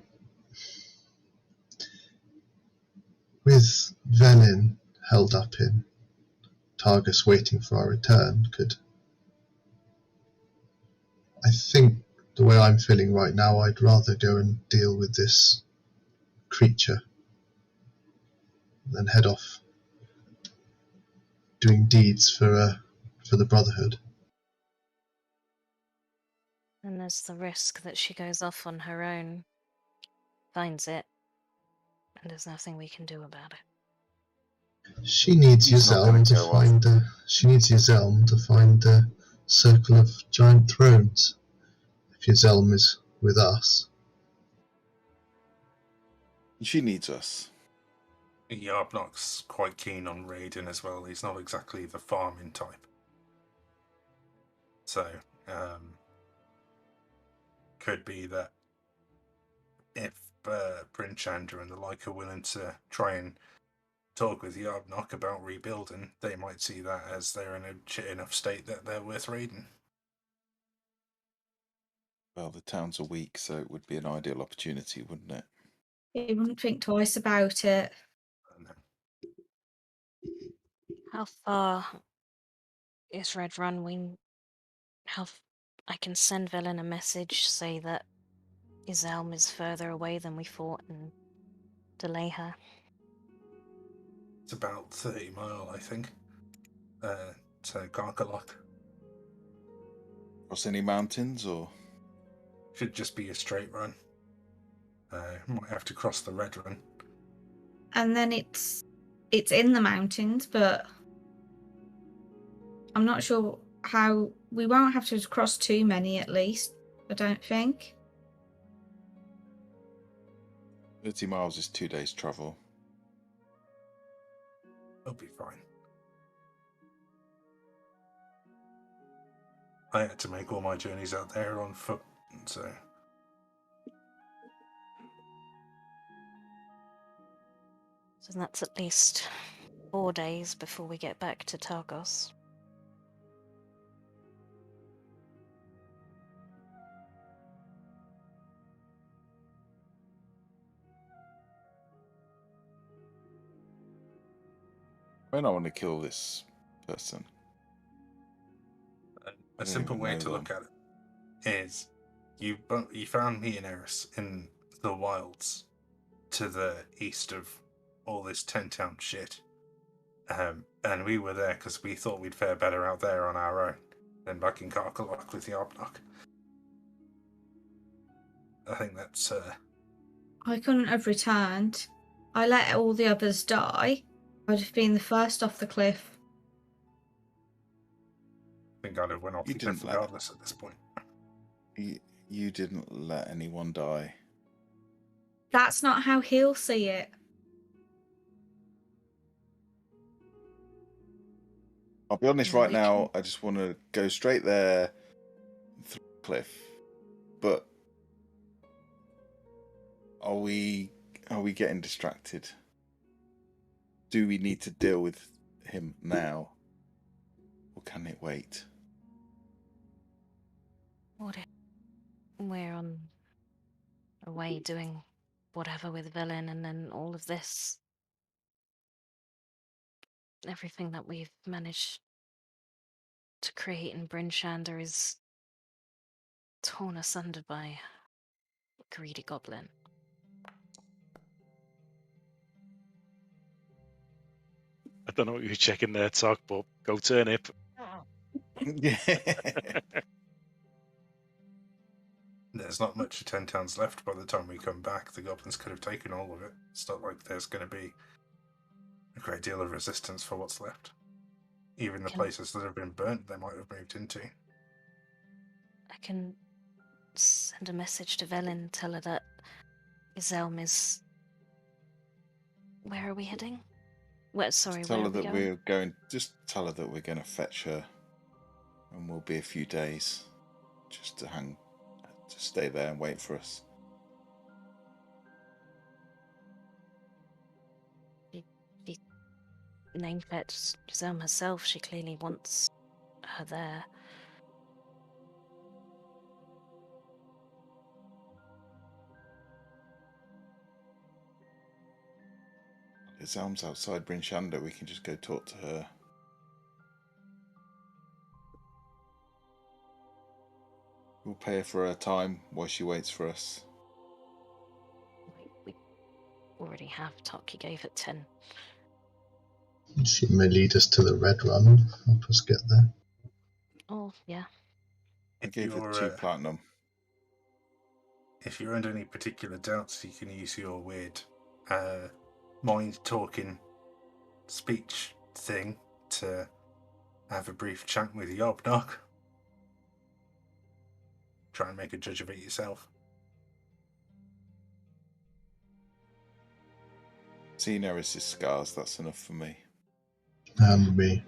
with Velin held up in Targos waiting for our return, I think the way I'm feeling right now, I'd rather go and deal with this creature than head off doing deeds for the Brotherhood. And there's the risk that she goes off on her own, finds it, and there's nothing we can do about it. She needs He's not Yazelm gonna to go off. find. She needs Yazelm to find the Circle of Giant Thrones. If Yazelm is with us, She needs us. Yarbnock's quite keen on raiding as well. He's not exactly the farming type. So, could be that if Prince Chandra and the like are willing to try and talk with Yarbnock about rebuilding, they might see that as they're in a shit enough state that they're worth raiding. Well, the towns are weak, so it would be an ideal opportunity, wouldn't it? You wouldn't think twice about it. And How far is Red Run? I can send Velen a message, say that Izelm is further away than we thought, and delay her. it's about 30 mile, I think, to Gargalock. Cross any mountains, or Should just be a straight run. Might have to cross the Red Run. And then it's in the mountains, but I'm not sure how. We won't have to cross too many, at least. I don't think. 30 miles is 2 days' travel. It'll be fine. I had to make all my journeys out there on foot, so So that's at least 4 days before we get back to Targos. When I want to kill this person. a simple way to look at it is you found me and Eris in the wilds to the east of all this 10-town shit. And we were there because we thought we'd fare better out there on our own than back in Carcalock with the Obnock. I think that's... I couldn't have returned. I let all the others die. I'd have been the first off the cliff. I think I'd have went off the cliff regardless at this point. You didn't let anyone die. That's not how he'll see it. I'll be honest right now, I just want to go straight there through the cliff. But are we getting distracted? Do we need to deal with him now? Or can it wait? What if we're on our way doing whatever with Velen, and then all of this, everything that we've managed to create in Bryn Shander is torn asunder by a greedy goblin? I don't know what you're checking there, Talk, but go turnip. Yeah. There's not much of 10 towns left by the time we come back. The goblins could have taken all of it. It's not like there's going to be a great deal of resistance for what's left. Even the places that have been burnt, they might have moved into. I can send a message to Velen, tell her that Izelm is... Where are we heading? Sorry, tell where her are we that going? we're going. Just tell her that we're going to fetch her, and we'll be a few days, just to stay there and wait for us. She name fetched Izelm herself. She clearly wants her there. Izelm's outside Bryn Shander. We can just go talk to her. We'll pay her for her time while she waits for us. We already have. Taki gave it 10. She may lead us to the Red Run, help us get there. Oh, yeah. I gave her 2 platinum. If you're under any particular doubts, you can use your weird mind-talking speech thing to have a brief chat with Yobnog. Try and make a judge of it yourself. Seeing Eris's scars, that's enough for me. And me.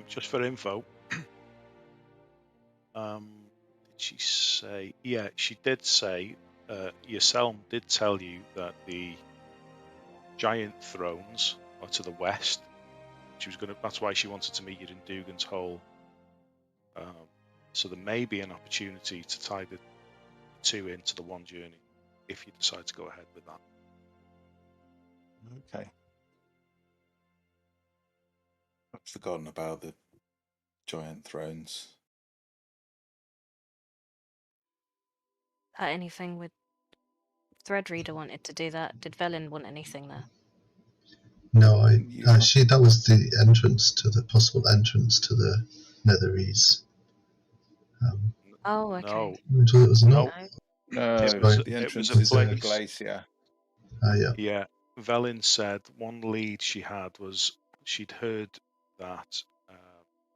Just for info, did she say? Yeah, she did say. Yoselm did tell you that the giant thrones are to the west. She was gonna. That's why she wanted to meet you in Dugan's Hole, So there may be an opportunity to tie the two into the one journey if you decide to go ahead with that. Okay. I've forgotten about the giant thrones. Anything with Threadreader wanted to do that? Did Velen want anything there? No, that was the entrance to the possible entrance to the Netherese. Oh, okay. No, It was not. No, It was the a entrance is in the place. glacier. Yeah. Yeah, Velin said one lead she had was she'd heard that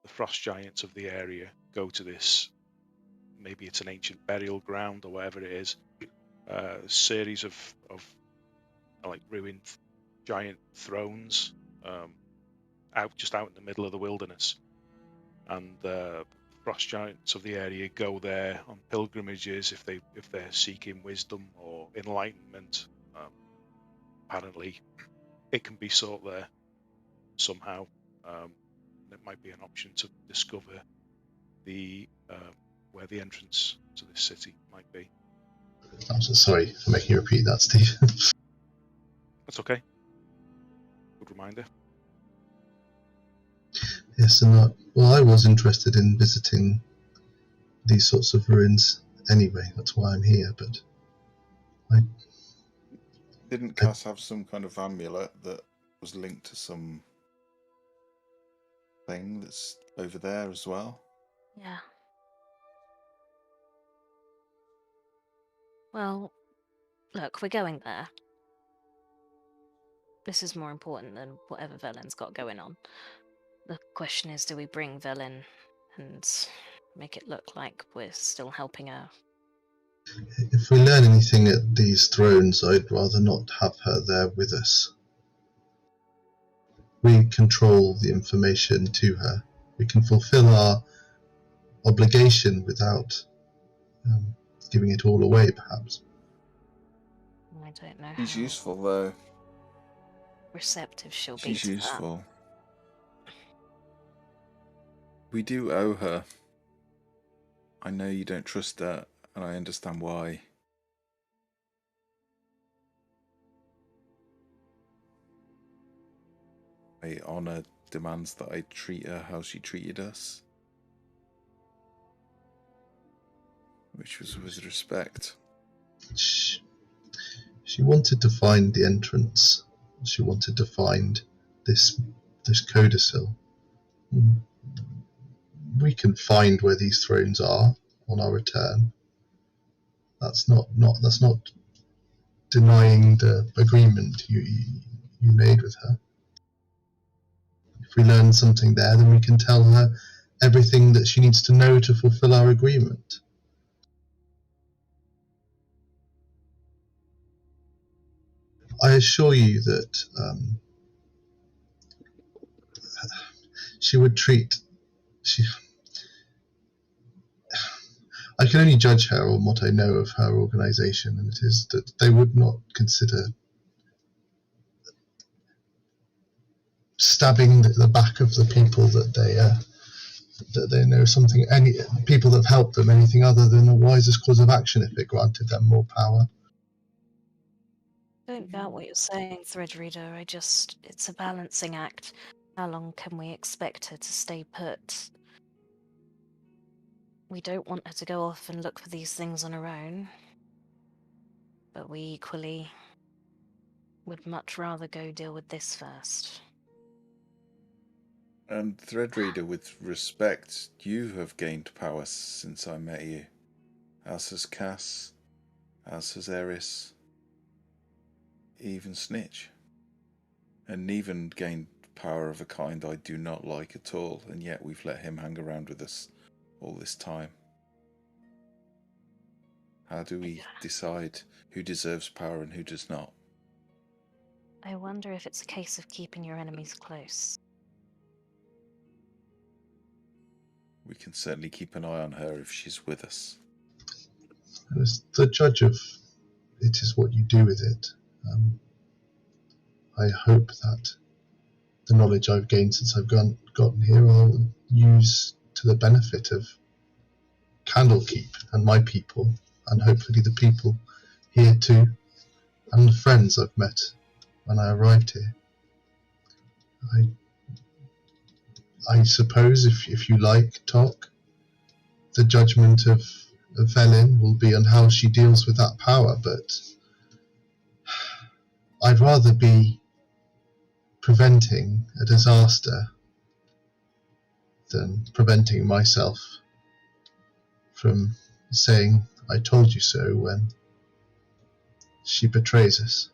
the frost giants of the area go to this, maybe it's an ancient burial ground or whatever it is, series of like ruined giant thrones out in the middle of the wilderness, and frost giants of the area go there on pilgrimages if they're seeking wisdom or enlightenment. Apparently, it can be sought there somehow. It might be an option to discover the where the entrance to this city might be. I'm so sorry for making you repeat that, Steve. That's okay. Good reminder. Yes, and I was interested in visiting these sorts of ruins anyway. That's why I'm here. But didn't Cass have some kind of amulet that was linked to some thing that's over there as well? Yeah. Well, look, we're going there. This is more important than whatever Velen's got going on. The question is, do we bring Velen and make it look like we're still helping her? If we learn anything at these thrones, I'd rather not have her there with us. We control the information to her. We can fulfill our obligation without giving it all away, perhaps. I don't know. She's how useful, though. receptive she'll be She's to useful. We do owe her. I know you don't trust her, and I understand why. My honor demands that I treat her how she treated us, which was with respect. She wanted to find the entrance. She wanted to find this codicil. We can find where these thrones are on our return. That's not denying the agreement you made with her. If we learn something there, then we can tell her everything that she needs to know to fulfill our agreement. I assure you that she would treat. I can only judge her on what I know of her organisation, and it is that they would not consider stabbing the back of the people that they know something, any people that have helped them, anything other than the wisest course of action if it granted them more power. Don't doubt what you're saying, Threadreader. It's a balancing act. How long can we expect her to stay put? We don't want her to go off and look for these things on her own, but we equally would much rather go deal with this first. And Threadreader, with respect, you have gained power since I met you, as has Cass, as has Eris, even Snitch. And Neven gained power of a kind I do not like at all, and yet we've let him hang around with us all this time. How do we decide who deserves power and who does not? I wonder if it's a case of keeping your enemies close. We can certainly keep an eye on her if she's with us. As the judge of it is what you do with it, I hope that the knowledge I've gained since I've gotten here I'll use to the benefit of Candlekeep and my people, and hopefully the people here too, and the friends I've met when I arrived here. I suppose if you like, Tok, the judgment of Velin will be on how she deals with that power, but I'd rather be preventing a disaster than preventing myself from saying I told you so when she betrays us.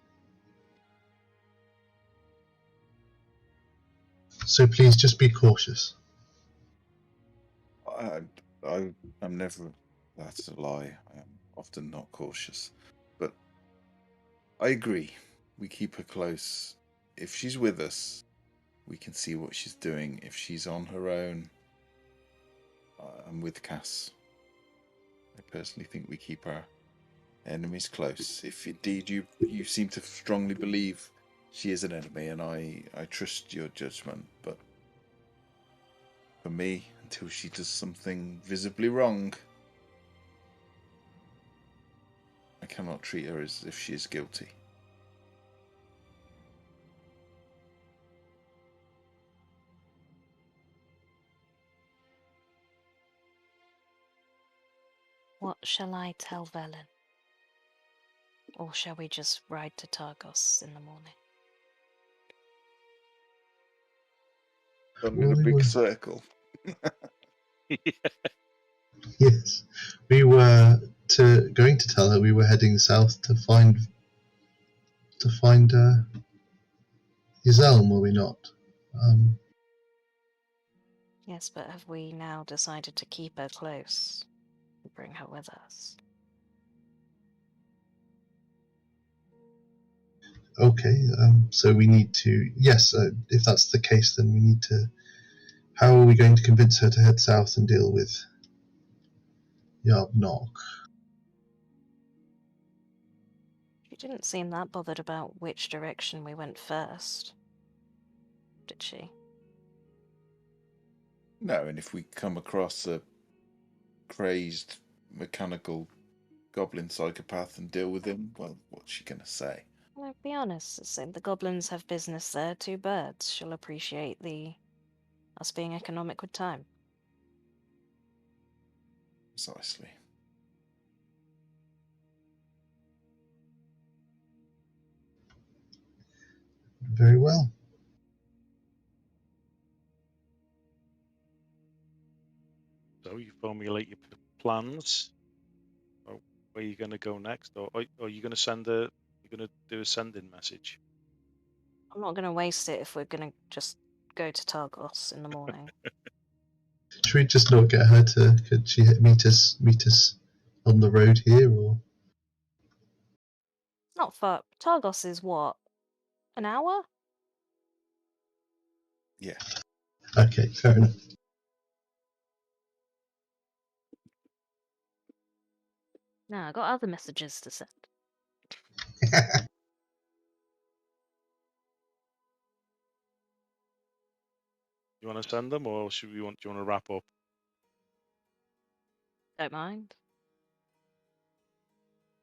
So please just be cautious. I'm never, that's a lie. I am often not cautious. But I agree. We keep her close. If she's with us, we can see what she's doing. If she's on her own, I'm with Cass. I personally think we keep our enemies close. If indeed you seem to strongly believe she is an enemy, and I trust your judgment, but for me, until she does something visibly wrong, I cannot treat her as if she is guilty. What shall I tell Velin? Or shall we just ride to Targos in the morning? Done in a big circle. Yes, we were going to tell her we were heading south to find Yazelm, were we not? Yes, but have we now decided to keep her close and bring her with us? Okay, so we need to. Yes, if that's the case, then we need to. How are we going to convince her to head south and deal with Yarbnock? She didn't seem that bothered about which direction we went first, did she? No, and if we come across a crazed mechanical goblin psychopath and deal with him, well, what's she going to say? I'll be honest, the goblins have business there, 2 birds. She'll appreciate us being economic with time. Precisely. Very well. So you formulate your plans. Where are you going to go next, or are you going to do a send-in message? I'm not going to waste it if we're going to just go to Targos in the morning. Should we just not get her to? Could she meet us on the road here, or? Not far. Targos is what? An hour? Yeah. Okay, fair enough. No, I got other messages to send. You want to send them, or do you want to wrap up? Don't mind.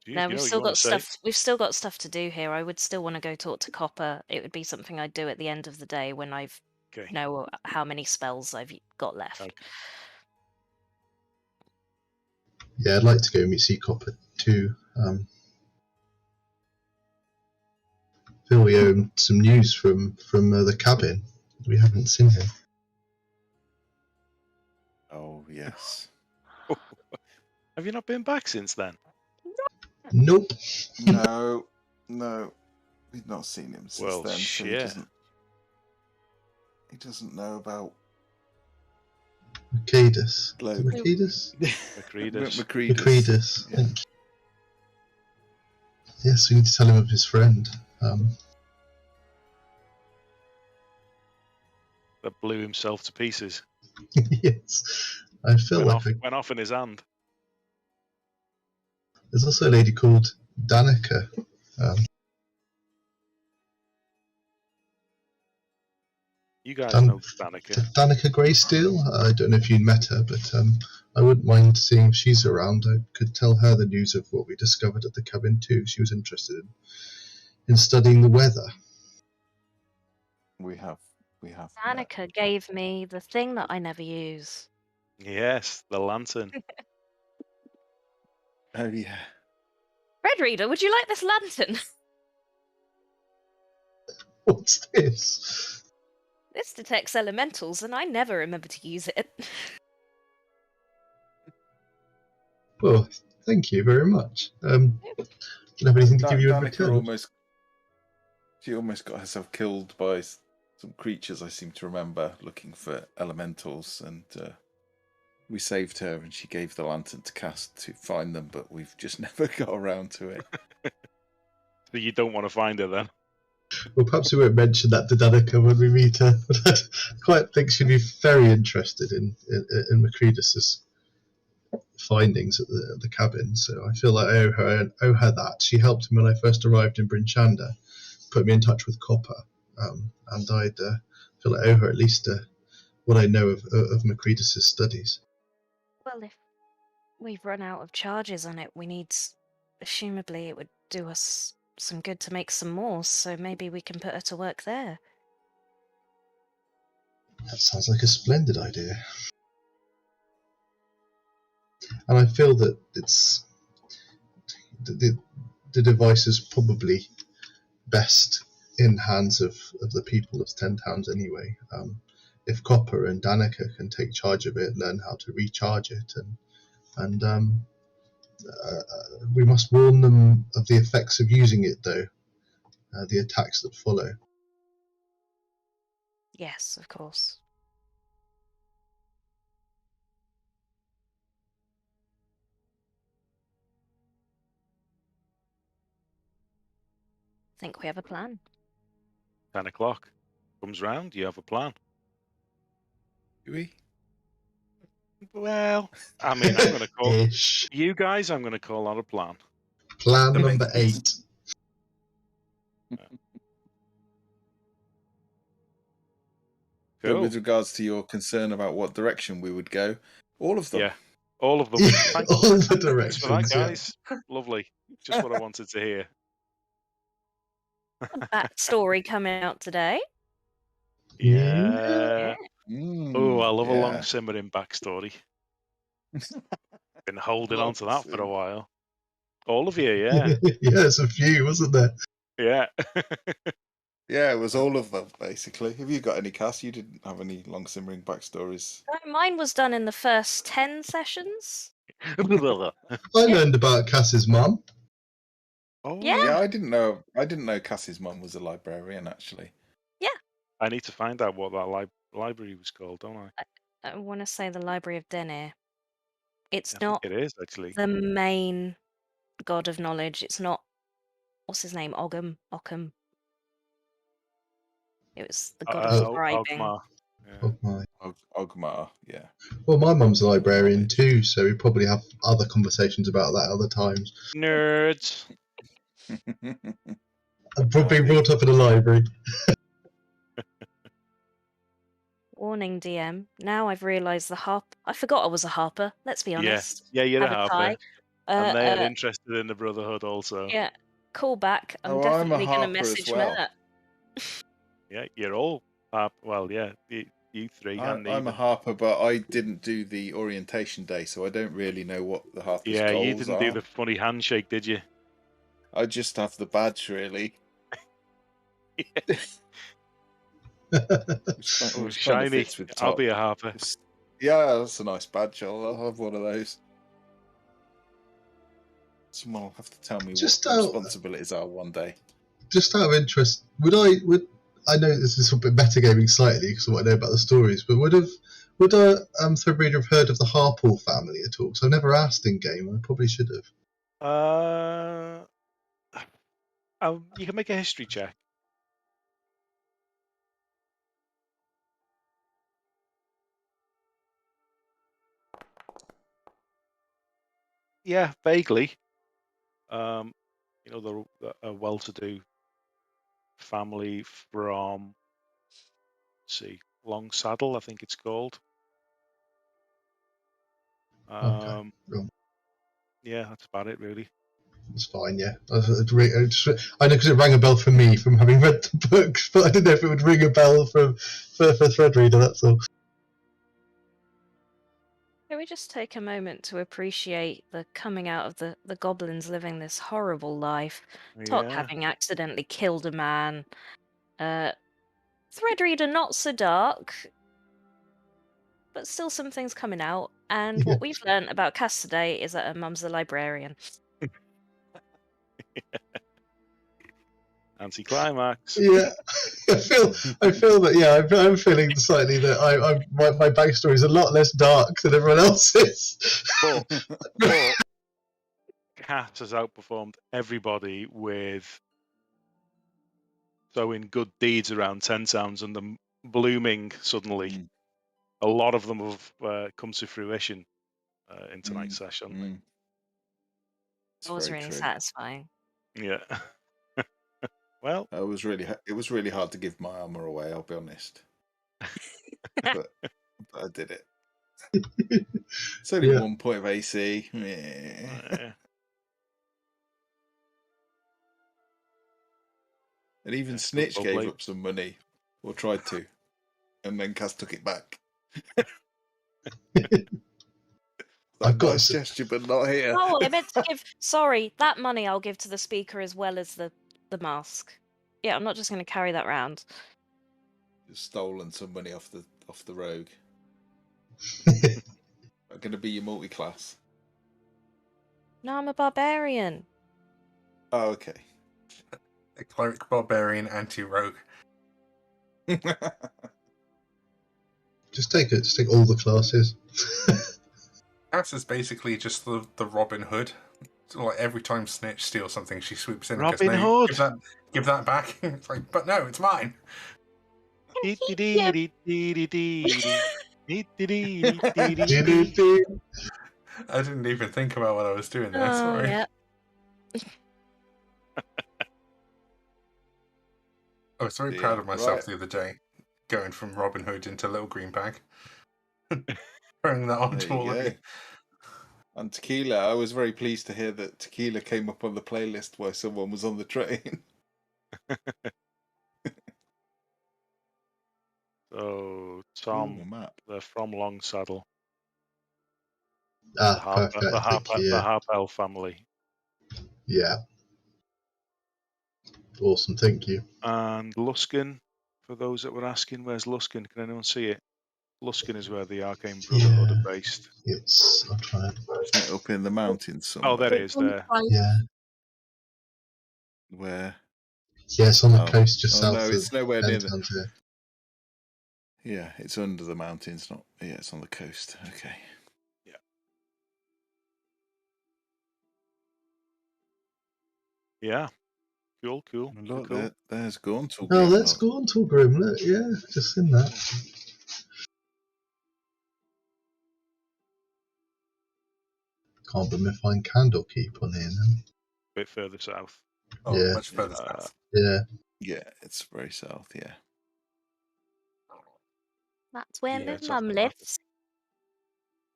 No, we've still got stuff. We've still got stuff to do here. I would still want to go talk to Copper. It would be something I'd do at the end of the day when I've know how many spells I've got left. Okay. Yeah, I'd like to go see Copper too. Phil, we owe him some news from the cabin. We haven't seen him. Oh yes. Have you not been back since then? Nope. No, we've not seen him since then. Shit. So he doesn't know about Macredus. Macredus. Macredus. Yeah. Yes, we need to tell him of his friend. That blew himself to pieces. Yes, I feel went off in his hand. There's also a lady called Danica. You guys Dan- know Danica. Danica Greysteel. I don't know if you met her, but I wouldn't mind seeing if she's around. I could tell her the news of what we discovered at the cabin too. She was interested in studying the weather. We have. met. Danica gave me the thing that I never use. Yes, the lantern. Oh yeah. Red Reader, would you like this lantern? What's this? This detects elementals, and I never remember to use it. Well, thank you very much. Don't have anything to give you in Danica return. She almost got herself killed by some creatures. I seem to remember looking for elementals, and we saved her, and she gave the lantern to Cass to find them, but we've just never got around to it. So you don't want to find her then? Well, perhaps we won't mention that to Danica when we meet her. But I quite think she'd be very interested in Macredis's findings at the cabin. So I feel like I owe her that. She helped me when I first arrived in Bryn Shander, put me in touch with Copper, and I'd feel like I owe her at least what I know of Macredis's studies. Well, if we've run out of charges on it, assumably it would do us some good to make some more, so maybe we can put her to work there. That sounds like a splendid idea. And I feel that it's the device is probably best in hands of the people of 10 Towns anyway. If Copper and Danica can take charge of it, learn how to recharge it, and we must warn them of the effects of using it, though, the attacks that follow. Yes, of course. Think we have a plan. 10 o'clock comes round, you have a plan. Do we? Well, I mean, I'm going to call Ish. you guys. I'm going to call on a plan. Plan That number makes 8. So Cool. with regards to your concern about what direction we would go, all of them. Yeah, all of them. Yeah, Thanks, all the thanks for directions. that, Yeah. guys. Lovely. Just what I wanted to hear. Backstory coming out today. Yeah. Oh, I love a long yeah. simmering backstory. Been holding on to that for a while. All of you, yeah. Yeah, there's a few, wasn't there? Yeah. Yeah, it was all of them, basically. Have you got any, Cass? You didn't have any long simmering backstories. Mine was done in the first 10 sessions. I learned about Cass's mum. Oh, Yeah. Yeah, I didn't know Cass's mum was a librarian, actually. I need to find out what that library was called, don't I? I want to say the Library of Denir. It's I not think it is, actually. the main god of knowledge. It's not, what's his name? Occam. It was the god of scribing. Ogmar. Yeah. Oh my. Ogmar, yeah. Well, my mum's a librarian too, so we probably have other conversations about that other times. Nerds. I'm probably brought up in a library. Warning, DM. Now I've realised I forgot I was a harper. Let's be honest. Yeah, you're a Have harper. tie. And they're interested in the Brotherhood also. Yeah. Call back. I'm I'm a definitely going to harper as message well. Mert. Yeah, you're all well, yeah, you three. and I'm a harper, but I didn't do the orientation day, so I don't really know what the harper's Yeah, goals you didn't are. do the funny handshake, did you? I just have the badge, really. Oh, shiny. I'll be a harper. Yeah, that's a nice badge. I'll have one of those. Someone will have to tell me what the responsibilities are one day. Just out of interest, would I know this is a bit metagaming slightly because of what I know about the stories, but would Threadreader have heard of the Harpole family at all? Because I've never asked in game. I probably should have. You can make a history check. Yeah, vaguely. They're a well-to-do family from see, Long Saddle, I think it's called. Okay. Cool. Yeah, that's about it, really. It's fine, yeah. I know because it rang a bell for me from having read the books, but I didn't know if it would ring a bell for Thread Reader, that's all. Can we just take a moment to appreciate the coming out of the goblins living this horrible life, Tok Yeah. having accidentally killed a man, Thread Reader not so dark, but still some things coming out, and Yeah. what we've learned about Cass today is that her mum's a librarian. Anticlimax. Yeah, I feel that. Yeah, I'm feeling slightly that my backstory is a lot less dark than everyone else's. But Cat has outperformed everybody with sowing good deeds around 10 Towns and them blooming suddenly. A lot of them have come to fruition in tonight's session. It was really satisfying. Yeah. Well, it was really hard to give my armor away, I'll be honest. but I did it. It's only 1 point of AC. And even Snitch gave up some money, or tried to, and then Cass took it back. I've got a gesture, but not here. Oh, I meant to give. Sorry, that money I'll give to the speaker as well as the mask. Yeah, I'm not just going to carry that round. Just stolen some money off the rogue. I'm going to be your multi-class. No, I'm a barbarian. Oh, okay. A cleric, barbarian, anti-rogue. Just take all the classes. Cass is basically just the Robin Hood. So, like every time Snitch steals something, she swoops in. Robin and Hood. No, give that back. It's like, but no, it's mine. I didn't even think about what I was doing there. Sorry. Yeah. I was very proud of myself the other day, going from Robin Hood into Little Green Bag. Throwing that on to all of you. And Tequila, I was very pleased to hear that Tequila came up on the playlist while someone was on the train. So, Tom, they're from Long Saddle. Perfect. The Harpell family. Yeah. Awesome, thank you. And Luskin, for those that were asking, where's Luskin? Can anyone see it? Luskin is where the Arcane Brotherhood are based. I'm trying. Isn't it up in the mountains somewhere? Oh, there it is, there. Yeah. Where? Yeah, it's on the coast just south. No, it's nowhere near the. Here. Yeah, it's under the mountains, not. Yeah, it's on the coast. Okay. Yeah. Yeah. Cool. Look, cool. There's Gauntlgrim. Oh, that's Gauntlgrim. Look, yeah, just seen that. Can't believe I find Candlekeep on here now. A bit further south. Oh, yeah. Much further south. Yeah. Yeah, it's very south, yeah. That's where my mum lives.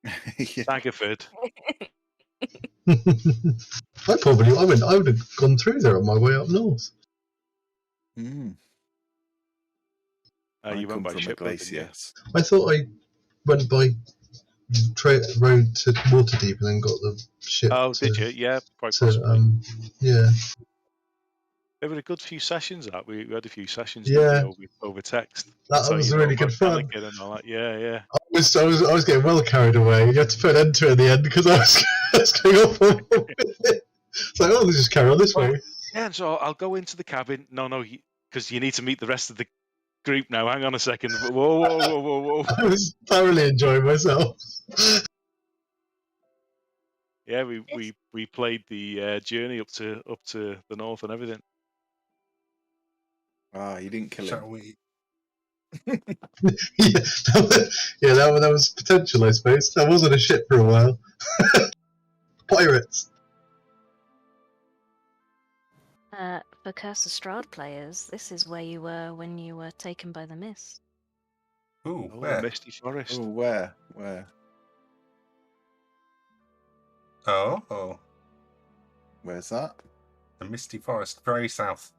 Daggerford. I would have gone through there on my way up north. You went by ship, base, yes. I thought I went by road to Waterdeep and then got the ship. Oh, did you? Yeah, quite possibly. Yeah. There were a good few sessions that we had a few sessions over text. That was really good fun. And all that. Yeah. I was getting well carried away. You had to put an end to it at the end because I was going off with it. It's like, let's just carry on this way. Yeah, and so I'll go into the cabin. No, because you need to meet the rest of the group now. Hang on a second. Whoa. I was thoroughly enjoying myself. Yeah, we played the journey up to the north and everything. You didn't kill him. That was potential, I suppose. I was on a ship for a while. Pirates. For Curse of Strahd players, this is where you were when you were taken by the mist. Ooh, Oh, the where? misty forest. Oh, where? Oh, Where's that? the misty forest, very south.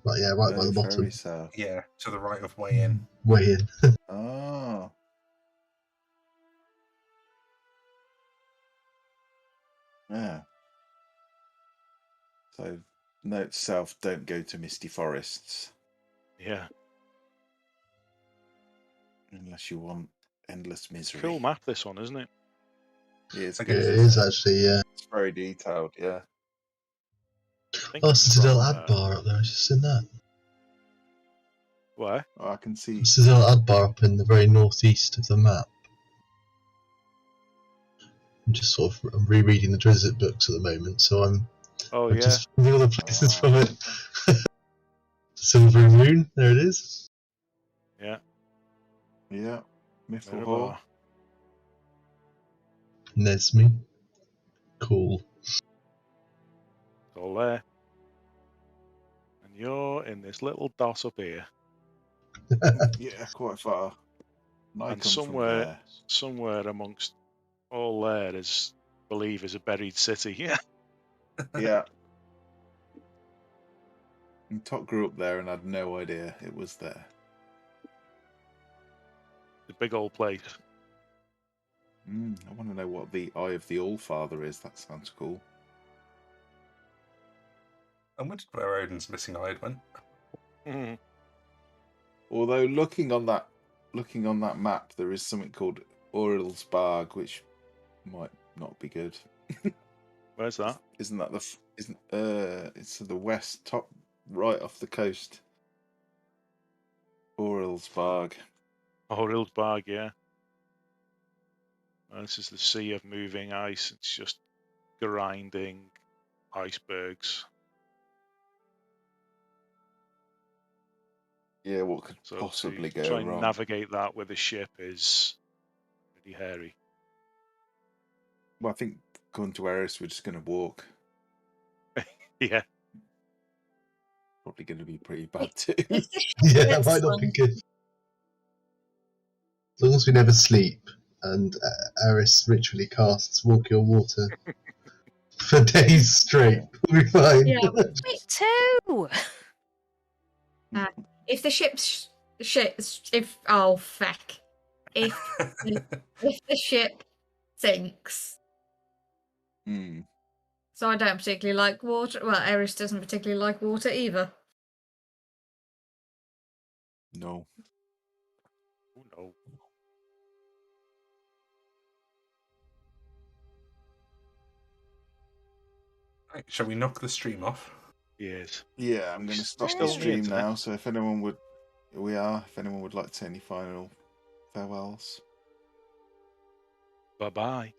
Right, yeah, right by the Very bottom. south. Yeah, to the right of way in. Way in. Oh. Yeah. So, note self, don't go to misty forests Yeah. unless you want endless misery. Cool map, this one, isn't it? Yeah, it's Okay. It good. is actually, yeah. It's very detailed, yeah. I think Oh, it's Citadel from, Adbar up there. I just seen that. where? Oh, I can see. Citadel Adbar up in the very northeast of the map. I'm just sort of rereading the Drizzt books at the moment, so I'm Oh, I'm yeah. just finding all the places Ah. from it. Silver Moon, there it is. Yeah. Yeah. Mithilhor. Mirabar. Nesme. Cool. It's all there. And you're in this little dot up here. Yeah, quite far. And I And come from there. somewhere amongst all there is, I believe, is a buried city. Yeah. Yeah. And Tot grew up there and had no idea it was there. The big old place. I want to know what the Eye of the All-Father is. That sounds cool. And where did where Odin's missing eye went? Mhm. Although looking on that map, there is something called Orlsbarg, which might not be good. Where's that? Isn't that it's to the west, top right off the coast. Orlsbarg. Oh, Rildbag, yeah. This is the sea of moving ice. It's just grinding icebergs. Yeah, what could So possibly to go try and wrong? navigate that with a ship is pretty hairy. Well, I think going to Eris, we're just going to walk. Yeah. Probably going to be pretty bad too. Yeah, that might not be good. As long as we never sleep and Eris ritually casts Walk Your Water for days straight, we'll be fine. Yeah. Me too! If the ship's if oh feck, if the ship sinks, Hmm. so I don't particularly like water. Well, Eris doesn't particularly like water either. No. Oh, no. Right, shall we knock the stream off? Yes. Yeah, I'm going to stop still the on the stream internet? now. So if anyone would like to say any final farewells. Bye-bye.